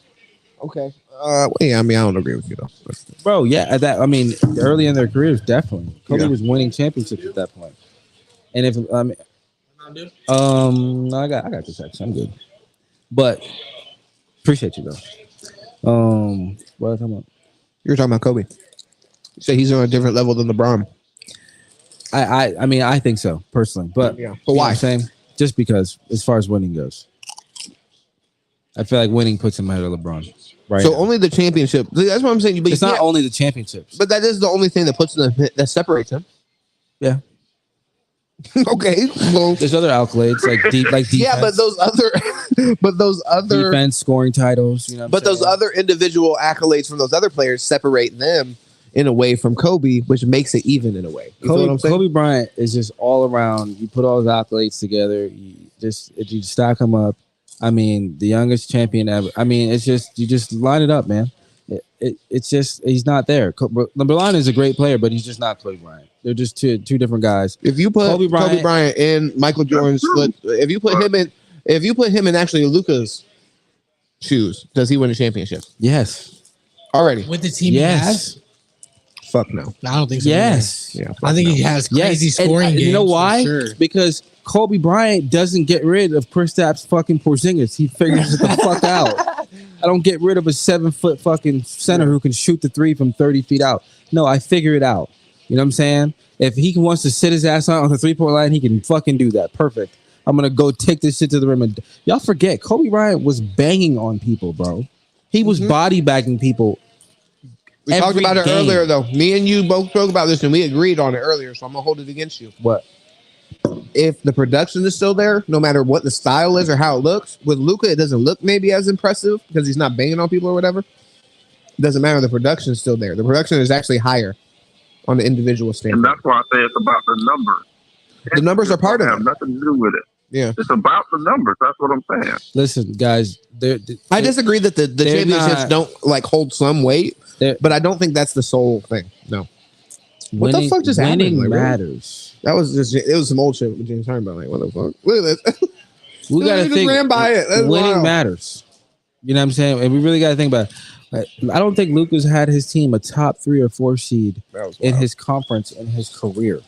Okay. Yeah, I mean, I don't agree with you though. Bro, yeah, early in their careers, definitely. Kobe was winning championships at that point. And if no, I got this actually. I'm good. But appreciate you though. What are you talking about? You're talking about Kobe. You say he's on a different level than LeBron. I mean, I think so personally, but But why? Just because, as far as winning goes, I feel like winning puts him ahead of LeBron. Right. So now. Only the championship. That's what I'm saying. But it's not only the championships, but that is the only thing that that separates him. Yeah. Okay. Well, there's other accolades like defense. Yeah, but those other defense, scoring titles. You know. But those other individual accolades from those other players separate them in a way from Kobe, which makes it even in a way. Kobe Bryant is just all around. You put all his accolades together. If you stack them up, I mean, the youngest champion ever. I mean, it's just you just line it up, man. It's just he's not there. LeBron is a great player, but he's just not Kobe Bryant. They're just two different guys. If you put Kobe Bryant in Michael Jordan's foot, if you put him in actually Luka's shoes, does he win a championship? Yes. Already with the team he has. Fuck no. I don't think so. Yes. Yeah. I think he has crazy scoring games. You know why? Sure. Because Kobe Bryant doesn't get rid of Kristaps fucking Porzingis. He figures it the fuck out. I don't get rid of a 7-foot fucking center who can shoot the 3 from 30 feet out. No, I figure it out. You know what I'm saying? If he wants to sit his ass on the 3-point line, he can fucking do that. Perfect. I'm going to go take this shit to the rim. And y'all forget, Kobe Bryant was banging on people, bro. He was body bagging people We talked about it earlier, though. Me and you both spoke about this, and we agreed on it earlier, so I'm going to hold it against you. What? If the production is still there, no matter what the style is or how it looks, with Luka, it doesn't look maybe as impressive because he's not banging on people or whatever. It doesn't matter. The production is still there. The production is actually higher on the individual standpoint. And that's why I say it's about the numbers. The numbers are part of it. Have nothing to do with it. Yeah. It's about the numbers. That's what I'm saying. Listen, guys. I disagree that the championships don't like hold some weight, but I don't think that's the sole thing. No. What the fuck just happened? Winning like, matters. That was just, it was some old shit with James Harden. Like, what the fuck? Look at this. We got to think. Ran by it. That's winning wild. Matters. You know what I'm saying? And we really got to think about it. I don't think Luka's had his team a top 3 or 4 seed in his conference in his career.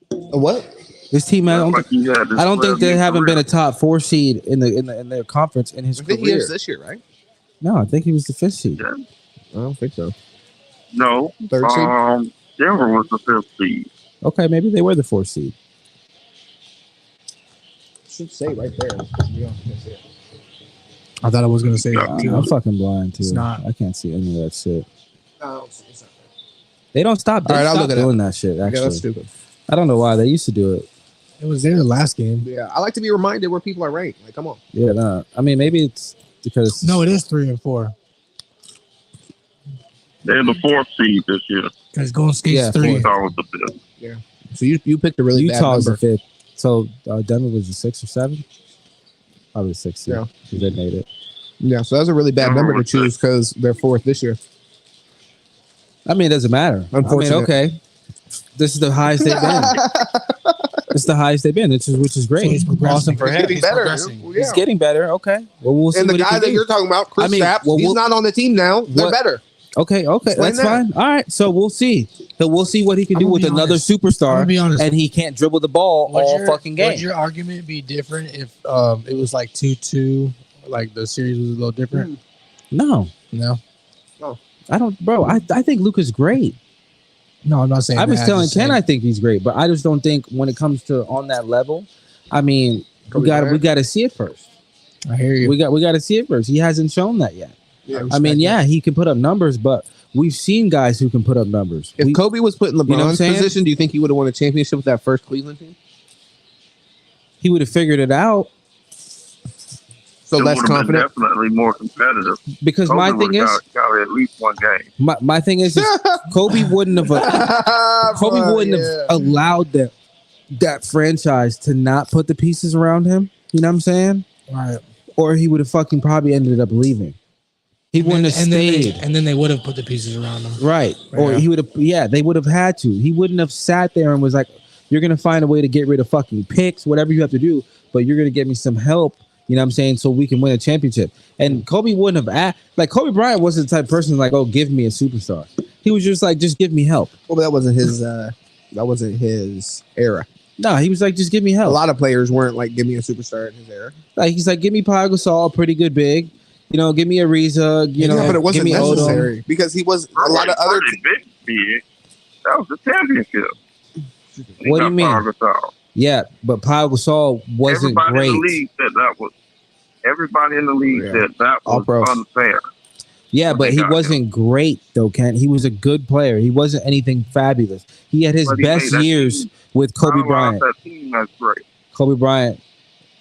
What? This team, I don't think they haven't been a top 4 seed in their conference in his career. I think he is this year, right? No, I think he was the 5th seed. Yeah. I don't think so. No. 3rd seed? Denver was the 5th seed. Okay, maybe they were the 4th seed. Should say right there. I thought I was going to say that too. I'm fucking blind too. It's not. I can't see any of that shit. No, it's not there. They don't stop. They I'll stop look it doing that shit. Actually, yeah, that's stupid. I don't know why they used to do it. It was there last game. Yeah, I like to be reminded where people are ranked. Like, come on. Yeah, no. I mean, maybe it's because No, it is 3 and 4. They're the 4th seed this year. Because Golden State's 3. Utah was the 5th. Yeah. So you picked a really Utah's bad the number. 5th. So Denver was the 6th or 7th. Probably 6th. Yeah, because they made it. Yeah, so that's a really bad number to choose because they're 4th this year. I mean, it doesn't matter. Unfortunately, okay. This is the highest they've been. It's the highest they've been, which is great. So Awesome for him. Getting better. He's getting better. Okay. Well, we'll see. And the what he guy can that do. you're talking about, Chris Stapps, he's not on the team now. They're better. Okay, Explain that's that. fine. All right, so we'll see. So we'll see what he can do with another superstar, and he can't dribble the ball all fucking game. Would your argument be different if it was like 2-2, like the series was a little different? No. I don't, bro. I think Luka's great. No, I'm not saying. I was telling Ken I think he's great, but I just don't think when it comes to on that level. I mean, we got to see it first. I hear you. We got to see it first. He hasn't shown that yet. Yeah, I mean, he can put up numbers, but we've seen guys who can put up numbers. If Kobe was put in LeBron's saying? position, do you think he would have won a championship with that first Cleveland team? He would have figured it out. So It less would've been confident. definitely more competitive. Because Kobe my thing is, got at least one game. my thing is Kobe wouldn't have have allowed that franchise to not put the pieces around him. You know what I'm saying? Right. Or he would have fucking probably ended up leaving. He wouldn't have stayed. And then they would have put the pieces around him. Right. Or he would have, they would have had to. He wouldn't have sat there and was like, you're going to find a way to get rid of fucking picks, whatever you have to do, but you're going to get me some help, you know what I'm saying, so we can win a championship. And Kobe wouldn't have, Kobe Bryant wasn't the type of person like, oh, give me a superstar. He was just like, just give me help. Well, but that wasn't his era. No, he was like, just give me help. A lot of players weren't like, give me a superstar in his era. Like, he's like, give me Pau Gasol, pretty good big. You know, give me Ariza. But it wasn't give me necessary Odom. because he was a lot of other. Big. That was the championship. What do you mean? Yeah, but Pau Gasol wasn't Everybody great. in the league said that was. Everybody in the league said that was unfair. Yeah, but he wasn't great though, Ken. He was a good player. He wasn't anything fabulous. He had his best years with Kobe Bryant. That team, that's great. Kobe Bryant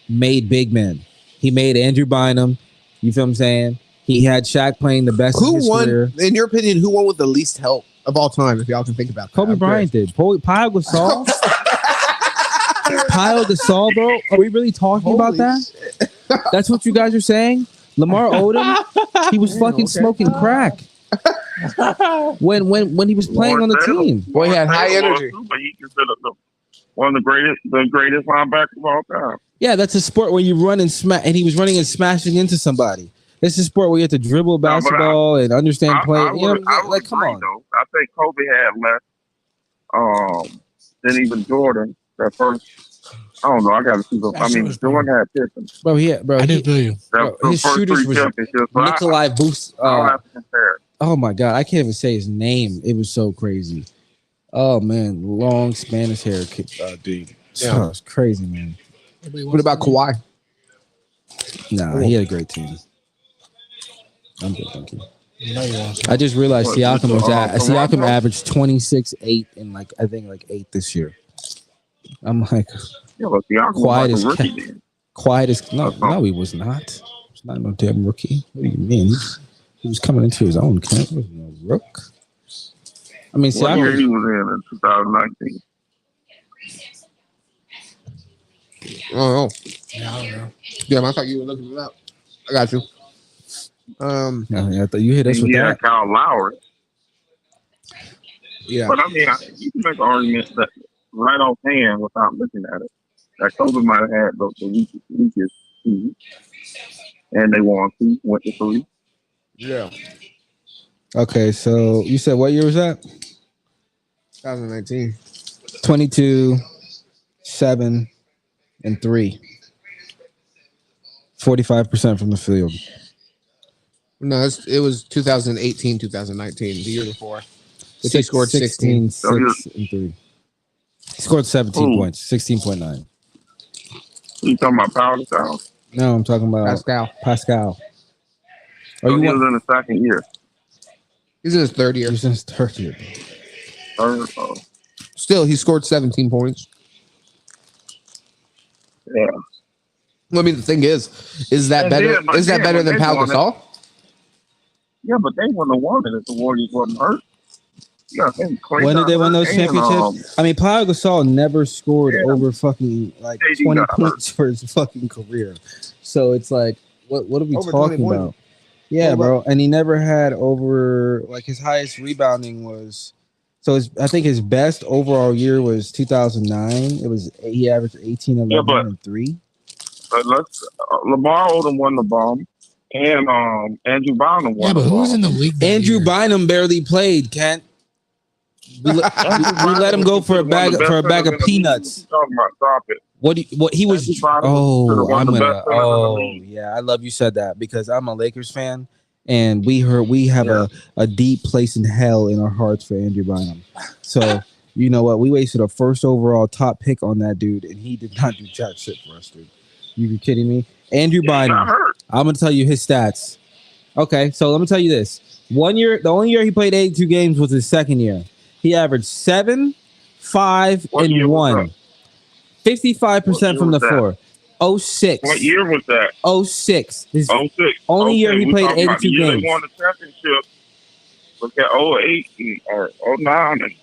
made big men. He made Andrew Bynum. You feel what I'm saying? He had Shaq playing the best of his career. In your opinion, who won with the least help of all time, if y'all can think about that? Kobe Bryant did. Pau Gasol? Pau Gasol, bro? Are we really talking about that? Shit. That's what you guys are saying? Lamar Odom? He was fucking smoking crack. when he was playing on the team. Boy, he had high energy. But he considered one of the greatest linebackers of all time. Yeah, that's a sport where you run and smash, and he was running and smashing into somebody. It's a sport where you have to dribble basketball and understand play. Come on. Though. I think Kobe had less than even Jordan. That first, I don't know. I got to see. Jordan had Pippen. Bro, I didn't feel you. His shooters was Nikolai Boost. Have to compare. Oh my God, I can't even say his name. It was so crazy. Oh man, long Spanish hair, dude. Yeah. It's crazy, man. What about Kawhi? Nah, he had a great team. I'm good, thank you. No, you won't. I just realized Siakam Toronto? averaged 26-8 and I think 8 this year. I'm like, Yeah, but Siakam quiet was as like a rookie then. quiet as no, he was not. He's not no damn rookie. What do you mean? He was coming into his own. He was no rook. I mean, What year Siakam. he was in 2019? I don't know. Yeah, I don't know. Yeah, I thought you were looking it up. I got you. I thought you hit us with He had that. Kyle Lowry. Yeah. But I mean, you can make an argument that right offhand without looking at it, that Kobe might have had the weakest team, and they won 2, went to 3. Yeah. Okay, so you said what year was that? 2019. 22, 7, and 3. 45% from the field. No, it was 2018, 2019, the year before. Which he scored 16. 6, and 3. He scored 17 points, 16.9. You talking about Powder Town? No, I'm talking about Pascal. He was in the second year. He's in his third year. He's in his third year. Still, he scored 17 points. Yeah. Well, I mean, the thing is that better? Is that better than Pau Gasol? Yeah, but they wouldn't have won it if the Warriors wasn't hurt. Yeah, when did they win those championships? I mean, Pau Gasol never scored over fucking 20 points for his fucking career. So it's like, what are we talking about? Yeah, bro. And he never had over his highest rebounding was. So I think his best overall year was 2009. He averaged 18, 11, and 3. But Lamar Odom won the bomb, and Andrew Bynum won. Yeah, but who's in the league? Andrew Bynum barely played. Kent. We let him go for a bag of peanuts. Talking about drop it. What he was? Yeah, I love you said that because I'm a Lakers fan. And we have a deep place in hell in our hearts for Andrew Bynum. So you know what? We wasted a first overall top pick on that dude, and he did not do jack shit for us, dude. You kidding me? Andrew Bynum. I'm gonna tell you his stats. Okay, so let me tell you this. 1 year, the only year he played 82 games was his second year. He averaged 7, 5, and 1. 55% from the floor. 06. What year was that? 06. 06. Only year he played 82 games. They won the championship. Was that 08 or 09 and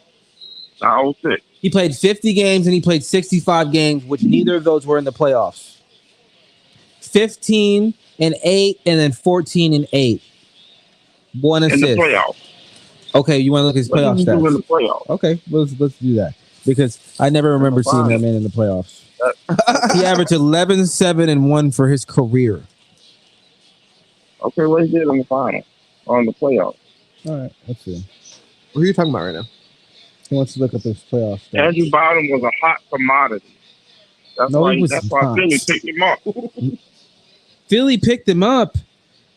now 06. He played 50 games and he played 65 games, which neither of those were in the playoffs. 15 and 8 and then 14 and 8. 1 assist. In the playoffs. Okay, you want to look at his playoff stats? In the playoffs. Okay, let's do that because I never remember seeing that man in the playoffs. He averaged 11, 7, and 1 for his career. Okay, what he did in the final, on the playoffs. All right, let's see. What are you talking about right now? He wants to look up his playoff stats. Andrew Bynum was a hot commodity. That's why Philly picked him up. Philly picked him up.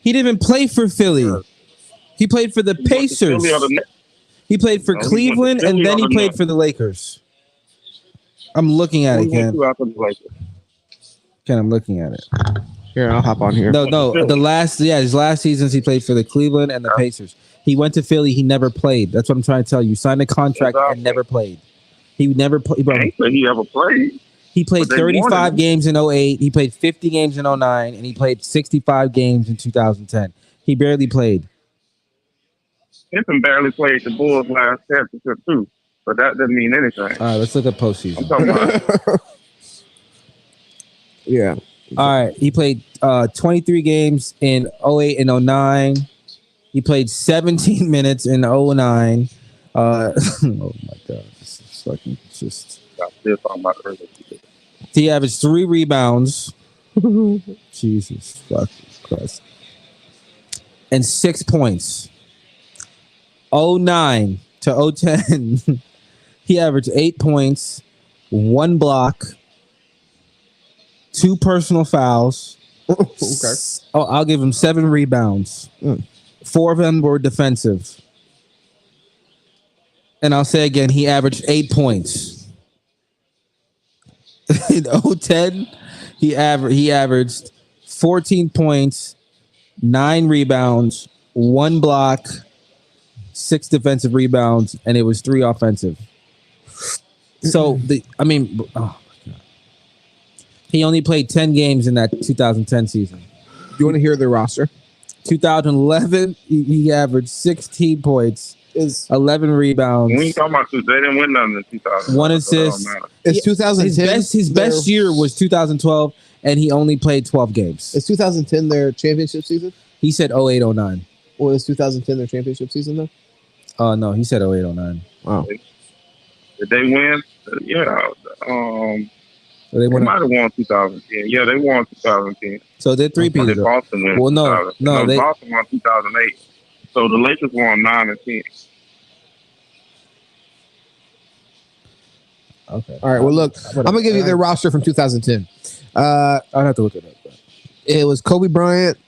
He didn't even play for Philly. Yeah. He played for the Pacers. He played for Cleveland, and then he played for the Lakers. I'm looking at it, Ken. Ken, I'm looking at it. Here, I'll hop on here. No, his last seasons he played for the Cleveland and the Pacers. He went to Philly. He never played. That's what I'm trying to tell you. Signed a contract and never played. He never played. He ever played. He played 35 games in 08. He played 50 games in 09, and he played 65 games in 2010. He barely played. Pippen barely played the Bulls last championship too, but that doesn't mean anything. All right, let's look at postseason. I'm talking about. Yeah. All right, he played 23 games in 08 and 09. He played 17 minutes in 09. Oh my God, this is fucking just. He averaged 3 rebounds. Jesus fucking Christ. And 6 points. 09 to 010. He averaged 8 points, 1 block, 2 personal fouls. Okay. I'll give him 7 rebounds. 4 of them were defensive. And I'll say again, he averaged 8 points. In 010, he averaged 14 points, 9 rebounds, 1 block, 6 defensive rebounds, and it was 3 offensive. So he only played 10 games in that 2010 season. Do you want to hear their roster? 2011, he averaged 16 points, 11 rebounds. We ain't talking about they didn't win nothing in 2000. 1 assist. It's 2010. His best year was 2012, and he only played 12 games. Is 2010 their championship season? He said 08-09. Or is 2010 their championship season though? No, he said 08-09. Wow. Did they win? Yeah. They might have won 2010. Yeah, they won 2010. So they're 3-peated. Boston won. Well, no, Boston won 2008. So the Lakers won 9 and 10. Okay. All right. Well, look, I'm gonna give you their roster from 2010. I'd have to look it up. It was Kobe Bryant,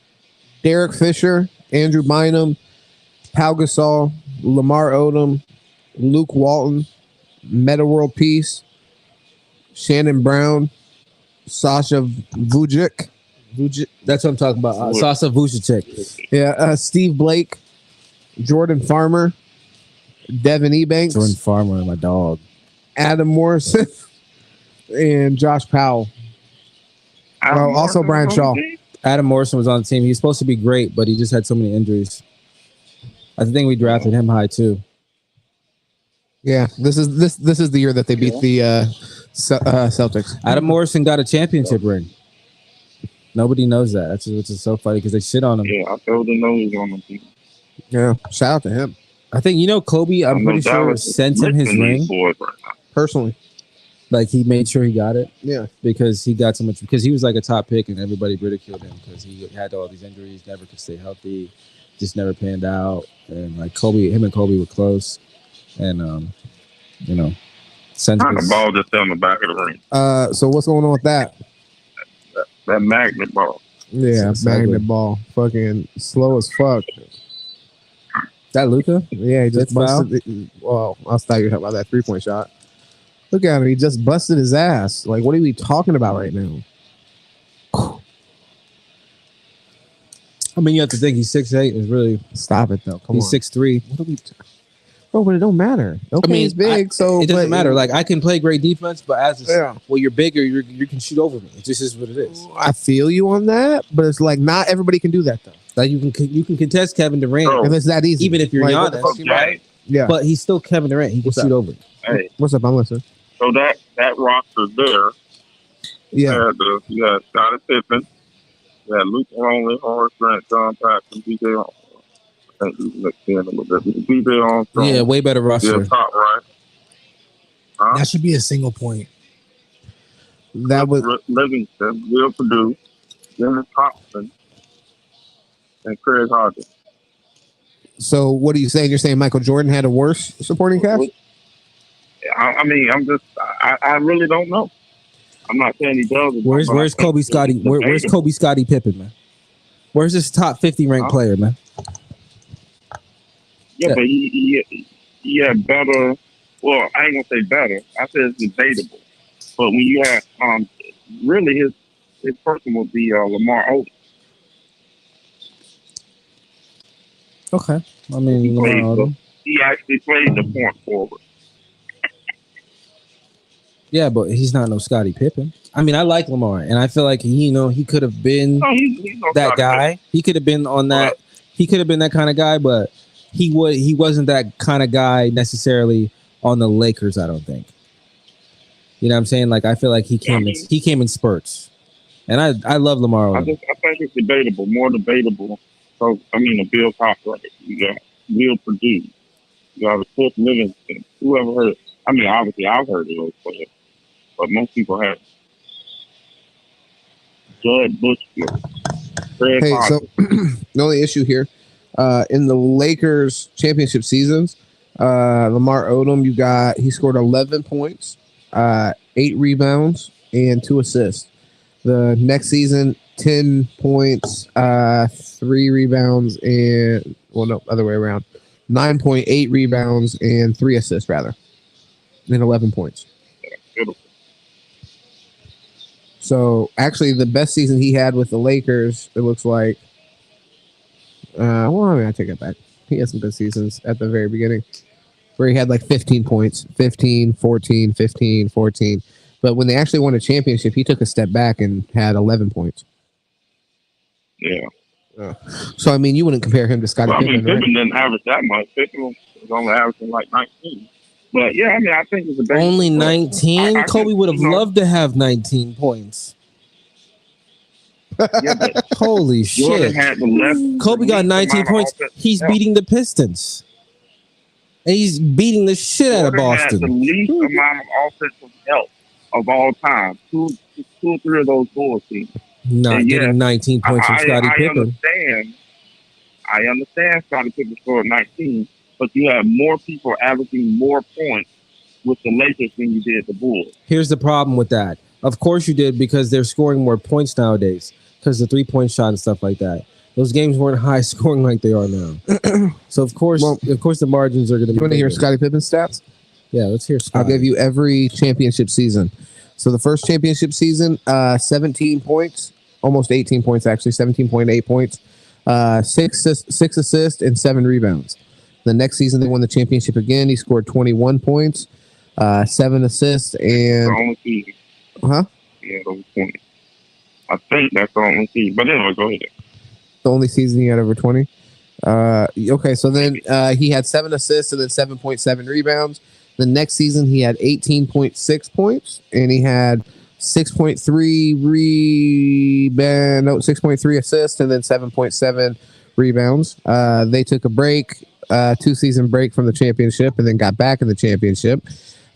Derek Fisher, Andrew Bynum, Pau Gasol, Lamar Odom, Luke Walton, Meta World Peace, Shannon Brown, Sasha Vujic. That's what I'm talking about. Sasha Vujic. Yeah. Steve Blake, Jordan Farmer, Devin Ebanks, Jordan Farmer, my dog. Adam Morrison, and Josh Powell. Also Brian Shaw. Adam Morrison was on the team. He was supposed to be great, but he just had so many injuries. I think we drafted him high too. Yeah, this is the year that they beat the Celtics. Adam Morrison got a championship ring. Nobody knows that. Which is so funny because they shit on him. Yeah, I told them no, he's on the team. Yeah, shout out to him. I think Kobe. I'm pretty sure sent him his ring personally. Like he made sure he got it. Yeah, because he got so much. Because he was like a top pick, and everybody ridiculed him because he had all these injuries, never could stay healthy, just never panned out. And like him and Kobe were close, and sent the ball just on the back of the ring. So what's going on with that? That magnet ball. Yeah, magnet ball. Fucking slow as fuck. That Luka? Yeah, he just busted. Well, I thought you were talking about that 3-point shot. Look at him. He just busted his ass. Like, what are we talking about right now? I mean, you have to think he's 6'8". Is really stop it though. Come on. He's 6'3". What are we? Bro, but it don't matter. Okay, he's big, so it doesn't matter. Like I can play great defense, but well, you're bigger. You can shoot over me. It just is what it is. I feel you on that, but it's like not everybody can do that though. Like you can contest Kevin Durant if it's that easy. Even if you're Giannis, right? Yeah, but he's still Kevin Durant. He can shoot over. Hey, what's up? I'm listening. So that roster there. Yeah, you had Scottie Pippen, you had Luke Longley, Horace Grant, John Paxson, DJ. I think he's next in a little bit. DJ Armstrong. Yeah, way better roster. Yeah, top right. Huh? That should be a single point. That was Livingston, Will Purdue, Dennis Thompson, and Craig Hodges. So what are you saying? You're saying Michael Jordan had a worse supporting cast? I mean, I really don't know. I'm not saying he does. Where's Kobe Scotty? Where's Kobe Scotty Pippen, man? Where's this top 50 ranked player, man? Yeah, but he had better. Well, I ain't gonna say better. I said it's debatable. But when you have really his person would be Lamar Odom. Okay, I mean he actually played the point forward. Yeah, but he's not no Scottie Pippen. I mean, I like Lamar, and I feel like he could have been that guy. He could have been on that. He could have been that kind of guy, but he wasn't that kind of guy necessarily on the Lakers. I don't think. You know what I'm saying? Like I feel like he came in spurts, and I love Lamar. I think it's debatable, more debatable. So I mean, the Bill Cosgrave, you got Will Purdue, you got Cliff Livingston. Whoever heard? I mean, obviously I've heard of those players, but most people haven't. Judd Bushfield. Hey, so the only issue here in the Lakers championship seasons, Lamar Odom, he scored 11 points, 8 rebounds, and 2 assists. The next season, 10 points, 3 rebounds, and other way around, 9.8 rebounds and 3 assists rather, and 11 points. So actually, the best season he had with the Lakers, it looks like, Well, I mean, I take it back. He had some good seasons at the very beginning where he had like 15 points, 15, 14, 15, 14. But when they actually won a championship, he took a step back and had 11 points. Yeah. So, I mean, you wouldn't compare him to Scottie Pippen, right? Pippen didn't average that much. Pippen was only averaging like 19. But, yeah, I mean, I think it's a big... Only 19? Kobe would have loved to have 19 points. Yeah, but holy shit. Kobe got 19 points. He's beating the Pistons. And he's beating the shit out of Boston. Had the least amount of offensive help of all time. Two or three of those Bulls teams. Not getting 19 points from Scottie Pippen. I understand Scottie Pippen scored 19, but you have more people averaging more points with the Lakers than you did the Bulls. Here's the problem with that. Of course you did, because they're scoring more points nowadays because the 3-point shot and stuff like that. Those games weren't high scoring like they are now. So of course the margins are going to be. You want to hear Scottie Pippen's stats? Yeah, let's hear Scottie. I'll give you every championship season. So the first championship season, 17 points, almost 18 points actually, 17.8 points, 6 assists and 7 rebounds. The next season they won the championship again. He scored 21 points, 7 assists, and the only season. Huh? Yeah, those 20. I think that's the only season. But anyway, go ahead. The only season he had over 20. Okay, so then he had 7 assists and then 7.7 rebounds. The next season he had 18.6 points and he had 6.3 assists and then 7.7 rebounds. They took a break, 2-season break from the championship, and then got back in the championship.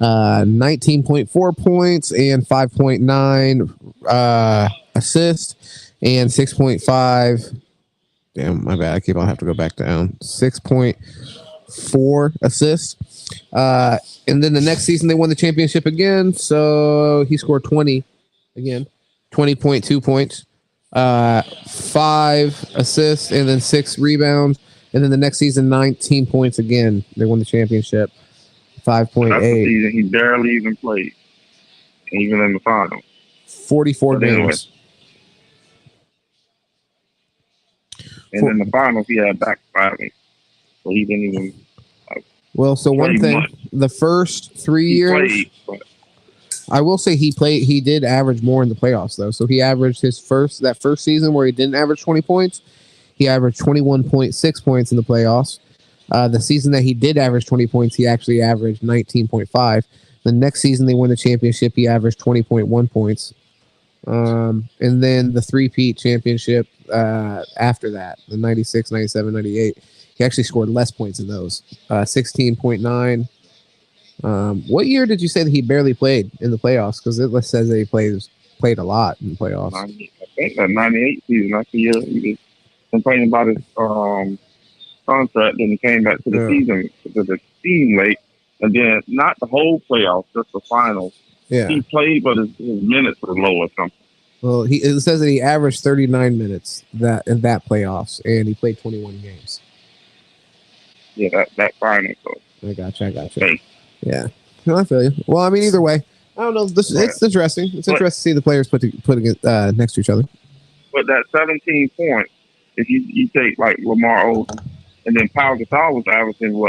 19.4 points and 5.9 assists and 6.5. Damn, my bad. I keep on have to go back down. 6.4 assists. And then the next season they won the championship again. So he scored 20 again, 20.2 points, 5 assists, and then 6 rebounds. And then the next season, 19 points again. They won the championship. 5.8. That's the season he barely even played, even in the finals. 44 games. And in the finals, he had back-to-back. So he didn't even... so one thing, the first 3 years... I will say he did average more in the playoffs, though. So he averaged that first season where he didn't average 20 points. He averaged 21.6 points in the playoffs. The season that he did average 20 points, he actually averaged 19.5. The next season they won the championship, he averaged 20.1 points. And then the three-peat championship after that, the 96, 97, 98, he actually scored less points in those, 16.9. What year did you say that he barely played in the playoffs? Because it says that he played a lot in the playoffs. I think that 98 season, that's the year he was complaining about his contract, and he came back to the season to the team late, and then not the whole playoffs, just the finals. Yeah, he played, but his minutes were low or something. Well, it says that he averaged 39 minutes in that playoffs, and he played 21 games. Yeah, that final. So. I gotcha. Yeah, no, I feel you. Well, I mean, either way, I don't know. It's interesting. It's interesting to see the players put it next to each other. But that 17 points, if you take like Lamar Odom, and then Pau Gasol was averaging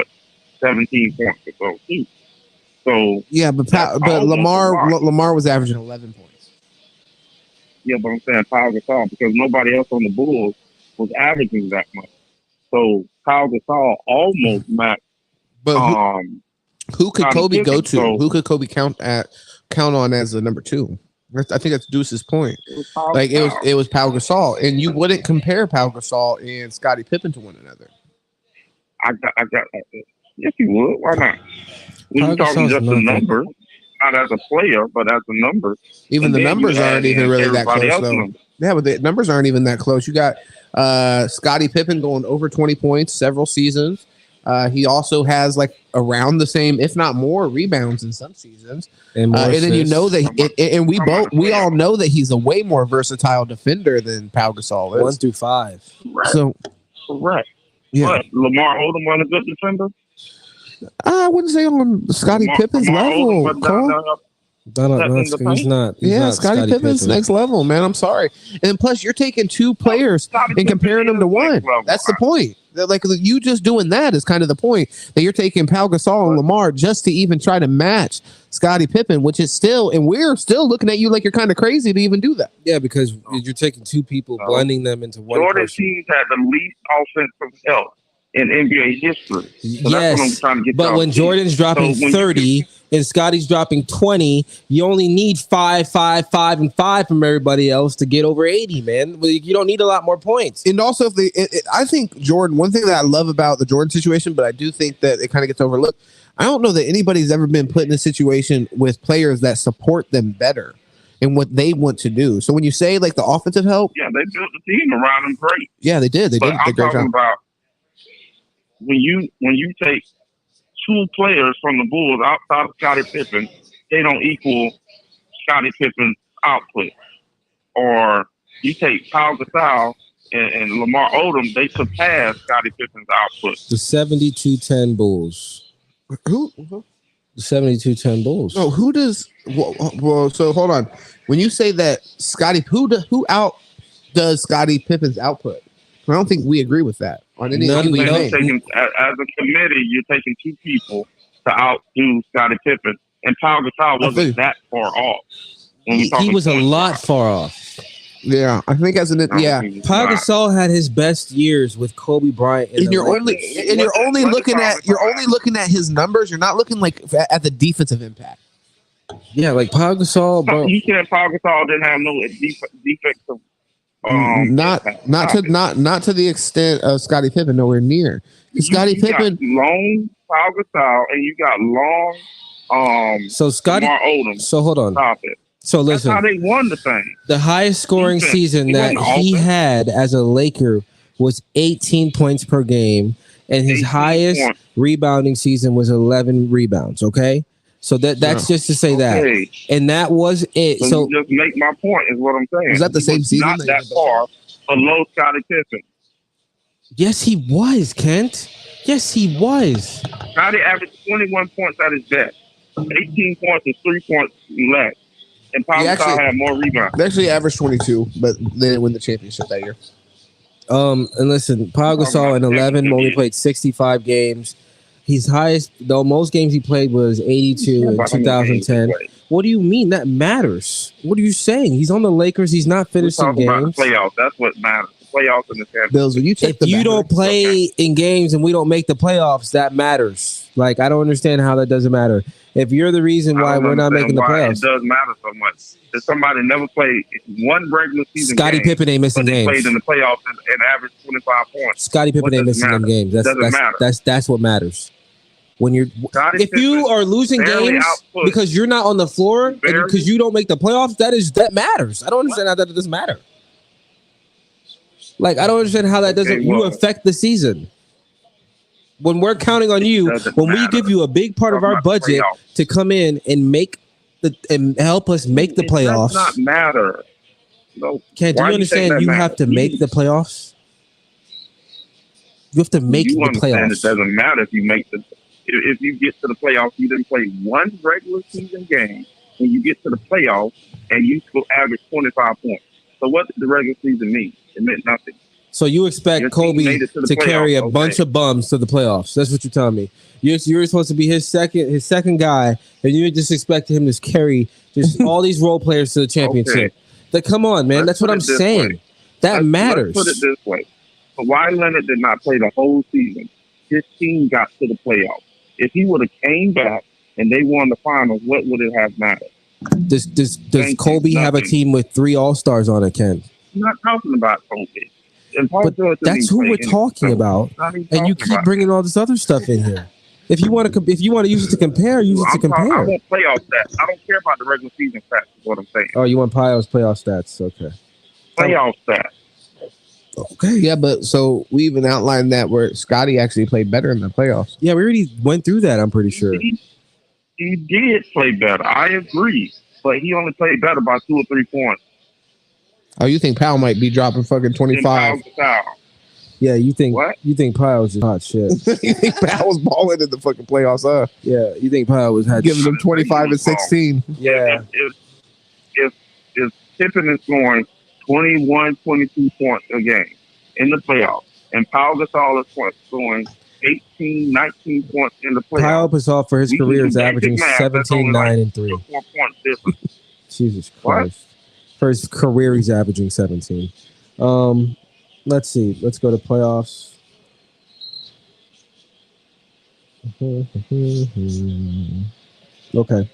17 points or so too. So yeah, but Lamar was averaging 11 points. Yeah, but I'm saying Pau Gasol because nobody else on the Bulls was averaging that much. So Pau Gasol almost matched. But who could Kobe go to? Who could Kobe count on as the number 2? I think that's Deuce's point. It was Pau Gasol, and you wouldn't compare Pau Gasol and Scottie Pippen to one another. I got yes, you would. Why not? We're talking just a number, not as a player, but as a number. Even the numbers aren't even really that close, though. Yeah, but the numbers aren't even that close. You got Scottie Pippen going over 20 points several seasons. He also has like around the same, if not more, rebounds in some seasons. And then you know that, we all know that he's a way more versatile defender than Pau Gasol is. 1 through 5. Right. So correct. Yeah. But Lamar Odom was a good defender. I wouldn't say on Scottie Pippen's level. He's not. Scottie Pippen's Pippen. next level, man. I'm sorry. And plus, you're taking two players and comparing them to one. That's the point. Like you just doing that is kind of the point that you're taking Pau Gasol and Lamar just to even try to match Scottie Pippen, which is still, and we're still looking at you like you're kind of crazy to even do that. Yeah, because you're taking two people, blending them into one. Jordan teams had the least offensive help in NBA history. So yes, that's what I'm trying to get but when Jordan's dropping 30 and Scotty's dropping 20, you only need 5, 5, 5, and 5 from everybody else to get over 80, man. You don't need a lot more points. And also, I think Jordan, one thing that I love about the Jordan situation, but I do think that it kind of gets overlooked. I don't know that anybody's ever been put in a situation with players that support them better in what they want to do. So when you say like the offensive help, yeah, they built the team around them great. Yeah, they did. But I'm talking about when you take two players from the Bulls outside of Scottie Pippen, they don't equal Scottie Pippen's output. Or you take Pau Gasol and Lamar Odom, they surpass Scottie Pippen's output. The 72-10 Bulls. Who? The 72-10 Bulls. No, who does? Well, so hold on. When you say that Scottie, who outdoes Scottie Pippen's output? I don't think we agree with that. On any as a committee, you're taking two people to outdo Scottie Pippen, and Pau Gasol wasn't that far off. He was a lot far off. Yeah, I think Pau Gasol had his best years with Kobe Bryant. And you're only looking at his numbers. You're not looking like at the defensive impact. Yeah, like Pau Gasol, bro. You said Pau Gasol didn't have no defensive. Not to the extent of Scottie Pippen, nowhere near. Scottie Pippen, long Pau Gasol, and you got long. So Scottie. Lamar Odom. So hold on. Stop it. So listen, that's how they won the thing. The highest scoring season that he had as a Laker was 18 points per game, and his highest rebounding season was 11 rebounds. Okay. So that's just to say that, and that was it. So just make my point is what I'm saying. Was that the same season? Not that far below Scottie Pippen. Yes, he was, Kent. Yes, he was. Scottie averaged 21 points at his best. 18 points and 3 points less. And Pau Gasol had more rebounds. They actually averaged 22, but they didn't win the championship that year. And listen, Pau Gasol in 11 only played 65 games. His highest, though, most games he played was 82 in 2010. What do you mean? That matters. What are you saying? He's on the Lakers. He's not finishing games. About the playoffs. That's what matters. The playoffs and the championship. Bills, when you if you don't play in games and we don't make the playoffs, that matters. Like, I don't understand how that doesn't matter. If you're the reason why we're not making the playoffs, it does matter so much. If somebody never played one regular season, Scottie Pippen ain't missing games. Played in the playoffs and averaged 25 points. Scottie Pippen ain't missing them games. That's what matters. When if you are losing games because you're not on the floor and because you don't make the playoffs, that matters. I don't understand how that doesn't matter. Like, I don't understand how that doesn't you affect the season. When we're counting on you, when we give you a big part of our budget to come in and and help us make the playoffs, it does not matter. No. Ken, do you understand you have to make the playoffs? You have to make the playoffs. It doesn't matter if you make the. If you get to the playoffs, you didn't play one regular season game. When you get to the playoffs and you average 25 points. So what did the regular season mean? It meant nothing. So you expect Kobe to carry a bunch of bums to the playoffs? That's what you're telling me. You're supposed to be his second guy, and you just expect him to carry just all these role players to the championship. Okay. Like, come on, man. That's what I'm saying. That matters. Let's put it this way. Kawhi Leonard did not play the whole season. His team got to the playoffs. If he would have came back and they won the finals, what would it have mattered? Does Kobe have a team with 3 All-Stars on it, Ken? I'm not talking about Kobe. But that's who we're talking about, and you keep bringing all this other stuff in here. If you want to use it to compare, use it to compare. I want playoff stats. I don't care about the regular season stats. Is what I'm saying. Oh, you want playoff stats? Okay. Playoff stats. Okay. Yeah, but so we even outlined that where Scottie actually played better in the playoffs. Yeah, we already went through that. I'm pretty sure. He did play better. I agree, but he only played better by 2 or 3 points. Oh, you think Powell might be dropping fucking 25? Yeah, you think What? you think Pyle was just hot shit. You think Powell was balling in the fucking playoffs, huh? Yeah, you think Pyle was had Giving them 25 and 16. Yeah. If Pippen is scoring 21, 22 points a game in the playoffs, and Paul Gasol is scoring 18, 19 points in the playoffs. Pyle Gasol for his career is averaging 17, 9, and 3. 4 points difference. Jesus Christ. For his career, he's averaging 17. Let's see. Let's go to playoffs. Okay.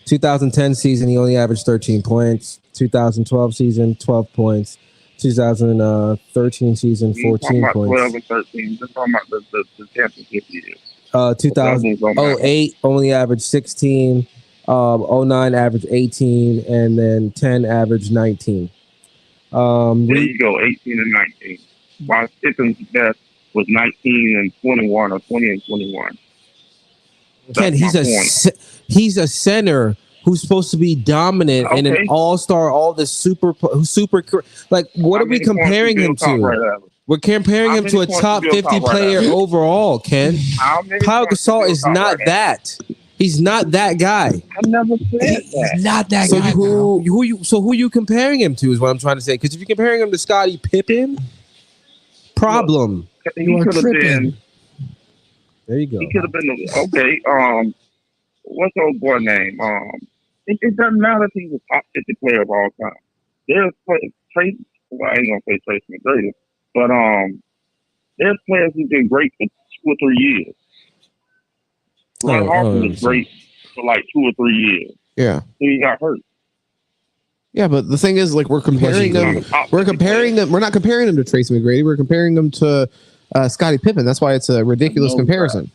2010 season, he only averaged 13 points. 2012 season, 12 points. 2013 season, 14 points. 12 and 13. Just talking about the championship years. 2008 only averaged 16. 09 averaged 18, and then 10 averaged 19. There you go, 18 and 19. While Pippen's best was 19 and 21 or 20 and 21. Ken, he's a center who's supposed to be dominant and an all-star, all this super. Like, what are we comparing him to? We're comparing him to a top 50 player overall, Ken. Pau Gasol is not that. He's not that guy. I never said that. He's not that So guy. who you comparing him to is what I'm trying to say. Because if you're comparing him to Scottie Pippen, problem. He could have been. There you go. He could have been okay. What's the old boy name? It doesn't matter if he's a top 50 player of all time. There's Trace. Well, I ain't gonna say Trace McGrady, but there's players who've been great for 2 or 3 years. Ron Harper was great for like 2 or 3 years. Yeah. Then he got hurt. Yeah, but the thing is, like, we're comparing them. We're comparing them. We're not comparing them to Tracy McGrady. We're comparing them to Scottie Pippen. That's why it's a ridiculous comparison.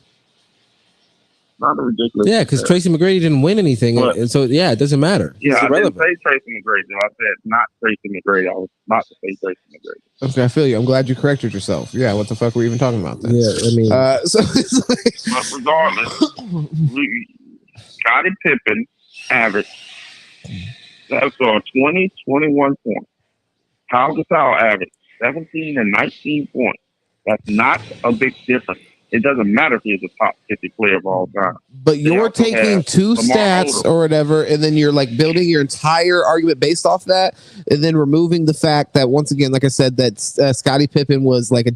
Not a ridiculous. Yeah, because Tracy McGrady didn't win anything, and so yeah, it doesn't matter. Yeah, I didn't say Tracy McGrady. I said not Tracy McGrady. I was not to say Tracy McGrady. Okay, I feel you. I'm glad you corrected yourself. Yeah, what the fuck were we even talking about then? Yeah, I mean, so it's like, but regardless, Scottie Pippen averaged that's on 20, 21 points. Pau Gasol averaged 17 and 19 points. That's not a big difference. It doesn't matter if he's a top 50 player of all time. But you're taking two stats or whatever, and then you're like building your entire argument based off that, and then removing the fact that, once again, like I said, that Scottie Pippen was like a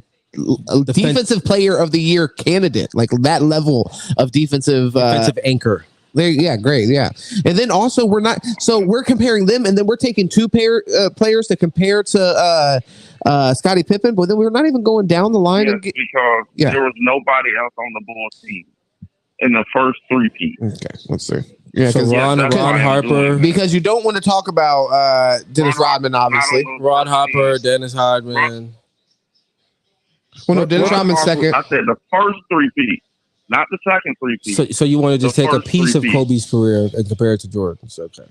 defensive player of the year candidate, like that level of defensive anchor. Yeah, great. Yeah. And then also we're comparing them, and then we're taking two players to compare to Scottie Pippen, but then we're not even going down the line. Because there was nobody else on the Bulls team in the first three-peat. Okay, let's see. Yeah, so Ron Harper. Because you don't want to talk about Dennis Rodman, obviously. Ron Harper, Dennis Rodman. Well, no, Dennis Rodman's second. I said the first three-peat. Not the second three-peat. So you want to just take a piece of Kobe's career and compare it to Jordan's? Okay.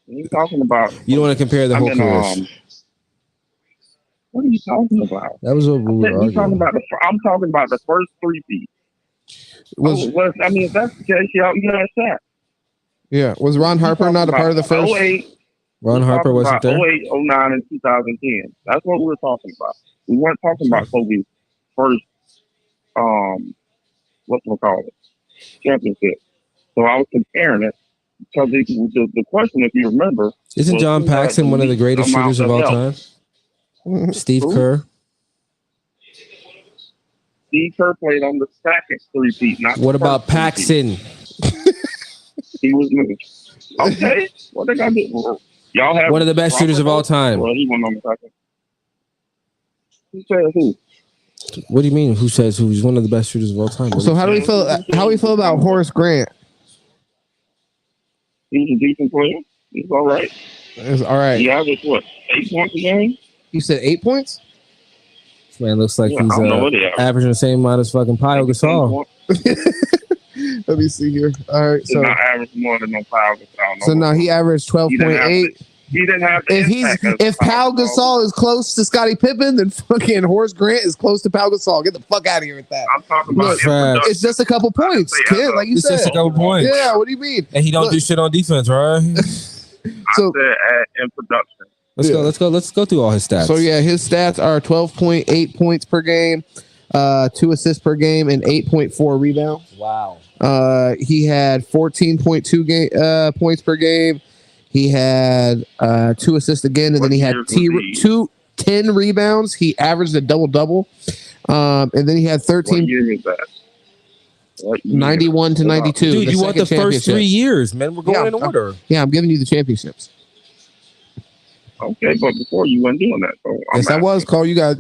What are you talking about? You don't want to compare the whole career. What are you talking about? That was what we were arguing. I'm talking about the first three-peat. I mean, if that's the case, you got that. Yeah. Was Ron Harper not a part of the first? 08, Ron Harper wasn't there? 08, 09, and 2010. That's what we were talking about. We weren't talking about Kobe's first championship. So I was comparing it because the question, if you remember, isn't John Paxson one of the greatest shooters of all time? Steve Kerr. Steve Kerr played on the second three-peat. What about Paxson? He was okay. What they got to do? Y'all have one of the best shooters of all time. Well, he went on the second. Who said who? What do you mean? Who says who? He's one of the best shooters of all time. So how do we feel? How do we feel about Horace Grant? He's a decent player. He's all right. It's all right. He averaged what, 8 points a game? You said 8 points? This man looks like he's averaging the same amount as fucking Pau Gasol. Let me see here. All right, so not average more than no Pau Gasol. So now he averaged 12.8. He didn't have if Pau Gasol is close to Scottie Pippen, then fucking Horace Grant is close to Pau Gasol. Get the fuck out of here with that. I'm talking about it's just a couple points, kid. Like you said, it's just a couple points. Yeah, what do you mean? And he don't do shit on defense, right? So I said in production. Let's go through all his stats. So yeah, his stats are 12.8 points per game, 2 assists per game, and 8.4 rebounds. Wow. He had 14.2 points per game. He had 2 assists again, and then he had 10 rebounds. He averaged a double-double. And then he had 13. What year is that? 91 to 92. Dude, you want the first 3 years, man. We're going in order. Yeah, I'm giving you the championships. Okay, but before you weren't doing that. So Yes, I was, Cole. You guys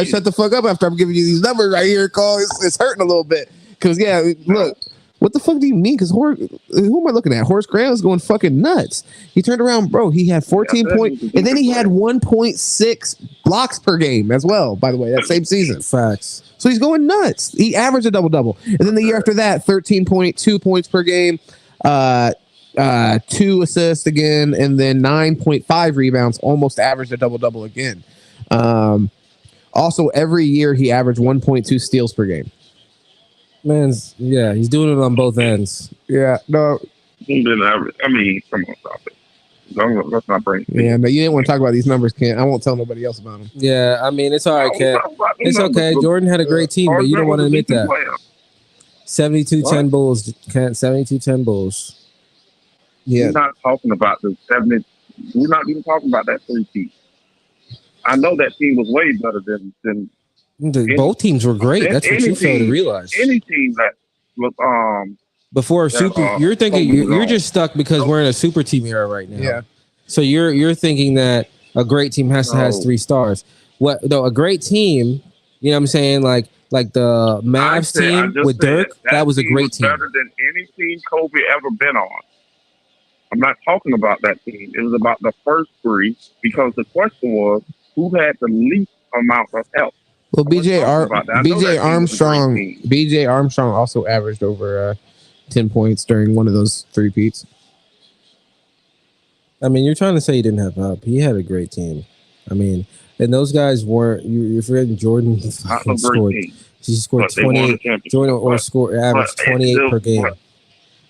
shut the fuck up after I'm giving you these numbers right here, Cole. It's hurting a little bit. Because, yeah, look, what the fuck do you mean? Because who am I looking at? Horace Grant was going fucking nuts. He turned around, bro. He had 14 points, and then he had 1.6 blocks per game as well, by the way, that same season. Facts. So he's going nuts. He averaged a double-double. And then the year after that, 13.2 points per game, 2 assists again, and then 9.5 rebounds, almost averaged a double-double again. Also, every year he averaged 1.2 steals per game. He's doing it on both ends. Yeah, no. He didn't average. I mean, come on, stop it. Let's not bring it. Yeah, no, you didn't want to talk about these numbers, Kent. I won't tell nobody else about them. Yeah, I mean, it's all right, Kent. It's okay. Jordan had a great team, but you don't want to admit that. 72-10 Bulls, Kent. 72-10 Bulls. Yeah. We're not talking about the 70. We're not even talking about that 3-peat. I know that team was way better than both teams were great. That's what you fail to realize. Any team that was before super, you're thinking you're just stuck because we're in a super team era right now. Yeah. So you're thinking that a great team has to have 3 stars. What? No, a great team. You know what I'm saying? Like the Mavs team with Dirk. That was a great team. Better than any team Kobe ever been on. I'm not talking about that team. It was about the first 3 because the question was who had the least amount of help. Well, BJ Armstrong also averaged over 10 points during one of those 3-peats. I mean, you're trying to say he didn't have help. He had a great team. I mean, and those guys weren't. You're forgetting Jordan scored. He scored 28. Jordan averaged 28 per game.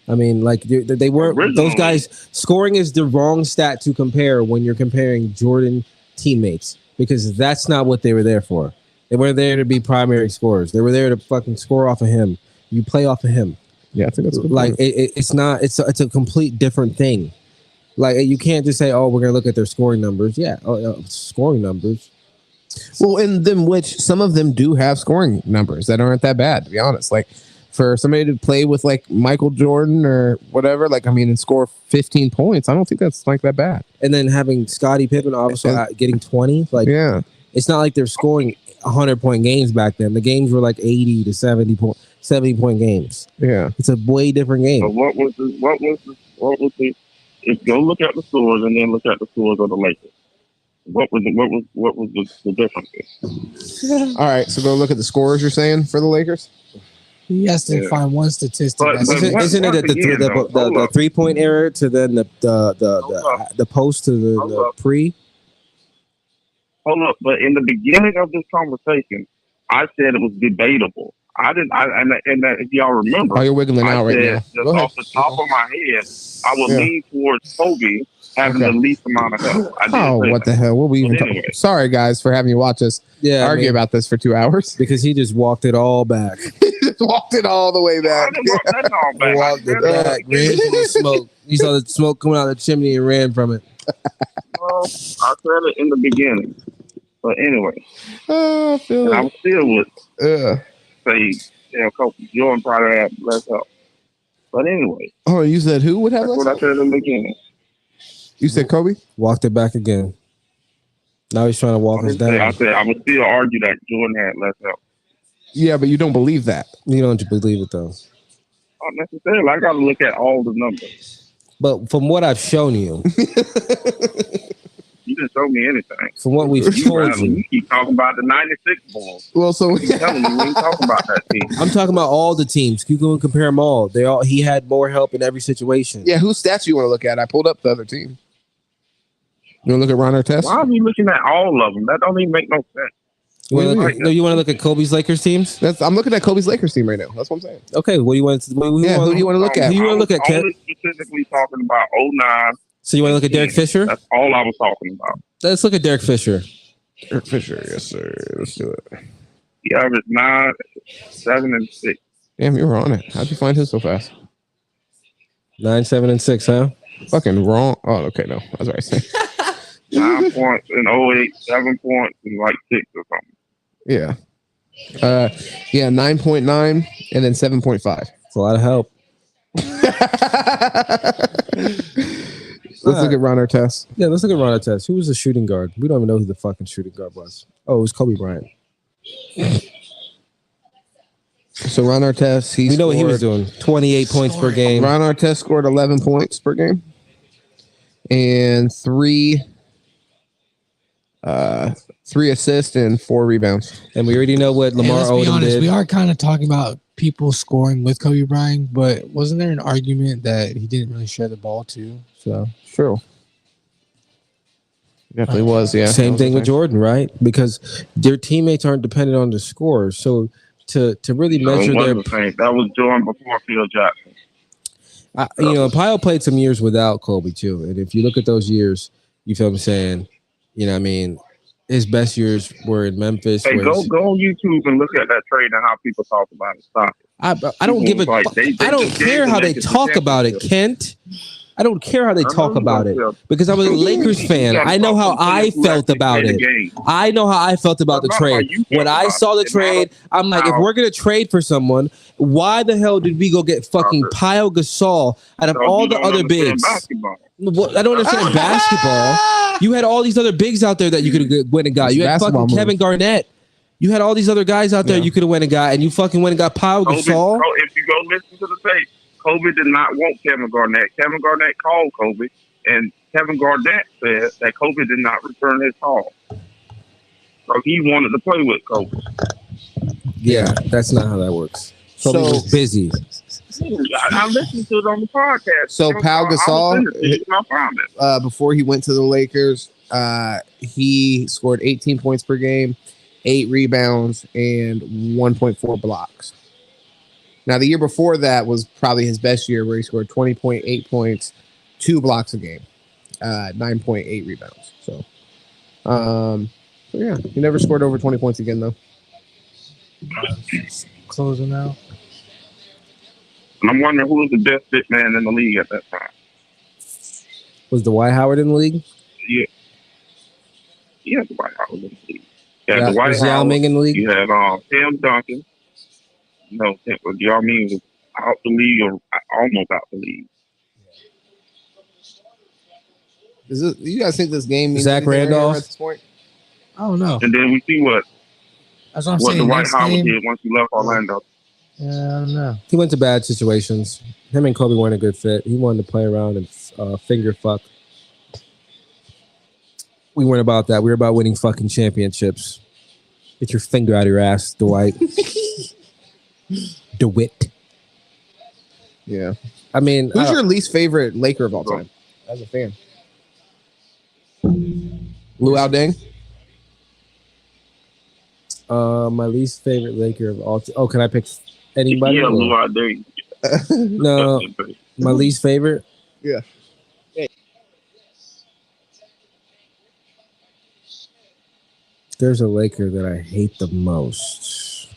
I mean, like they weren't. Those guys scoring is the wrong stat to compare when you're comparing Jordan teammates because that's not what they were there for. They weren't there to be primary scorers. They were there to fucking score off of him. You play off of him. Yeah, I think that's like it's not. It's a complete different thing. Like you can't just say, "Oh, we're gonna look at their scoring numbers." Yeah, scoring numbers. Well, in them, which some of them do have scoring numbers that aren't that bad, to be honest. Like for somebody to play with like Michael Jordan or whatever, like I mean, and score 15 points, I don't think that's like that bad. And then having Scottie Pippen also getting 20, like yeah, it's not like they're scoring 100-point games back then. The games were like 80 to 70-point games. Yeah, it's a way different game. So what was the? If go look at the scores and then look at the scores of the Lakers. What was the difference? All right, so go look at the scores. You're saying for the Lakers. He has to find one statistic. Isn't it the 3-point error to then the post to the pre? Hold up, but in the beginning of this conversation, I said it was debatable. I didn't. And if y'all remember, you're wiggling out right now. Just off the top of my head, I would lean towards Kobe having the least amount of help. What the hell? What we even talking? Sorry, guys, for having you watch us argue about this for 2 hours because he just walked it all back. He just walked it all the way back. Walked it back. Ran from the smoke. You saw the smoke coming out of the chimney and ran from it. Well, I said it in the beginning, but anyway, I feel I still would say, Kobe Jordan probably had less help. But anyway. Oh, you said who would have less help? That's what I said in the beginning. You said Kobe? Walked it back again. Now he's trying to walk us down. I said I would still argue that Jordan had less help. Yeah, but you don't believe that. You don't believe it though. Not necessarily. I got to look at all the numbers. But from what I've shown you, you didn't show me anything. From what we've told you, you keep talking about the '96 Bulls. Well, so I'm telling you, we ain't talking about that team. I'm talking about all the teams. You can compare them all. He had more help in every situation. Yeah, whose stats you want to look at? I pulled up the other team. You want to look at Ron Artest? Why are we looking at all of them? That don't even make no sense. You want to look at Kobe's Lakers teams? I'm looking at Kobe's Lakers team right now. That's what I'm saying. Okay, what do you want? Who do you want to look at? Who you want to look at, Ken? Specifically talking about 09. So you want to look at Derek Fisher? That's all I was talking about. Let's look at Derek Fisher. Derek Fisher, yes, sir. Let's do it. He averaged 9, 7, and 6. Damn, you were on it. How'd you find him so fast? 9, 7, and 6, huh? Fucking wrong. Oh, okay, no. That's right. 9 points in 08, 7 points in like 6 or something. Yeah. 9.9 and then 7.5. It's a lot of help. Let's look at Ron Artest. Yeah, let's look at Ron Artest. Who was the shooting guard? We don't even know who the fucking shooting guard was. Oh, it was Kobe Bryant. So Ron Artest, we know what he was doing. 28 points per game. Ron Artest scored 11 points per game and three assists and 4 rebounds. And we already know what Lamar Odom did. We are kind of talking about people scoring with Kobe Bryant, but wasn't there an argument that he didn't really share the ball too? So true. Definitely was, yeah. Same thing with Jordan, right? Because their teammates aren't dependent on the scores. So to really measure their... That was Jordan before Phil Jackson. Pyle played some years without Kobe too. And if you look at those years, you feel what I'm saying? You know what I mean? His best years were in Memphis. Hey, go on YouTube and look at that trade and how people talk about it. Stop it. I don't give a I don't care how they talk about it, Kent. I don't care how they talk about it because I'm a Lakers fan. I know how I felt about it. I know how I felt about the trade. When I saw the trade, I'm like, if we're going to trade for someone, why the hell did we go get fucking Pyle Gasol out of all the other bigs? I don't understand basketball. You had all these other bigs out there that you could have went and got. You had fucking Kevin Garnett. You had all these other guys out there you could have went and got, and you fucking went and got Pyle Gasol. If you go listen to the tape, Kobe did not want Kevin Garnett. Kevin Garnett called Kobe, and Kevin Garnett said that Kobe did not return his call. So he wanted to play with Kobe. Yeah, that's not how that works. Kobe was busy. I listened to it on the podcast. So Pau Gasol, before he went to the Lakers, he scored 18 points per game, 8 rebounds, and 1.4 blocks. Now, the year before that was probably his best year, where he scored 20.8 points, 2 blocks a game, 9.8 rebounds. So yeah, he never scored over 20 points again, though. Closing out. And I'm wondering who was the best big man in the league at that time. Was Dwight Howard in the league? Yeah. Yeah, Dwight Howard in the league. Yeah, Dwight was Yao Ming in the league? You had Tim Duncan. No, Yao Ming was out the league or almost out the league. You guys think this game means Zach Randolph at this point? I don't know. And then we see what saying. Dwight Howard did once he left Orlando. Yeah, I don't know. He went to bad situations. Him and Kobe weren't a good fit. He wanted to play around and finger fuck. We weren't about that. We were about winning fucking championships. Get your finger out of your ass, Dwight. DeWitt. Yeah. I mean, who's your least favorite Laker of all time as a fan? Luau Deng? My least favorite Laker of all time. Oh, can I pick anybody? Yeah, Luau Deng. No, my least favorite? Yeah. There's a Laker that I hate the most.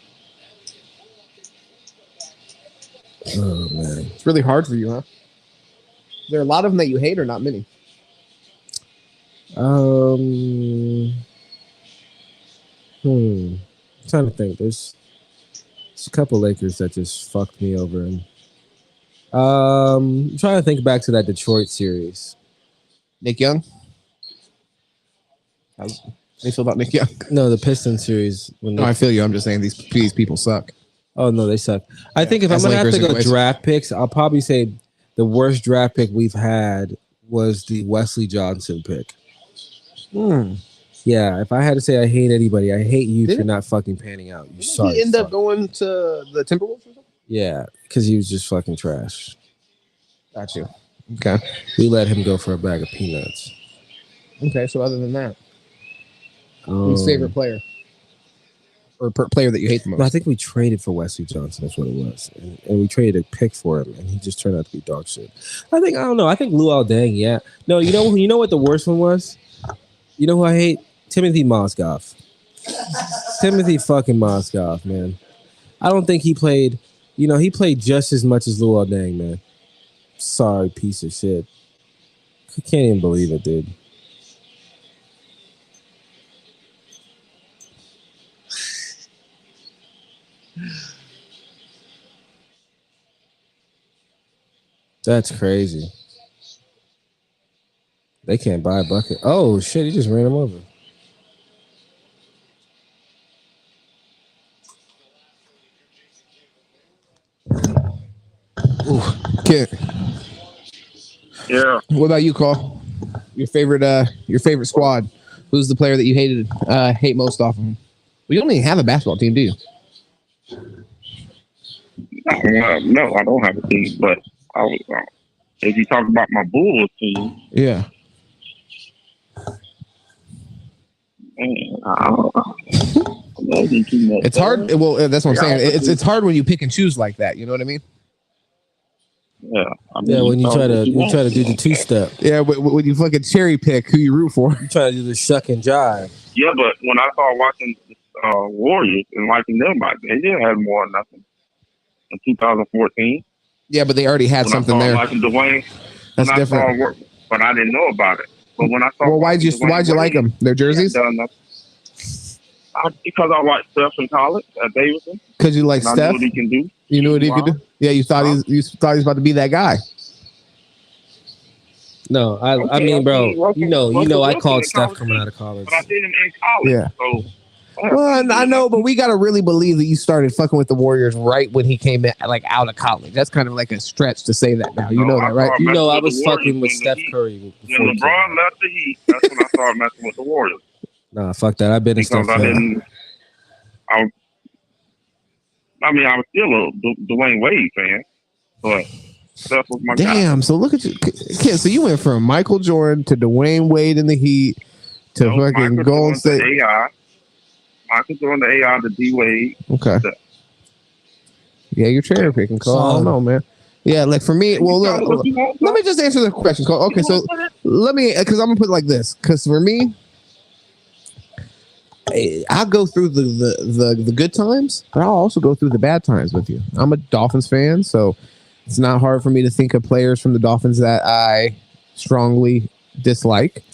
Oh, man. It's really hard for you, huh? There are a lot of them that you hate or not many? I'm trying to think. There's a couple Lakers that just fucked me over. And I'm trying to think back to that Detroit series. Nick Young? How do you feel about Nick Young? No, the Pistons series. I feel you. I'm just saying these people suck. Oh, no, they suck. I think if I'm going to have to go draft picks, I'll probably say the worst draft pick we've had was the Wesley Johnson pick. Yeah, if I had to say I hate anybody, I hate you for not fucking panning out. You sorry. He end up going to the Timberwolves or something? Yeah, because he was just fucking trash. Got you. Okay. We let him go for a bag of peanuts. Okay, so other than that, who's favorite player? Or player that you hate the most? No, I think we traded for Wesley Johnson. That's what it was. And we traded a pick for him, and he just turned out to be dog shit. I don't know. I think Luau Deng, yeah. No, you know what the worst one was? You know who I hate? Timothy Mozgov. Timothy fucking Mozgov, man. I don't think he played. He played just as much as Luol Deng, man. Sorry, piece of shit. I can't even believe it, dude. That's crazy. They can't buy a bucket. Oh, shit. He just ran him over. Ooh, Kent. Yeah. What about you, Cole? Your favorite squad? Who's the player that you hate most off of him? We don't even have a basketball team, do you? No, I don't have a team, but if you talk about my Bulls team, yeah. It's hard. Well, that's what I'm saying. It's hard when you pick and choose like that. You know what I mean? Yeah. When you try to do the two-step. Yeah, when you fucking cherry pick who you root for. You try to do the shuck and jive. Yeah, but when I started watching Warriors and liking them, they didn't have more than nothing in 2014. Yeah, but they already had when something I there. Liking Dwayne, that's different. But I didn't know about it. But when I saw, why'd you like them? Their jerseys? Because I watched Steph in college at Davidson. Because you like Steph? I knew what he can do. You knew what he could do? Yeah, you thought he was about to be that guy. No, I mean, bro, you know, I called Steph coming out of college. But I did him in college. Yeah. So, well, I know, but we got to really believe that you started fucking with the Warriors right when he came in, like out of college. That's kind of like a stretch to say that now. You know that, right? You know, I was fucking with Steph Curry. When LeBron left the Heat, that's when I started messing with the Warriors. Nah, fuck that. I've been a Steph fan. I was still a Dwayne Wade fan, but Steph was my guy. Damn, so look at you. Kid, so you went from Michael Jordan to Dwayne Wade in the Heat to fucking Golden State. Michael Jordan to AI to D Wade. Okay. Yeah, you're cherry picking, Cole. I don't know, man. Yeah, like for me, well, let me just answer the question, Cole. Okay, so let me, because I'm gonna put it like this. Because for me, I'll go through the good times, but I'll also go through the bad times with you. I'm a Dolphins fan, so it's not hard for me to think of players from the Dolphins that I strongly dislike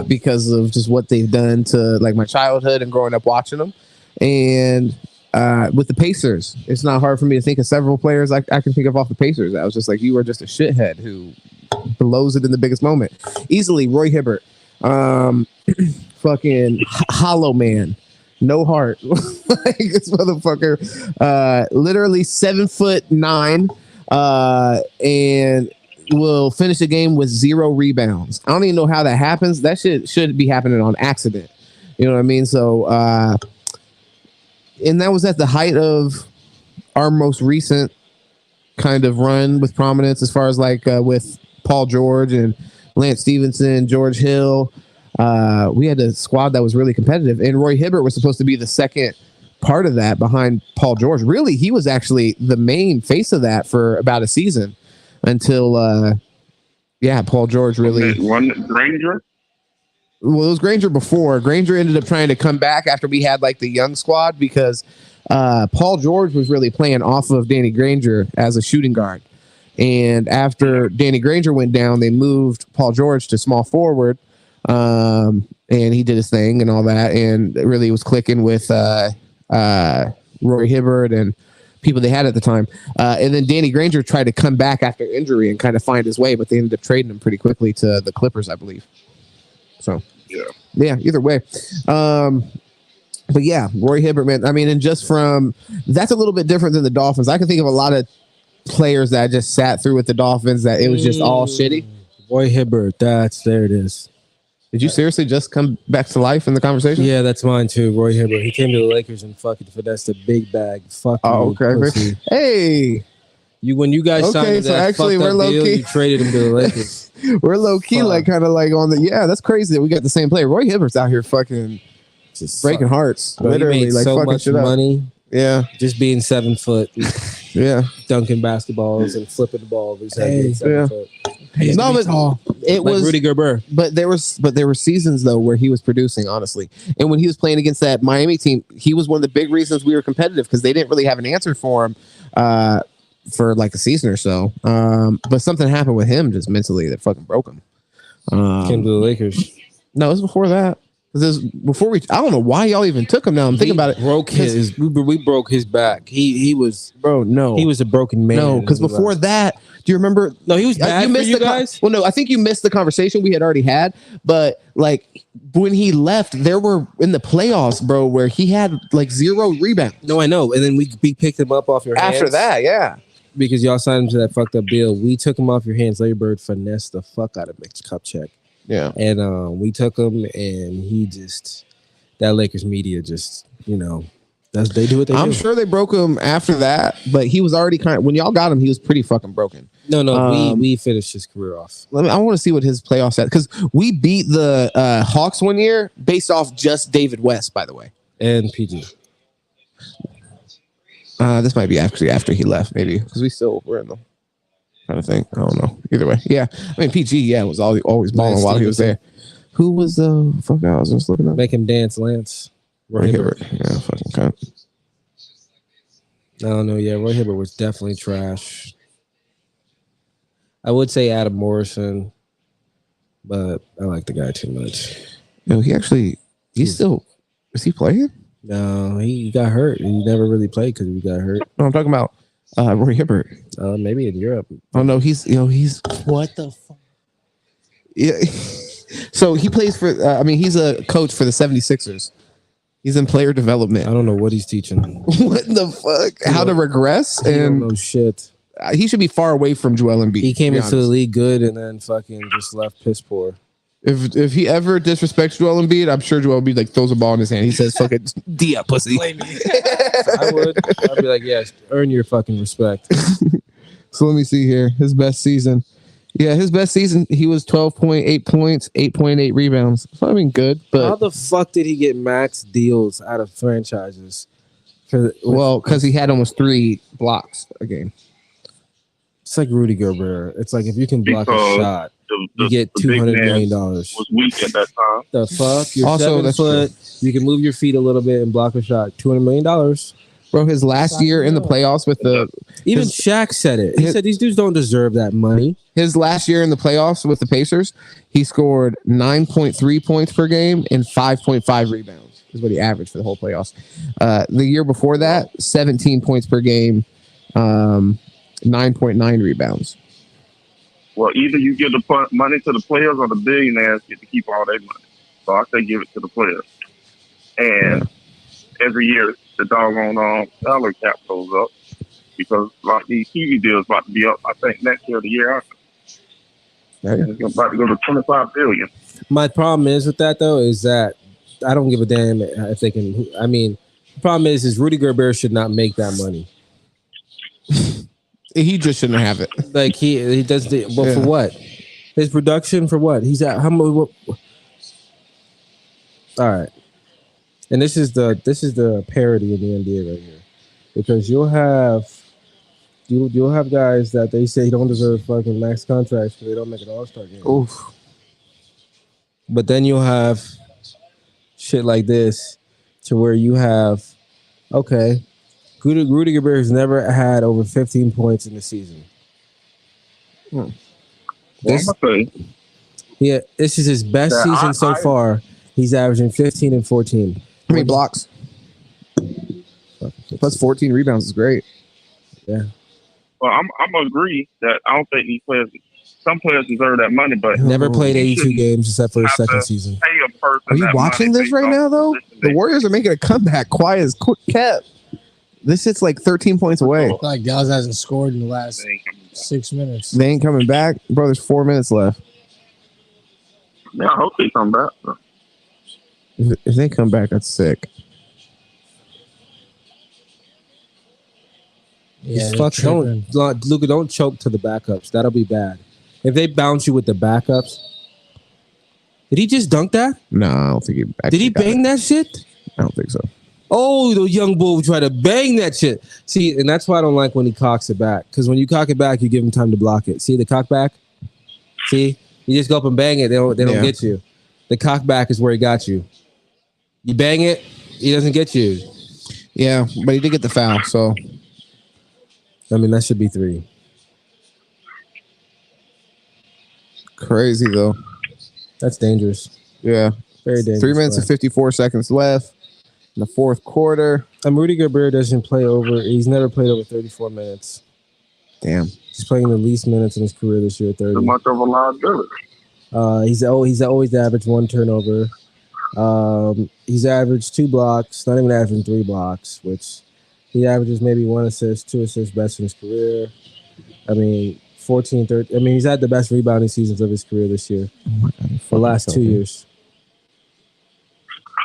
because of just what they've done to like my childhood and growing up watching them. And with the Pacers, it's not hard for me to think of several players I can think of off the Pacers. I was just like, you are just a shithead who blows it in the biggest moment. Easily, Roy Hibbert. Fucking hollow man, no heart. Like this motherfucker, literally 7'9", and will finish the game with 0 rebounds. I don't even know how that happens. That shit should be happening on accident. You know what I mean? So, and that was at the height of our most recent kind of run with prominence, as far as like with Paul George and Lance Stevenson, George Hill. We had a squad that was really competitive, and Roy Hibbert was supposed to be the second part of that behind Paul George. Really, he was actually the main face of that for about a season until, Paul George really. One Granger? Well, it was Granger before. Granger ended up trying to come back after we had like the young squad because Paul George was really playing off of Danny Granger as a shooting guard. And after Danny Granger went down, they moved Paul George to small forward. And he did his thing and all that, and it really was clicking with Roy Hibbert and people they had at the time. And then Danny Granger tried to come back after injury and kind of find his way, but they ended up trading him pretty quickly to the Clippers, I believe. So yeah, either way. But yeah, Roy Hibbert, man. I mean, and just from that's a little bit different than the Dolphins. I can think of a lot of players that I just sat through with the Dolphins that it was just all shitty. Roy Hibbert, there it is. Did you seriously just come back to life in the conversation? Yeah, that's mine too. Roy Hibbert. He came to the Lakers and fucking finessed a big bag. Fuck. Oh, okay. Hey, when you guys signed so that actually fucked we're up low deal, key. you traded him to the Lakers. We're low key, like kind of like on the. Yeah, that's crazy that we got the same player. Roy Hibbert's out here fucking just breaking hearts, bro, literally, he made like so fucking much shit money. Up. Yeah, just being 7 foot. Yeah, dunking basketballs and flipping the ball. Yeah. No, but It like was Rudy Gobert. But there were seasons though where he was producing, honestly. And when he was playing against that Miami team, he was one of the big reasons we were competitive because they didn't really have an answer for him for like a season or so. But something happened with him just mentally that fucking broke him. Came to the Lakers. No, it was before that. Before I don't know why y'all even took him. Now I'm thinking about it. We broke his back. He was no. He was a broken man. No, because before that, do you remember? No, he was bad for you guys. Well, no, I think you missed the conversation we had already had. But like when he left, there were in the playoffs, bro, where he had like 0 rebounds. No, I know. And then we picked him up off your hands. After that, yeah. Because y'all signed him to that fucked up deal. We took him off your hands. Larry Bird finessed the fuck out of Mixed Cup check. Yeah. And we took him, and that Lakers media just, they do what they do. I'm sure they broke him after that, but he was already when y'all got him, he was pretty fucking broken. No, we finished his career off. I want to see what his playoffs at, because we beat the Hawks one year based off just David West, by the way. And PG. This might be actually after he left, maybe, because we still were in the kind of thing. I don't know. Either way, yeah. I mean, PG, was always balling while he was there. Who was the fuck? I was just looking up. Make him dance, Lance. Roy Hibbert. Yeah, fucking cunt. I don't know. Yeah, Roy Hibbert was definitely trash. I would say Adam Morrison, but I like the guy too much. No, he's still. Is he playing? No, he got hurt. He never really played because he got hurt. No, I'm talking about Roy Hibbert. Maybe in Europe. Oh no, he's what the fuck? Yeah. So he plays for. He's a coach for the 76ers. He's in player development. I don't know what he's teaching. What the fuck? How to regress? I don't know shit. He should be far away from Joel Embiid. He came into the league good and then fucking just left piss poor. If he ever disrespects Joel Embiid, I'm sure Joel Embiid throws a ball in his hand. He says, "Fucking D up, pussy." I would. I'd be like, yes, earn your fucking respect. So let me see here. His best season. Yeah, his best season, he was 12.8 points, 8.8 rebounds. I mean, good, but how the fuck did he get max deals out of franchises? Because he had almost 3 blocks a game. It's like Rudy Gobert. It's like if you can block a shot, you get $200 million. Was weak at that time. The fuck? You're also, 7 foot. You can move your feet a little bit and block a shot. $200 million. Bro, his last year in the playoffs with even Shaq said it. He said these dudes don't deserve that money. His last year in the playoffs with the Pacers, he scored 9.3 points per game and 5.5 rebounds is what he averaged for the whole playoffs. The year before that, 17 points per game, 9.9 rebounds. Well, either you give the money to the players or the billionaires get to keep all their money. So I say give it to the players. And every year, the doggone salary cap goes up because like these TV deals about to be up. I think next year or the year after. It's about to go to $25 billion. My problem is with that though is that I don't give a damn if they can. I mean, the problem is Rudy Gobert should not make that money. He just shouldn't have it. Like he does the for what? His production for what? He's at how much? All right. And this is the parody in the NBA right here, because you'll have guys that they say don't deserve fucking max contracts because they don't make an All-Star game. Oof. But then you'll have shit like this, to where you have Rudy Gobert has never had over 15 points in the season. This is his best season so far. He's averaging 15 and 14. How many blocks? Plus 14 rebounds is great. Yeah. Well, I'm gonna agree that I don't think these players. Some players deserve that money, but never played 82 games except for his second season. Pay a person. Are you watching this right now, though? The Warriors are making a comeback. Quiet as kept. This shit's like 13 points away. Like Dallas hasn't scored in the last 6 minutes. They ain't coming back, bro. There's 4 minutes left. Yeah, I hope they come back. If they come back, that's sick. Yeah, Luka, don't choke to the backups. That'll be bad. If they bounce you with the backups. Did he just dunk that? No, I don't think he. Did he bang that shit? I don't think so. Oh, the young bull tried to bang that shit. See, and that's why I don't like when he cocks it back. Because when you cock it back, you give him time to block it. See the cock back? See? You just go up and bang it. They don't get you. The cock back is where he got you. You bang it, he doesn't get you. Yeah, but he did get the foul, so I mean that should be 3. Crazy though. That's dangerous. Yeah. Very dangerous. 3 minutes and 54 seconds left in the fourth quarter. Rudy Gobert doesn't play over. He's never played over 34 minutes. Damn. He's playing the least minutes in his career this year. 30. Too much of a liability. He's always averaged 1 turnover. He's averaged 2 blocks. Not even averaging 3 blocks, which he averages maybe 1 assist, 2 assists best in his career. I mean, 14, 13. I mean, he's had the best rebounding seasons of his career this year. For the last 2 years.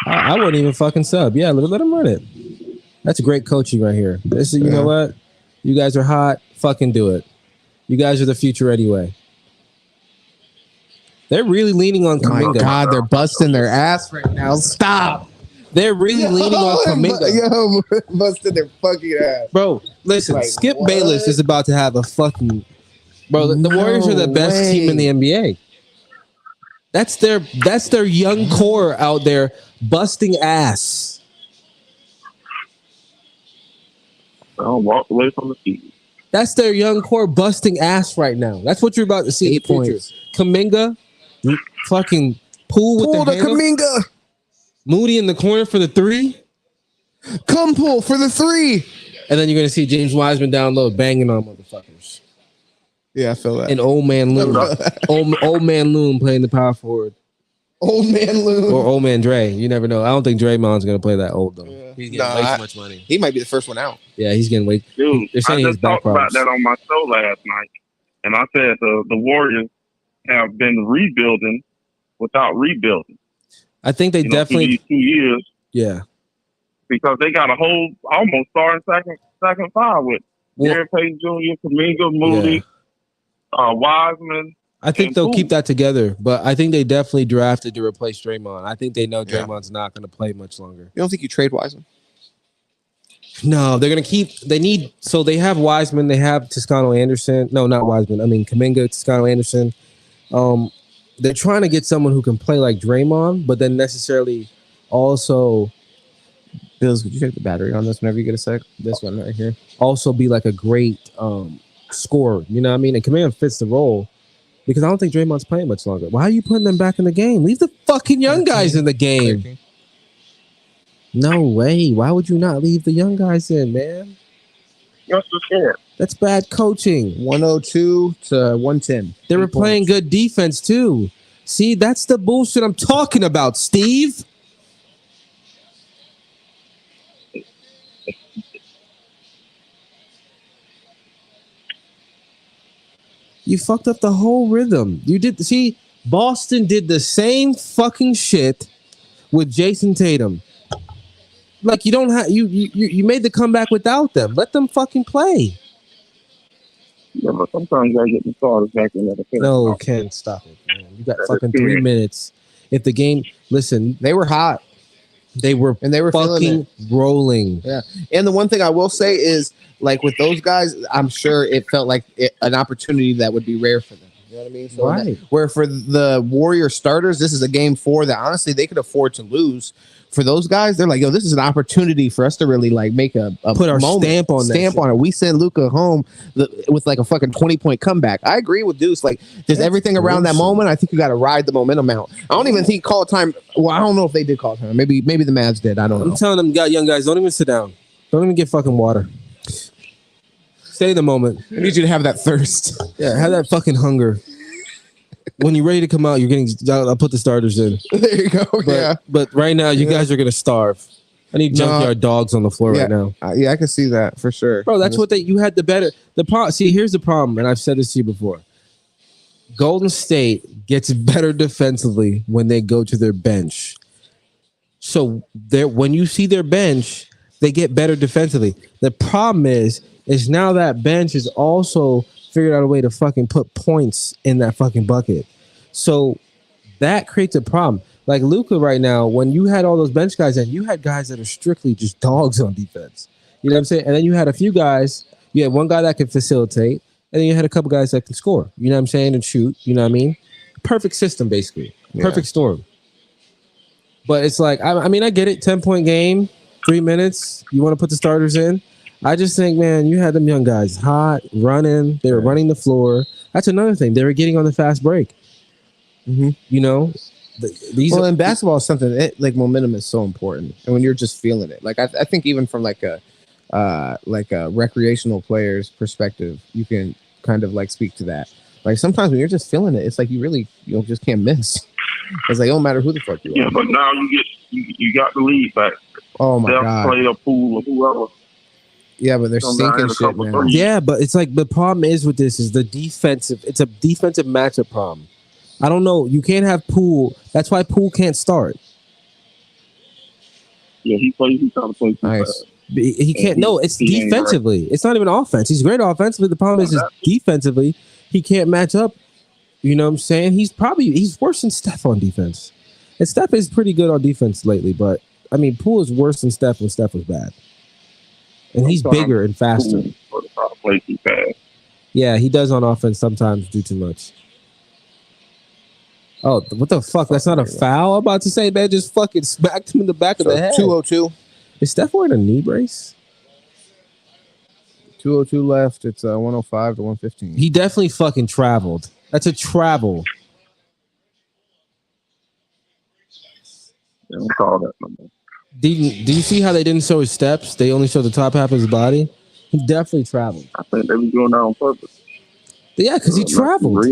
I wouldn't even fucking sub. Yeah, let him run it. That's great coaching right here. This is, you know what? You guys are hot. Fucking do it. You guys are the future anyway. They're really leaning on Kuminga. Oh my God, they're busting their ass right now. Stop. They're really leaning on Kuminga. Yo, busting their fucking ass. Bro, listen, Like, Skip what? Bayless is about to have a fucking... Bro, the Warriors are the best team in the NBA. That's their young core out there busting ass. Don't walk away from the TV. That's their young core busting ass right now. That's what you're about to see. 8 points. Kuminga, fucking Poole with Pull the the handle. Kuminga. Moody in the corner for the 3. Come pull for the 3. And then you're going to see James Wiseman down low banging on motherfuckers. Yeah, I feel that. And old man Loon. old man Loon playing the power forward. Old man Loon. Or old man Dre. You never know. I don't think Draymond's going to play that old, though. Yeah. He's getting way too much money. He might be the first one out. Yeah, he's getting way. Dude, They're I saying his just back talked about problems. that on my show last night. And I said the Warriors have been rebuilding without rebuilding. I think they through definitely. these 2 years, Yeah. because they got a whole almost starting second five with Gary Payton Jr., Kuminga, Moody, Wiseman. I think and they'll Poole. keep that together, but I think they definitely drafted to replace Draymond. I think they know Draymond's not going to play much longer. You don't think you trade Wiseman? No, they're going to keep. They need. So they have Wiseman. They have Toscano Anderson. No, not Wiseman. I mean Kuminga, Toscano Anderson. They're trying to get someone who can play like Draymond, but then necessarily also Bills, could you check the battery on this whenever you get a sec? This one right here. also be like a great scorer. You know what I mean? And Kuminga fits the role. Because I don't think Draymond's playing much longer. Why are you putting them back in the game? Leave the fucking young guys in the game. No way. Why would you not leave the young guys in, man? What's the score? That's bad coaching. 102 to 110. They were 3 playing points. good defense, too. See, that's the bullshit I'm talking about, Steve. You fucked up the whole rhythm. You did. See, Boston did the same fucking shit with Jason Tatum. Like you don't have you made the comeback without them. Let them fucking play. Yeah, but sometimes I get the starters back in the finish. No, Ken, stop it, man. You got fucking 3 minutes. If the game, listen, They were hot. they were feeling fucking rolling. Yeah. And the one thing I will say is, like with those guys, I'm sure it felt like an opportunity that would be rare for them. You know what I mean? So Right. where for the Warrior starters, this is a game 4 that honestly they could afford to lose. For those guys, they're like, yo, this is an opportunity for us to really like make a Put our stamp on that stamp shit. on it. We send Luka home with like a fucking 20-point comeback. I agree with Deuce. Like, there's everything around that bullshit. moment. I think you got to ride the momentum out. I don't even think call time. Well, I don't know if they did call time. Maybe the Mavs did. I don't know. I'm telling them, young guys, don't even sit down. Don't even get fucking water. Stay in the moment. I need you to have that thirst. Yeah, have that fucking hunger. When you're ready to come out, you're getting. I'll put the starters in. There you go. But, but right now, you guys are gonna starve. I need junkyard dogs on the floor right now, Yeah, I can see that for sure. bro. That's what you had the better. The problem. See, here's the problem, and I've said this to you before. Golden State gets better defensively when they go to their bench. So when you see their bench, they get better defensively. The problem is now that bench is also figured out a way to fucking put points in that fucking bucket. So that creates a problem. Like Luka right now, when you had all those bench guys in, you had guys that are strictly just dogs on defense. You know what I'm saying? And then you had a few guys, you had one guy that could facilitate, and then you had a couple guys that can score. You know what I'm saying? And shoot. You know what I mean? perfect system, basically. Perfect storm. But it's like, I mean, I get it. 10-point game, 3 minutes. You want to put the starters in. I just think, man, you had them young guys hot, running. They were running the floor. That's another thing. They were getting on the fast break. Mm-hmm. You know? In basketball, is something like momentum is so important. And when you're just feeling it. Like, I think even from like a recreational player's perspective, you can kind of like speak to that. Like sometimes when you're just feeling it, it's like you just can't miss. It's like, it don't matter who the fuck you are. Yeah, but now you got the lead back. Oh my God. Play a pool or whoever. Yeah, but they're sinking shit, man. Yeah, but it's like the problem is with this is the defensive. It's a defensive matchup problem. I don't know. You can't have Poole. That's why Poole can't start. Yeah, he trying to play. Nice. He can't. No, it's defensively. It's not even offense. He's great offensively. The problem is defensively, he can't match up. You know what I'm saying? He's worse than Steph on defense. And Steph is pretty good on defense lately, but I mean, Poole is worse than Steph when Steph was bad. And he's bigger and faster. Yeah, he does on offense sometimes do too much. Oh, what the fuck? That's not a foul? I'm about to say, man, just fucking smacked him in the back of the head. 2:02. Is Steph wearing a knee brace? 2:02 left. It's 105 to 115. He definitely fucking traveled. That's a travel. Don't call that no more. Do you see how they didn't show his steps? They only showed the top half of his body. He definitely traveled. I think they were doing that on purpose. Yeah, because he traveled.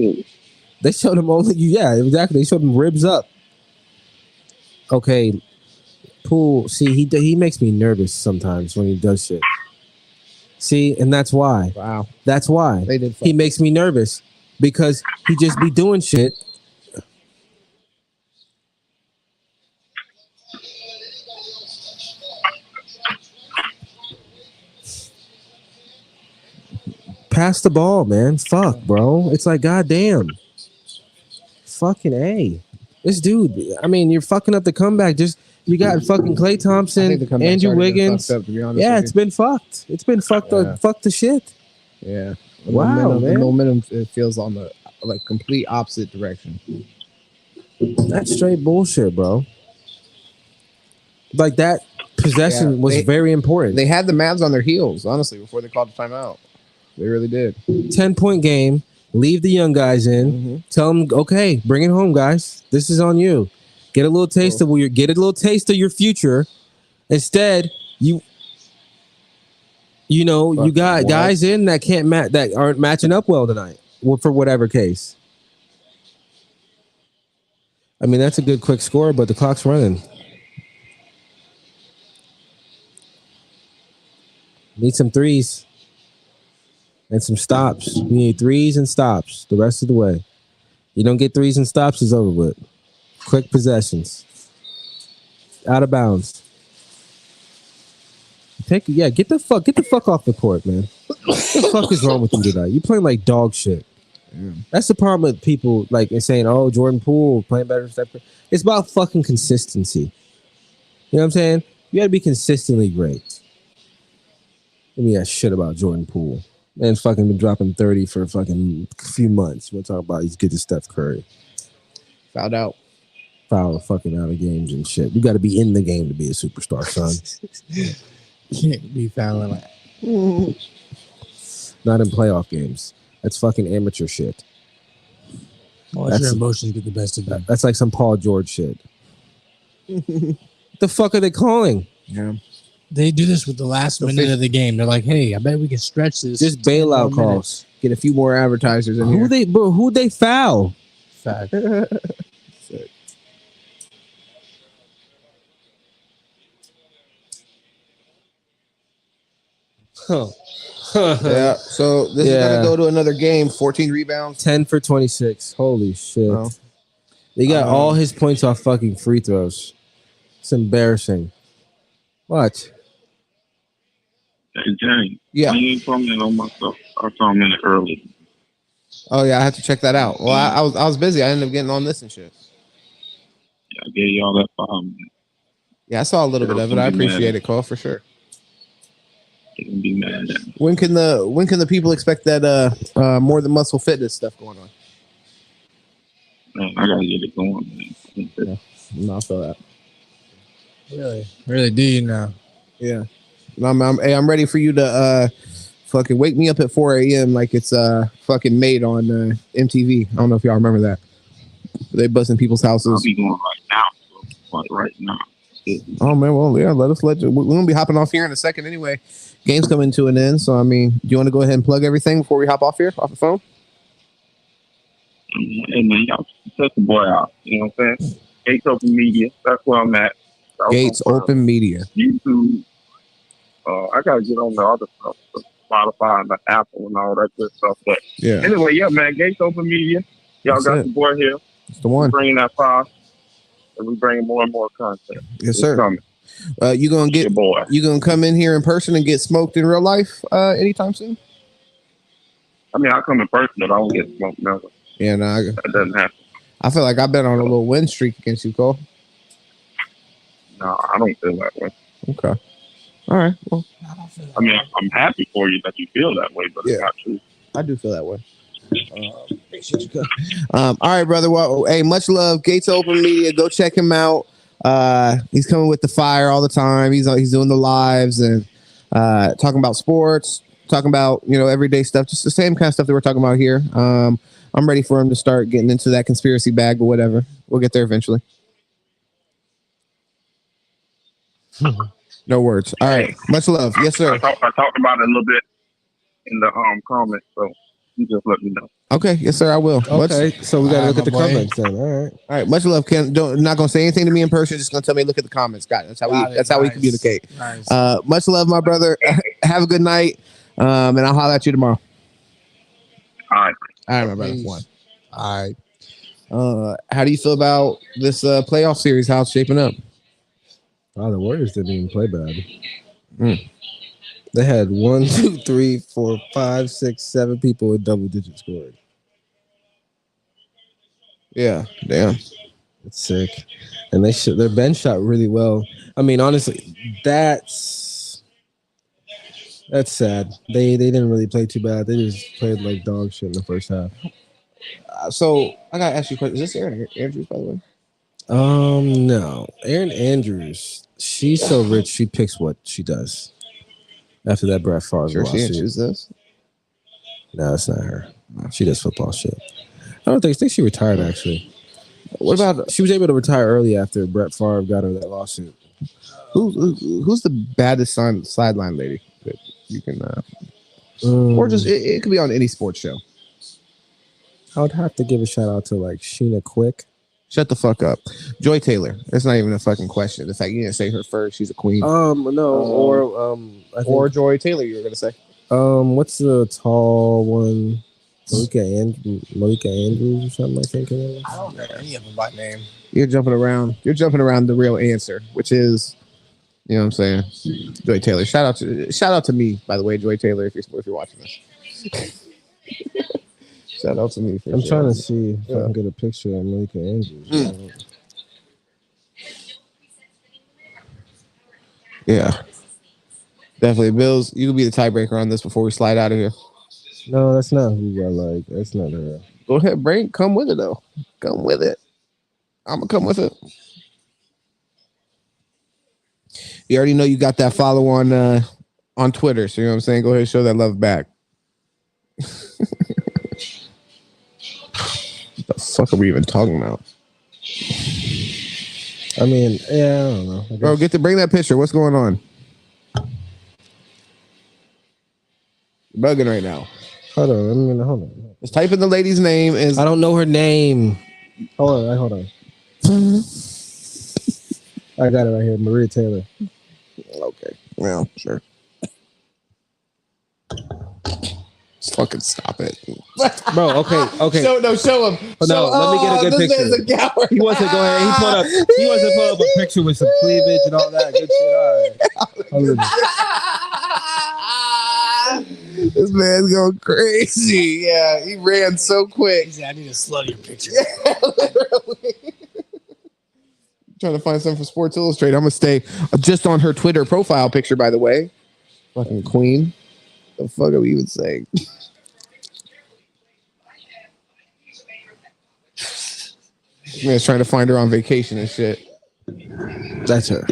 They showed him only. Yeah, exactly. They showed him ribs up. Okay, Poole. See, he makes me nervous sometimes when he does shit. See, and that's why. Wow. That's why he makes me nervous because he just be doing shit. Pass the ball, man. Fuck, bro. It's like, goddamn. Fucking A. This dude, I mean, you're fucking up the comeback. You got fucking Klay Thompson, Andrew Wiggins. It's been fucked. It's been fucked fuck the shit. Yeah. Wow, man. The momentum, it feels on the complete opposite direction. That's straight bullshit, bro. Like that possession was very important. They had the Mavs on their heels, honestly, before they called the timeout. They really did. 10-point game. Leave the young guys in. Mm-hmm. Tell them, okay, bring it home, guys. This is on you. Get a little taste of your future. Instead, you got guys in that can't that aren't matching up well tonight, for whatever case. I mean, that's a good quick score, but the clock's running. Need some threes. And some stops. You need threes and stops the rest of the way. You don't get threes and stops, it's over with. Quick possessions. Out of bounds. Get the fuck off the court, man. What the fuck is wrong with you tonight? You playing like dog shit. Yeah. That's the problem with people like saying, "Oh, Jordan Poole playing better." It's about fucking consistency. You know what I'm saying? You got to be consistently great. Give me that shit about Jordan Poole. Man's fucking been dropping 30 for a fucking few months. We'll talk about he's getting Steph Curry. Fouled out. Foul fucking out of games and shit. You got to be in the game to be a superstar, son. Can't be fouling like Not in playoff games. That's fucking amateur shit. Well, your emotions get the best of you. That's like some Paul George shit. What the fuck are they calling? Yeah. They do this with the last minute of the game. They're like, "Hey, I bet we can stretch this." Just bailout calls. Get a few more advertisers in here. Who they foul? Fact. Yeah. So this is gonna go to another game. 14 rebounds. 10 for 26. Holy shit! Oh. They got all his points off fucking free throws. It's embarrassing. What? Hey, James. Yeah. You ain't told me on myself. I saw him in it early. Oh yeah, I have to check that out. Well, I was busy. I ended up getting on this and shit. Yeah, I gave y'all that 5 minutes. Yeah, I saw a little bit of it. I appreciate it, Cole, for sure. You can be mad at me. When can the people expect that more than muscle fitness stuff going on? Man, I gotta get it going, man. Yeah. No, I feel that. Really do you now? Yeah. No, I'm ready for you to fucking wake me up at 4 a.m. like it's fucking made on MTV. I don't know if y'all remember that. They busting people's houses. I'll be going right now. Like right now. Oh man, well yeah, let you. We're gonna be hopping off here in a second anyway. Game's coming to an end, so I mean, do you want to go ahead and plug everything before we hop off here, off the phone? Hey man, y'all check the boy out. You know what I'm saying? Gates Open Media. That's where I'm at. Gates Open Media. YouTube. I gotta get on the other stuff, the Spotify and the Apple and all that good stuff. But yeah. Anyway, yeah, man. Gates Open Media. Y'all That's got it. the boy here. It's the one. We're bringing that fire, and we bringing more and more content. Yes, sir. Coming. You gonna come in here in person and get smoked in real life anytime soon? I mean, I come in person, but I don't get smoked never. Yeah, no, that doesn't happen. I feel like I've been on a little win streak against you, Cole. No, I don't feel that way. Okay. All right. Well, I mean, I'm happy for you that you feel that way, but yeah. It's not true. I do feel that way. All right, brother. Well, hey, much love. Gates Open Media. Go check him out. He's coming with the fire all the time. He's doing the lives and talking about sports, talking about everyday stuff, just the same kind of stuff that we're talking about here. I'm ready for him to start getting into that conspiracy bag, but whatever. We'll get there eventually. No words. All right. Much love. Yes, sir. I talked about it a little bit in the comments, so you just let me know. Okay. Yes, sir. I will. Okay. So we gotta look at the comments then. All right. All right. Much love, Ken. Not gonna say anything to me in person. Just gonna tell me look at the comments. Got it. That's how we communicate. Nice. Much love, my brother. Have a good night. And I'll holler at you tomorrow. All right. All right, my brother. One. All right. How do you feel about this playoff series? How it's shaping up? Oh, the Warriors didn't even play bad. They had 1, 2, 3, 4, 5, 6, 7 people with double-digit scoring. Yeah, damn, it's sick. And their bench shot really well. I mean, honestly, that's sad. They didn't really play too bad. They just played like dog shit in the first half. So I gotta ask you a question. Is this Aaron Andrews, by the way? No. Erin Andrews, she's so rich, she picks what she does. After that Brett Favre lawsuit. Choose this? No, that's not her. She does football shit. I think she retired, actually. What about... She was able to retire early after Brett Favre got her that lawsuit. Who's the baddest sideline lady that you can... or just... It could be on any sports show. I would have to give a shout out to like Sheena Quick. Shut the fuck up. Joy Taylor. That's not even a fucking question. The fact you didn't say her first, she's a queen. Or Joy Taylor, you were gonna say. What's the tall one? Malika Andrews or something, I think. I don't know any of them by name. You're jumping around the real answer, which is, you know what I'm saying? Joy Taylor. Shout out to me, by the way, Joy Taylor, if you're watching this. Shout out to me. I'm trying to see if I can get a picture of Malika Andrews. Yeah. Definitely. Bills, you can be the tiebreaker on this before we slide out of here. No, that's not who I like. That's not her. Go ahead, Brain. Come with it, though. Come with it. I'm going to come with it. You already know you got that follow on Twitter. So, you know what I'm saying? Go ahead and show that love back. What the fuck are we even talking about? I mean, yeah, I don't know. Bro, bring that picture. What's going on? You're bugging right now. Hold on. Just type in the lady's name. I don't know her name. Hold on. I got it right here. Maria Taylor. Okay. Well, sure. Just fucking stop it. Bro, okay. Show him. No, let me get a good picture. He wants to go ahead. He wants to put up a picture with some cleavage and all that good shit. All right. This man's going crazy. Yeah, he ran so quick. I need a sluttier picture. Yeah, literally. Trying to find something for Sports Illustrated. I'm gonna stay just on her Twitter profile picture, by the way. Fucking queen. The fuck are we even saying? Man's trying to find her on vacation and shit. That's her.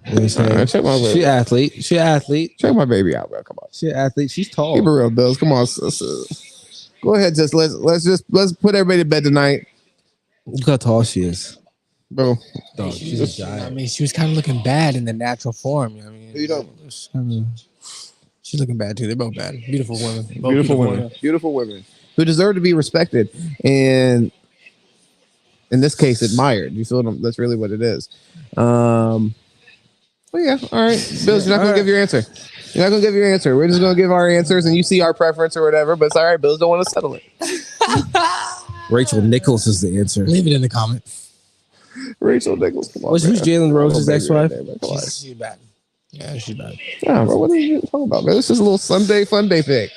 Check my baby. She athlete. Check my baby out, bro. Come on. She athlete. She's tall. Keep it real, Bills. Come on. Go ahead. Let's put everybody to bed tonight. Look how tall she is. Bro. Dog, she's a giant. I mean, she was kind of looking bad in the natural form. I mean, she's looking bad too. They're both bad. Beautiful women. Beautiful women who deserve to be respected and, in this case, admired. You feel them? That's really what it is. Well, yeah. All right, Bills. You're not gonna give your answer. You're not gonna give your answer. We're just gonna give our answers, and you see our preference or whatever. But it's all right. Bills don't want to settle it. Rachel Nichols is the answer. Leave it in the comments. Rachel Nichols. Come on. Who's Jalen Rose's ex-wife? She's bad. Yeah, she's bad. Yeah, bro. What are you talking about, man? This is a little Sunday fun day pick.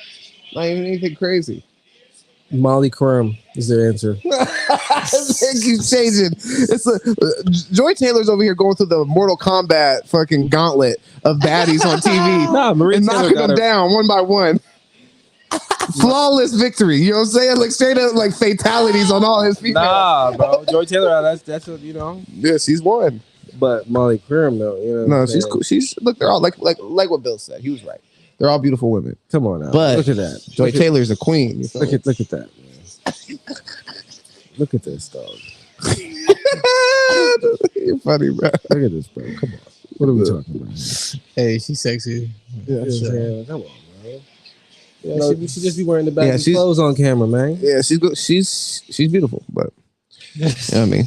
Not even anything crazy. Molly Quorum is their answer. It keeps changing. Joy Taylor's over here going through the Mortal Kombat fucking gauntlet of baddies on TV. Nah, Marie and Taylor knocking them down one by one. Flawless victory. You know what I'm saying? Like straight up like fatalities on all his people. Nah, bro. Joy Taylor, that's what, you know. Yeah, she's won. But Molly Quorum, though, you know. No, she's cool. Look, they're all like what Bill said. He was right. They're all beautiful women. Come on now. But look at that. Joy Taylor's a queen. Look at that. Man. Look at this, dog. You're funny, bro. Look at this, bro. Come on. What are we talking about? Hey, she's sexy. Yeah, sure. Come on, man. Yeah, she should just be wearing the back clothes on camera, man. Yeah, she's beautiful, but you know what I mean.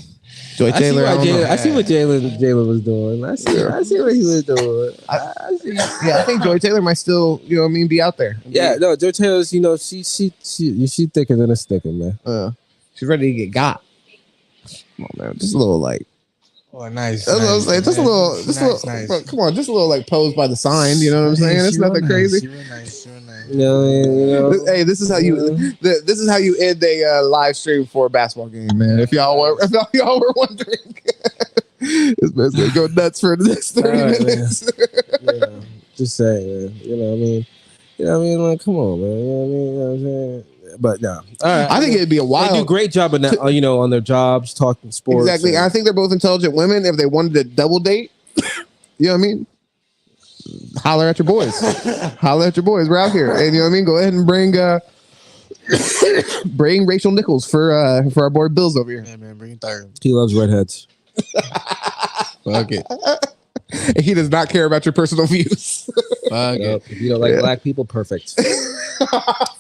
Joy Taylor. I see what Jalen was doing. I see what he was doing. I see. Yeah, I think Joy Taylor might still, you know what I mean, be out there. Yeah, no, Joy Taylor's, you know, she thicker than a sticker, man. She's ready to get got. Come on, man. Just a little like. Oh, nice. That's what I'm saying. Just a little. Nice. Bro, come on, just a little like posed by the sign. You know what I'm saying? It's nothing crazy. She real nice. You know, hey, this is how you end a live stream for a basketball game, man. If y'all were wondering, this man's gonna go nuts for the next 30 minutes. Yeah, just saying, man. You know what I mean? Like, come on, man. You know what I'm saying? But no, all right. I think it'd be a while. They do a great job of that, you know, on their jobs, talking sports. Exactly. I think they're both intelligent women. If they wanted to double date, you know what I mean? Holler at your boys. Holler at your boys. We're out here. And you know what I mean? Go ahead and bring Rachel Nichols for our boy Bills over here. Yeah, man, bring it third. He loves redheads. Fuck it. And he does not care about your personal views. Fuck it. If you don't like black people, perfect.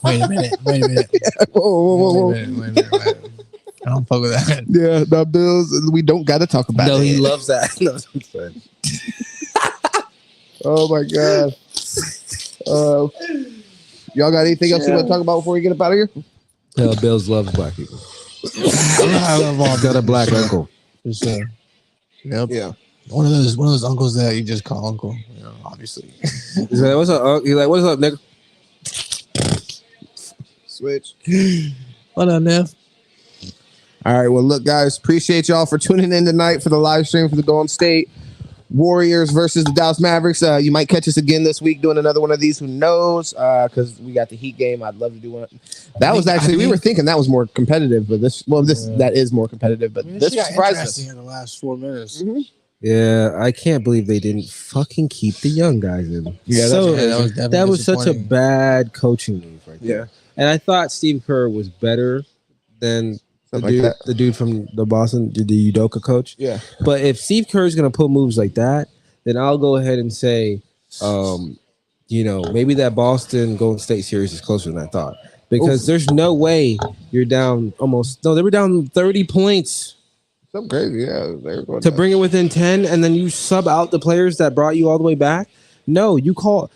Wait a minute. Wait a minute. I don't fuck with that. Yeah, the Bills, we don't got to talk about it. No, he loves that. No, oh my God. Y'all got anything else you want to talk about before we get up out of here? Hell, Bills loves black people. Got a black uncle. For sure. Yep. Yeah. One of those uncles that you just call uncle, you know, obviously. He's like, what's up? He's like, what's up, nigga? Switch. What up, Nev? All right. Well, look, guys, appreciate y'all for tuning in tonight for the live stream for the Golden State Warriors versus the Dallas Mavericks. You might catch us again this week doing another one of these. Who knows? Because we got the Heat game. I'd love to do one. We were thinking that was more competitive, but that is more competitive. But this surprised us in the last 4 minutes. Mm-hmm. Yeah, I can't believe they didn't fucking keep the young guys in. Yeah, that was such a bad coaching move right there. Yeah. And I thought Steve Kerr was better than the dude from the Boston, the Udoka coach. Yeah. But if Steve Kerr is going to put moves like that, then I'll go ahead and say, maybe that Boston Golden State series is closer than I thought. Because there's no way you're down they were down 30 points. Something crazy, yeah. They were going to bring it within 10, and then you sub out the players that brought you all the way back. No, you call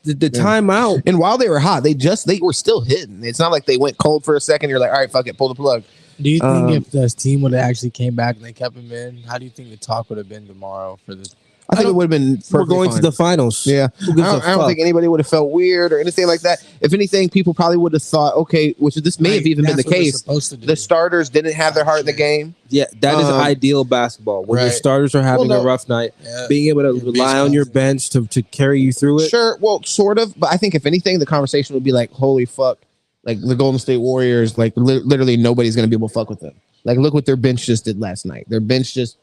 the timeout. And while they were hot, they were still hitting. It's not like they went cold for a second. You're like, all right, fuck it, pull the plug. Do you think if this team would have actually came back and they kept him in, how do you think the talk would have been tomorrow for this? I think it would have been. We're going to the finals. Yeah, I don't think anybody would have felt weird or anything like that. If anything, people probably would have thought, okay, this may have even been the case. The starters didn't have their heart in the game. Yeah, that is ideal basketball. When your starters are having a rough night, being able to rely on your bench to carry you through it. Sure, well, sort of. But I think if anything, the conversation would be like, holy fuck, Like the Golden State Warriors, like literally nobody's going to be able to fuck with them. Like look what their bench just did last night. Their bench just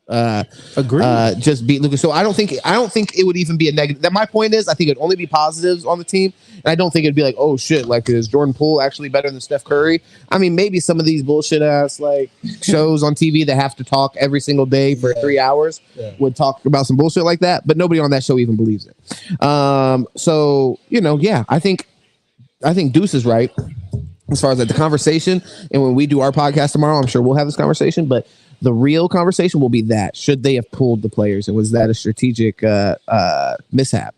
just beat Lucas. So I don't think it would even be a negative. That my point is, I think it'd only be positives on the team, and I don't think it'd be like, oh shit, like is Jordan Poole actually better than Steph Curry? I mean, maybe some of these bullshit ass like shows on TV that have to talk every single day for 3 hours would talk about some bullshit like that, but nobody on that show even believes it. So I think Deuce is right as far as like the conversation, and when we do our podcast tomorrow, I'm sure we'll have this conversation, but the real conversation will be that should they have pulled the players, and was that a strategic mishap?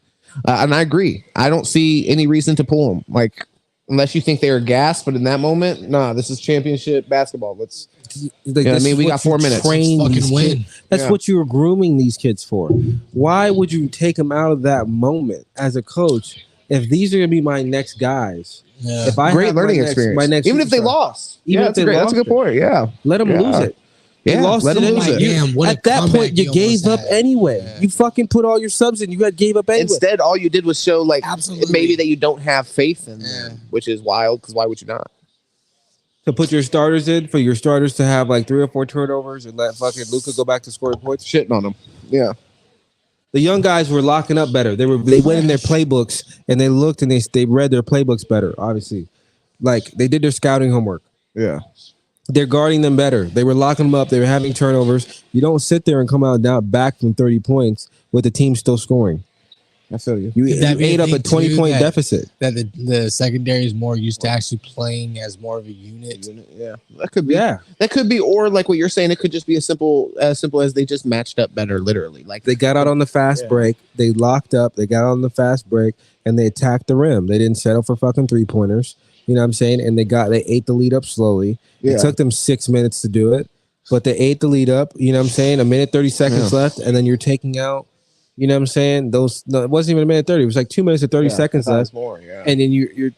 And I agree. I don't see any reason to pull them, like unless you think they were gassed. But in that moment, nah, this is championship basketball. Let's. Like, I mean, we got 4 minutes. Fucking win. That's what you were grooming these kids for. Why would you take them out of that moment as a coach if these are going to be my next guys? Yeah. If I great learning experience, even if they lost, that's a good point. Yeah, let them lose it. Yeah, lost let them lose it. At that point, you gave up anyway. Yeah. You fucking put all your subs in. You gave up anyway. Instead, all you did was show like maybe that you don't have faith in them, which is wild. Because why would you not? To put your starters in, for your starters to have like 3 or 4 turnovers and let fucking Luka go back to scoring points, shitting on them. Yeah, the young guys were locking up better. They went in their playbooks and they looked and they read their playbooks better. Obviously, like they did their scouting homework. Yeah. They're guarding them better. They were locking them up. They were having turnovers. You don't sit there and come out back from 30 points with the team still scoring. I feel you. You ate up a 20-point deficit. That the secondary is more used to actually playing as more of a unit. Yeah, that could be. Yeah, that could be. Or like what you're saying, it could just be as simple as they just matched up better. Literally, like they got out on the fast break. They locked up. They got out on the fast break and they attacked the rim. They didn't settle for fucking 3-pointers. You know what I'm saying? And they ate the lead up slowly. Yeah. It took them 6 minutes to do it, but they ate the lead up. You know what I'm saying? 1:30 seconds left, and then you're taking out. You know what I'm saying? It wasn't even 1:30. It was like 2 minutes and 30 seconds left. More, and then you're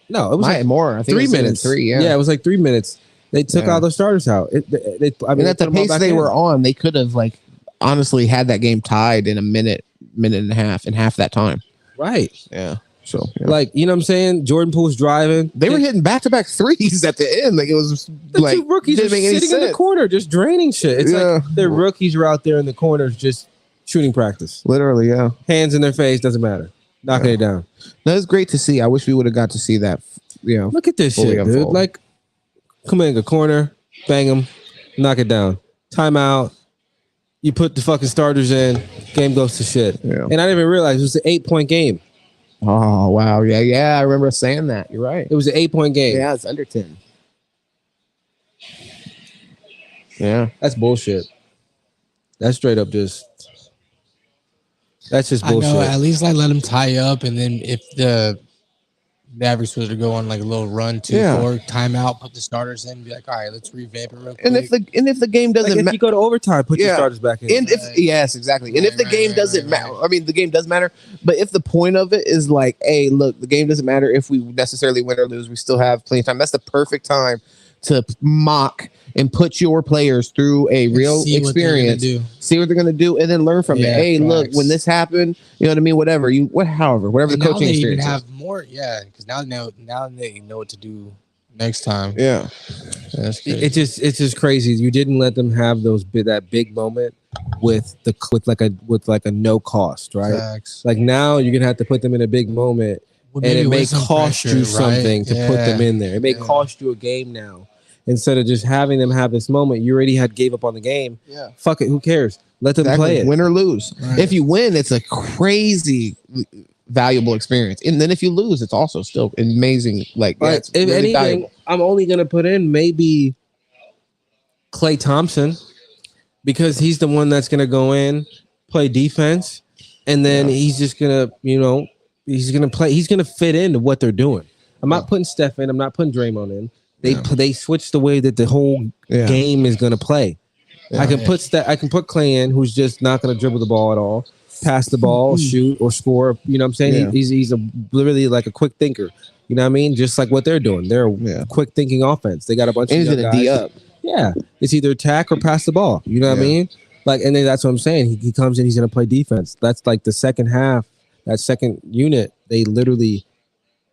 no, it was like more. I think 3 minutes. Yeah, it was like 3 minutes. They took all the starters out. At the pace they were on, they could have like honestly had that game tied in a minute and a half in half that time. Right. Yeah. So, like, you know what I'm saying? Jordan Poole's driving. They were hitting back-to-back threes at the end. Like, it was like... The 2 rookies are sitting in the corner just draining shit. It's like the rookies are out there in the corners just shooting practice. Literally, yeah. Hands in their face, doesn't matter. Knocking it down. No, it's great to see. I wish we would have got to see that, Look at this shit, dude. Like, come in the corner, bang them, knock it down. Timeout. You put the fucking starters in, game goes to shit. Yeah. And I didn't even realize it was an 8-point game. Oh, wow. Yeah. I remember saying that. You're right. It was an 8-point game. Yeah, it's under 10. Yeah. That's bullshit. That's straight up just... That's just bullshit. I know, at least let them tie up, and then if the Mavericks was to go on like a little run, 2-4 timeout, put the starters in, and be like, all right, let's revamp it real quick. And if the game doesn't matter, if you go to overtime, put your starters back in. And yes, exactly. And if the game doesn't matter, I mean, the game does matter, but if the point of it is like, hey, look, the game doesn't matter if we necessarily win or lose, we still have plenty of time. That's the perfect time to mock and put your players through a real experience, see what they're going to do, and then learn from it. Hey, look, when this happened, you know what I mean? Whatever the coaching experience. Even have more, because now they know what to do next time. Yeah, it's just crazy. You didn't let them have that big moment with like a no cost, right? Facts. Like now you're gonna have to put them in a big moment, and it may cost you something to put them in there. It may cost you a game now. Instead of just having them have this moment, you already gave up on the game. Yeah. Fuck it. Who cares? Let them play it. Win or lose. Right. If you win, it's a crazy valuable experience. And then if you lose, it's also still amazing. Like, if really anything, valuable. I'm only going to put in maybe Klay Thompson because he's the one that's going to go in, play defense, and then he's just going to, he's going to play. He's going to fit into what they're doing. I'm not putting Steph in. I'm not putting Draymond in. They switched the way that the whole game is going to play. I can put Klay in, who's just not going to dribble the ball at all, pass the ball, shoot or score. You know what I'm saying? Yeah. He's literally like a quick thinker. You know what I mean? Just like what they're doing. They're a quick thinking offense. They got a bunch of young guys. D up. Yeah, it's either attack or pass the ball. You know what I mean? Like, and then that's what I'm saying. He comes in, he's going to play defense. That's like the second half. That second unit, they literally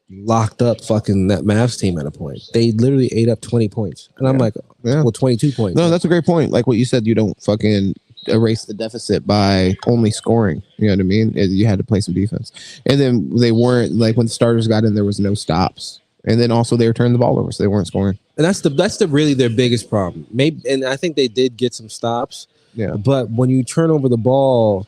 locked up fucking that Mavs team at a point. They literally ate up 20 points. And I'm like, well, 22 points. No, that's a great point. Like what you said, you don't fucking erase the deficit by only scoring. You know what I mean? You had to play some defense. And then they weren't, like when the starters got in, there was no stops. And then also they were turning the ball over, so they weren't scoring. And that's the really their biggest problem. Maybe, and I think they did get some stops. Yeah. But when you turn over the ball,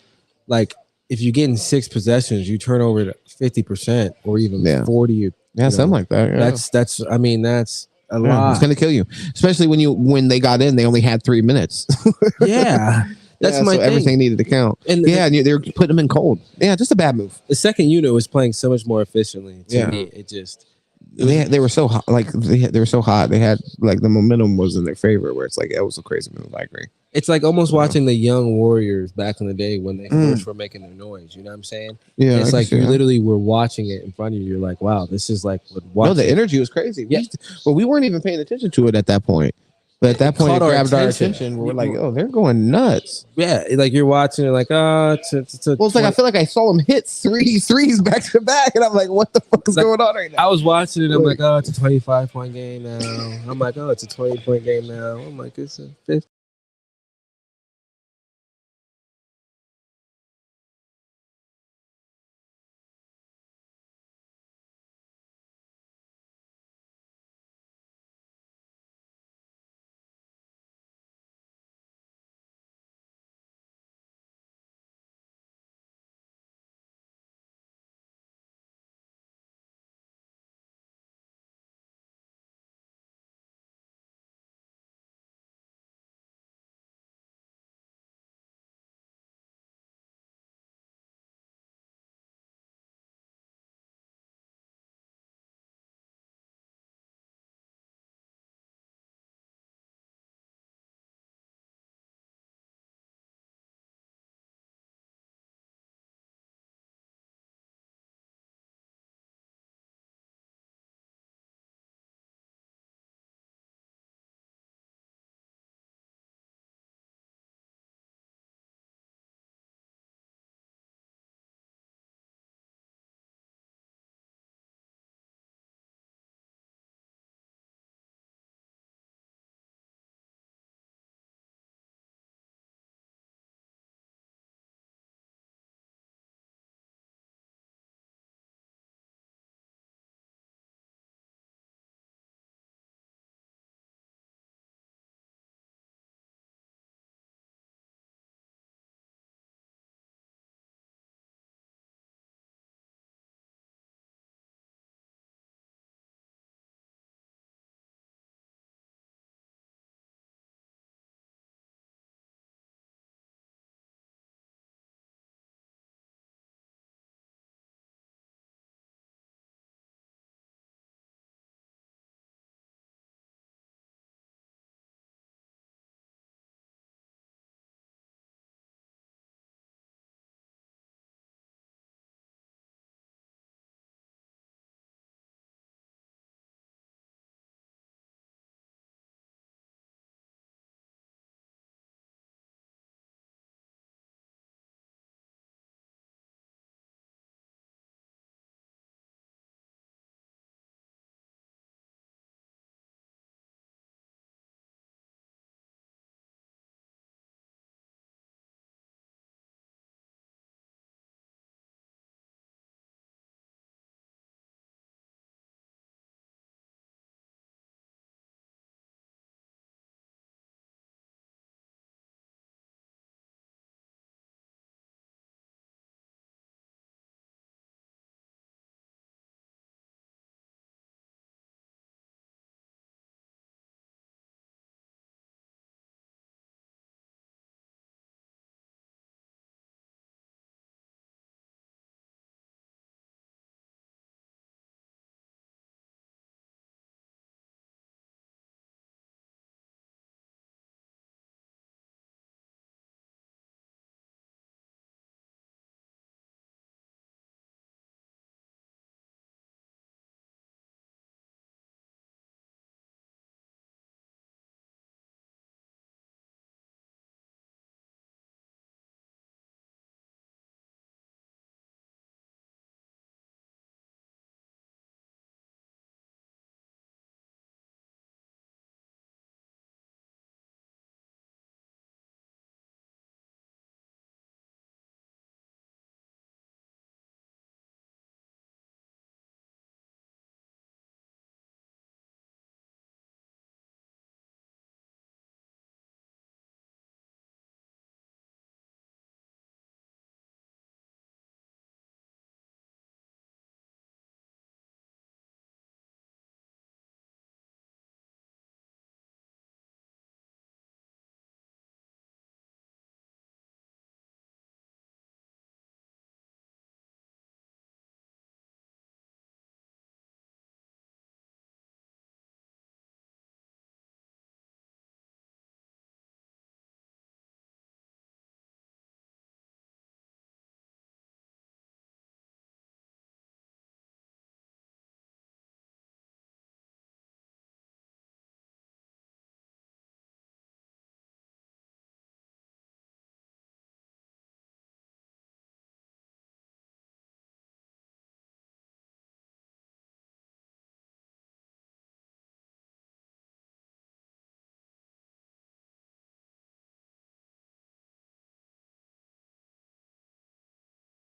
like if you get in 6 possessions, you turn over 50% or even 40. Yeah, something like that. Yeah. That's I mean, that's a lot. It's gonna kill you. Especially when they got in, they only had 3 minutes. Yeah. That's my thing. Everything needed to count. And they were putting them in cold. Yeah, just a bad move. The second unit was playing so much more efficiently. To me, it just they were so hot. Like they were so hot. They had like the momentum was in their favor. Where it's like it was a crazy move. I agree. It's like almost watching the young Warriors back in the day when they first were making their noise. You know what I'm saying? Yeah. It's like you literally were watching it in front of you. You're like, wow, this is like what. No, the energy was crazy. Yeah. We weren't even paying attention to it at that point. But at that point, it grabbed our attention. We're like, oh, they're going nuts. Yeah, like you're watching it, like, well, it's like I feel like I saw them hit threes back to back, and I'm like, what the fuck is going on right now? I was watching it. I'm like, oh, it's a 25-point game now. I'm like, oh, it's a 20-point game now. I'm like, it's a 50.